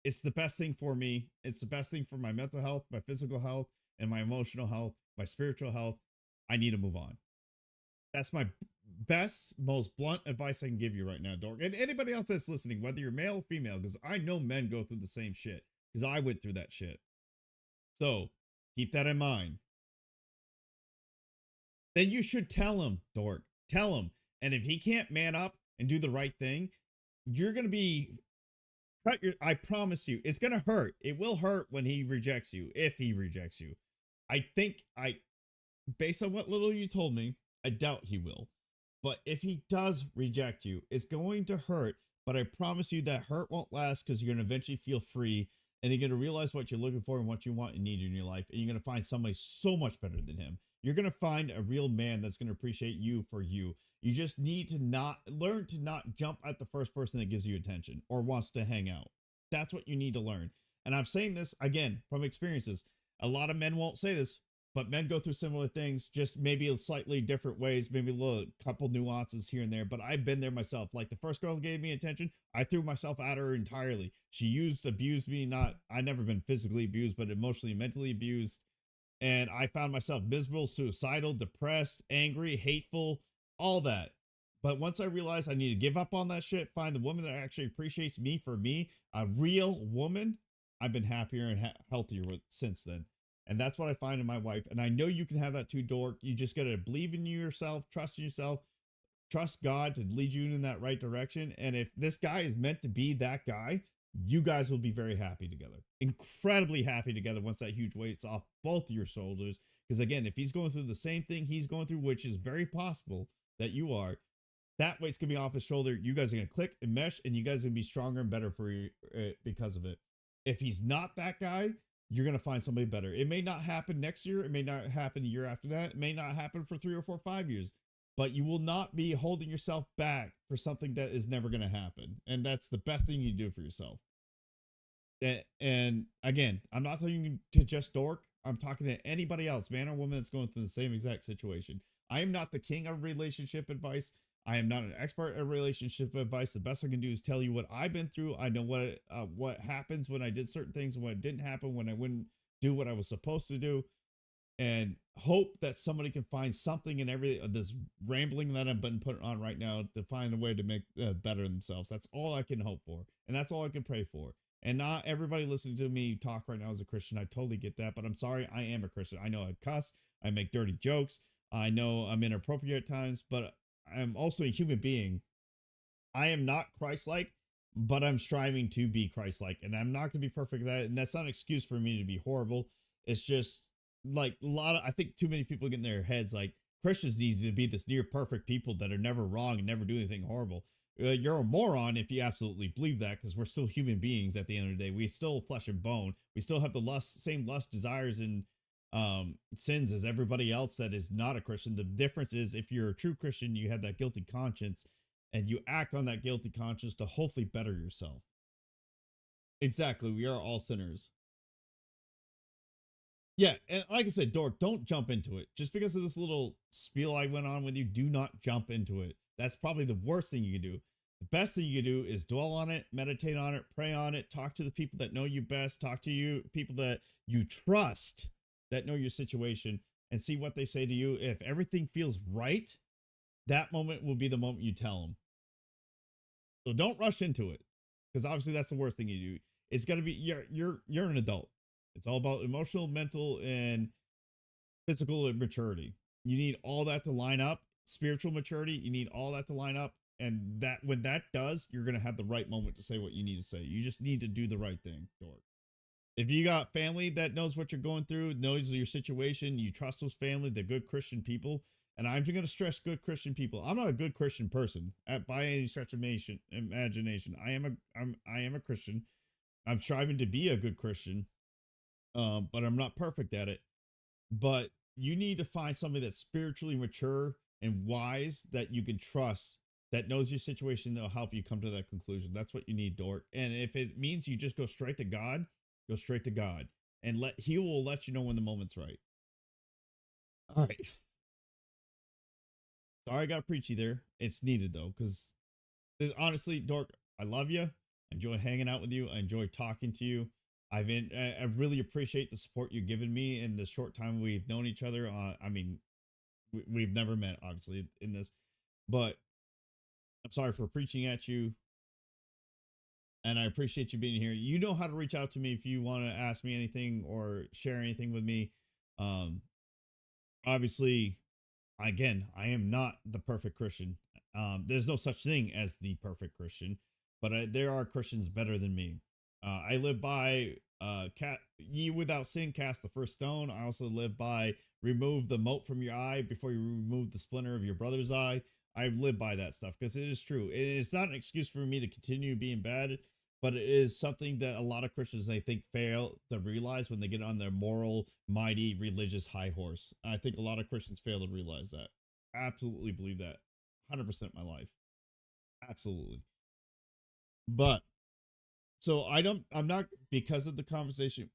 It's the best thing for me. It's the best thing for my mental health, my physical health, and my emotional health, my spiritual health. I need to move on. That's my best, most blunt advice I can give you right now, dork. And anybody else that's listening, whether you're male or female, because I know men go through the same shit, because I went through that shit. So keep that in mind. Then you should tell him, dork. Tell him. And if he can't man up and do the right thing, you're going to be... I promise you, it's going to hurt. It will hurt when he rejects you, if he rejects you. I think based on what little you told me, I doubt he will. But if he does reject you, it's going to hurt. But I promise you that hurt won't last because you're going to eventually feel free and you're going to realize what you're looking for and what you want and need in your life. And you're going to find somebody so much better than him. You're going to find a real man that's going to appreciate you for you. You just need to learn to not jump at the first person that gives you attention or wants to hang out. That's what you need to learn. And I'm saying this again from experiences. A lot of men won't say this, but men go through similar things, just maybe in slightly different ways, maybe a couple nuances here and there. But I've been there myself. Like the first girl gave me attention, I threw myself at her entirely. She abused me. I never been physically abused, but emotionally, mentally abused. And I found myself miserable, suicidal, depressed, angry, hateful, all that. But once I realized I need to give up on that shit, find the woman that actually appreciates me for me, a real woman, I've been happier and healthier with since then. And that's what I find in my wife. And I know you can have that too, Dork. You just got to believe in yourself, trust in yourself, trust God to lead you in that right direction. And if this guy is meant to be that guy, you guys will be very happy together. Incredibly happy together once that huge weight's off both of your shoulders. Because again, if he's going through the same thing he's going through, which is very possible that you are, that weight's going to be off his shoulder. You guys are going to click and mesh, and you guys are going to be stronger and better for you because of it. If he's not that guy, you're going to find somebody better. It may not happen next year. It may not happen a year after that. It may not happen for 3 or 4 or 5 years. But you will not be holding yourself back for something that is never going to happen. And that's the best thing you do for yourself. And again, I'm not telling you to just Dork. I'm talking to anybody else, man or woman, that's going through the same exact situation. I am not the king of relationship advice. I am not an expert at relationship advice. The best I can do is tell you what I've been through. I know what happens when I did certain things, and what didn't happen, when I wouldn't do what I was supposed to do, and hope that somebody can find something in every this rambling that I've been putting on right now to find a way to make better themselves. That's all I can hope for, and that's all I can pray for. And not everybody listening to me talk right now is a Christian. I totally get that, but I'm sorry, I am a Christian. I know I cuss, I make dirty jokes, I know I'm inappropriate at times, but I'm also a human being. I am not Christ-like, but I'm striving to be Christ-like, and I'm not going to be perfect at that, and that's not an excuse for me to be horrible. It's just like I think too many people get in their heads like Christians need to be this near perfect people that are never wrong and never do anything horrible. You're a moron if you absolutely believe that, because we're still human beings at the end of the day. We still flesh and bone. We still have the same lust, desires, and sins as everybody else that is not a Christian. The difference is, if you're a true Christian, you have that guilty conscience, and you act on that guilty conscience to hopefully better yourself. Exactly. We are all sinners. Yeah, and like I said, Dork, don't jump into it. Just because of this little spiel I went on with you, do not jump into it. That's probably the worst thing you can do. The best thing you can do is dwell on it, meditate on it, pray on it, talk to the people that know you best, talk to you, people that you trust that know your situation, and see what they say to you. If everything feels right, that moment will be the moment you tell them. So don't rush into it, because obviously that's the worst thing you do. It's got to be, you're an adult. It's all about emotional, mental, and physical maturity. You need all that to line up. Spiritual maturity, you need all that to line up. And that when that does, you're going to have the right moment to say what you need to say. You just need to do the right thing, Dork. If you got family that knows what you're going through, knows your situation, you trust those family, they're good Christian people. And I'm going to stress good Christian people. I'm not a good Christian person by any stretch of imagination. I am a Christian. I'm striving to be a good Christian. But I'm not perfect at it. But you need to find somebody that's spiritually mature and wise that you can trust, that knows your situation, that'll help you come to that conclusion. That's what you need, Dork. And if it means you just go straight to God, go straight to God, and he will let you know when the moment's right. All right. Sorry I got preachy there. It's needed though, because honestly, Dork, I love you. I enjoy hanging out with you. I enjoy talking to you. I really appreciate the support you've given me in the short time we've known each other. I mean, we've never met, obviously, in this, but I'm sorry for preaching at you, and I appreciate you being here. You know how to reach out to me if you want to ask me anything or share anything with me. Obviously, again, I am not the perfect Christian. There's no such thing as the perfect Christian, but there are Christians better than me. I live by ye without sin cast the first stone. I also live by remove the mote from your eye before you remove the splinter of your brother's eye. I live by that stuff because it is true. It's not an excuse for me to continue being bad, but it is something that a lot of Christians, I think, fail to realize when they get on their moral, mighty, religious high horse. I think a lot of Christians fail to realize that. Absolutely believe that. 100% my life. Absolutely. But so I'm not, because of the conversation.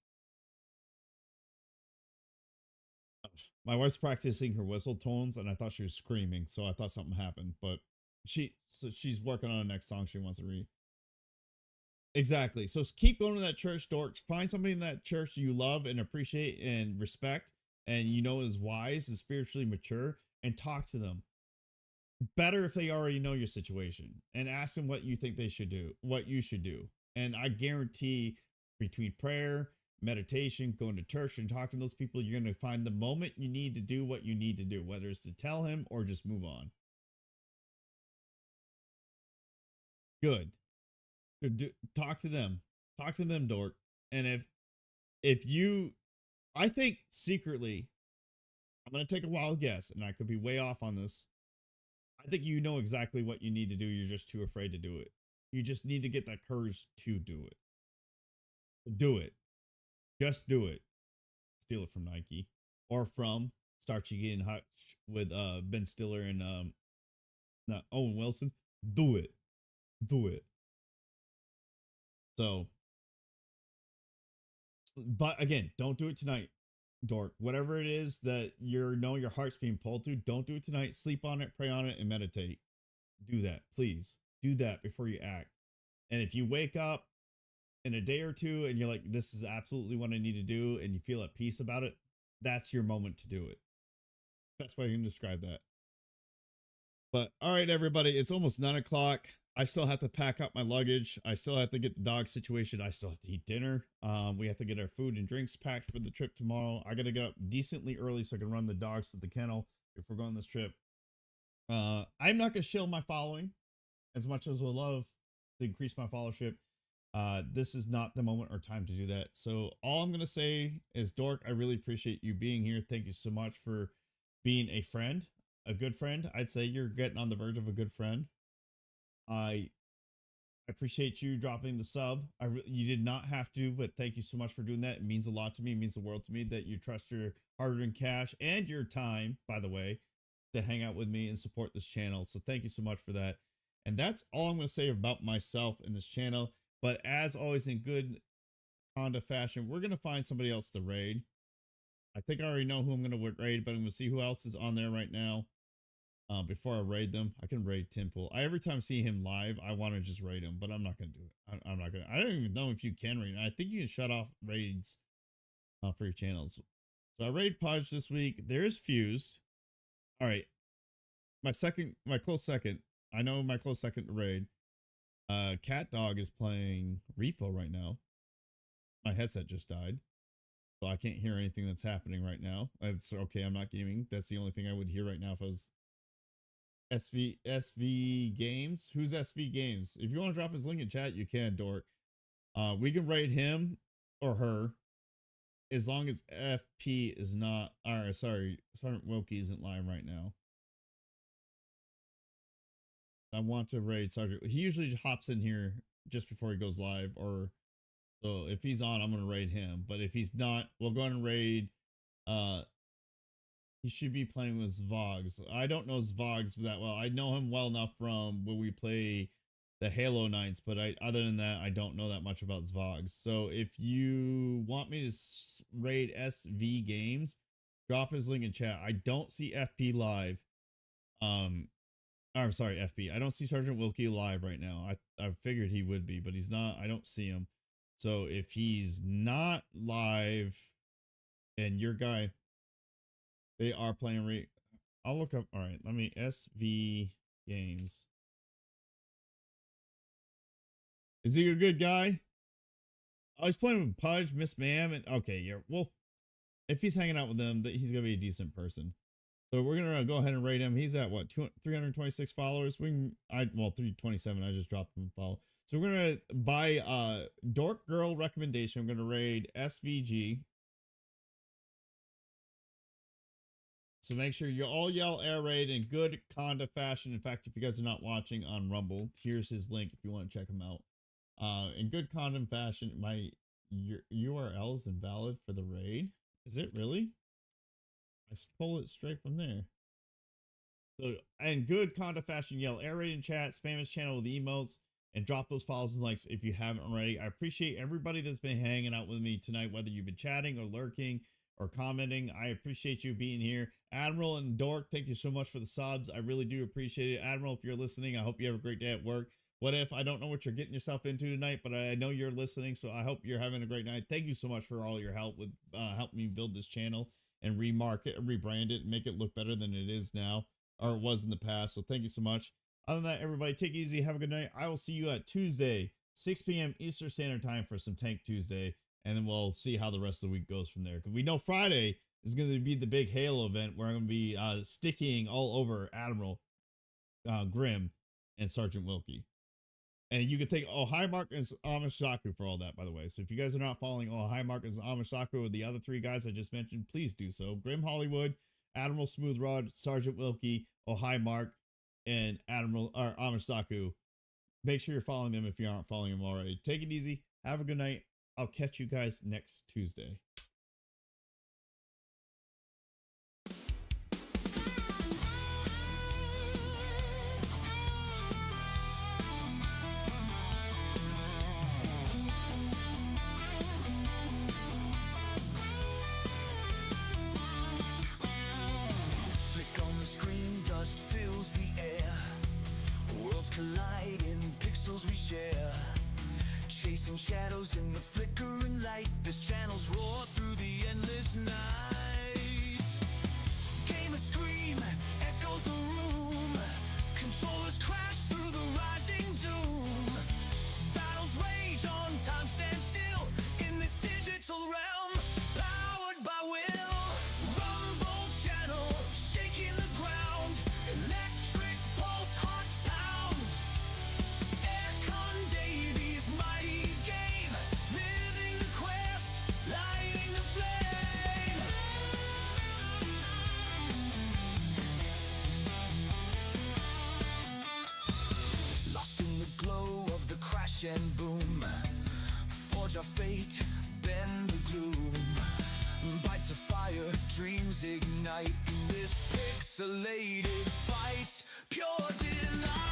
My wife's practicing her whistle tones and I thought she was screaming. So I thought something happened, but she's working on the next song she wants to read. Exactly. So keep going to that church, Dork. Find somebody in that church you love and appreciate and respect, and you know is wise and spiritually mature, and talk to them. better if they already know your situation and ask them what you think they should do, what you should do. And I guarantee between prayer, meditation, going to church and talking to those people, you're going to find the moment you need to do what you need to do, whether it's to tell him or just move on. Good. Talk to them. Talk to them, Dork. And if you, I think secretly, I'm going to take a wild guess, and I could be way off on this. I think you know exactly what you need to do. You're just too afraid to do it. You just need to get that courage to do it. Do it. Just do it. Steal it from Nike or from Starchy Getting Hot with Ben Stiller and Owen Wilson. Do it. Do it. So, but again, don't do it tonight, Dork. Whatever it is that your heart's being pulled to, don't do it tonight. Sleep on it, pray on it, and meditate. Do that, please. Do that before you act. And if you wake up in a day or two and you're like, this is absolutely what I need to do, and you feel at peace about it, that's your moment to do it. Best way I can describe that. But all right, everybody, it's almost 9 o'clock. I still have to pack up my luggage. I still have to get the dog situation. I still have to eat dinner. We have to get our food and drinks packed for the trip tomorrow. I got to get up decently early so I can run the dogs to the kennel if we're going on this trip. I'm not going to shill my following as much as I would love to increase my followership. This is not the moment or time to do that. So all I'm going to say is, Dork, I really appreciate you being here. Thank you so much for being a friend, a good friend. I'd say you're getting on the verge of a good friend. I appreciate you dropping the sub. You did not have to, but thank you so much for doing that. It means a lot to me. It means the world to me that you trust your hard-earned cash and your time, by the way, to hang out with me and support this channel. So thank you so much for that. And that's all I'm going to say about myself and this channel. But as always, in good Honda fashion, we're going to find somebody else to raid. I think I already know who I'm going to raid, but I'm going to see who else is on there right now. Before I raid them. I can raid Timple. Every time I see him live, I want to just raid him, but I'm not going to do it. I'm not going to. I don't even know if you can raid. I think you can shut off raids for your channels. So I raid Podge this week. There's Fused. All right. My close second. I know my close second to raid. Cat Dog is playing Repo right now. My headset just died, so I can't hear anything that's happening right now. It's okay. I'm not gaming. That's the only thing I would hear right now if I was SV Games. Who's SV Games? If you want to drop his link in chat, you can, Dork. We can raid him or her as long as FP is not, or sorry, Sergeant Wilkie isn't live right now. I want to raid Sergeant. He usually hops in here just before he goes live, or so if he's on, I'm gonna raid him. But if he's not, we'll go and raid. He should be playing with Zvogs. I don't know Zvogs that well. I know him well enough from when we play the Halo Nights, but other than that, I don't know that much about Zvogs. So if you want me to raid SV Games, drop his link in chat. I don't see FP live. I'm sorry, FP. I don't see Sergeant Wilkie live right now. I figured he would be, but he's not. I don't see him. So if he's not live and your guy, they are playing I'll look up. All right, let me SV Games. Is he a good guy? Oh, he's playing with Pudge, Miss Ma'am, and okay, yeah. Well, if he's hanging out with them, he's gonna be a decent person. So we're gonna go ahead and rate him. He's at what, 326 followers. Well, 327. I just dropped him a follow. So we're gonna by Dork Girl recommendation. I'm gonna raid SVG. So make sure you all yell air raid in good Conda fashion. In fact, if you guys are not watching on Rumble, here's his link if you want to check him out. In good Conda fashion, my URL is invalid for the raid. Is it really? I stole it straight from there. So, in good Conda fashion, yell air raid in chat, spam his channel with emotes, and drop those follows and likes if you haven't already. I appreciate everybody that's been hanging out with me tonight, whether you've been chatting or lurking or commenting. I appreciate you being here. Admiral and Dork, thank you so much for the subs. I really do appreciate it. Admiral, if you're listening, I hope you have a great day at work. What if I don't know what you're getting yourself into tonight, but I know you're listening, so I hope you're having a great night. Thank you so much for all your help with helping me build this channel and remarket, rebrand it, make it look better than it is now. or was in the past. So thank you so much. Other than that, everybody, take it easy. Have a good night. I will see you at Tuesday, 6 p.m. Eastern Standard Time for some Tank Tuesday. And then we'll see how the rest of the week goes from there. Because we know Friday is going to be the big Halo event where I'm going to be sticking all over Admiral Grimm and Sergeant Wilkie. And you can thank Hi Mark and Amashaku for all that, by the way. So if you guys are not following Hi Mark and Amashaku or the other three guys I just mentioned, please do so. Grim Hollywood, Admiral Smooth-Rod, Sergeant Wilkie, Hi Mark, and Admiral or Amashaku. Make sure you're following them if you aren't following them already. Take it easy. Have a good night. I'll catch you guys next Tuesday. Screen dust fills the air. Worlds collide in pixels we share. Chasing shadows in the flickering light. This channel's roar through the endless night. Gamers scream, echoes the room. Controllers crash through the rising doom. Battles rage on time, stand still in this digital realm. Powered by will. And boom, forge our fate, bend the gloom. Bites of fire, dreams ignite in this pixelated fight. Pure delight.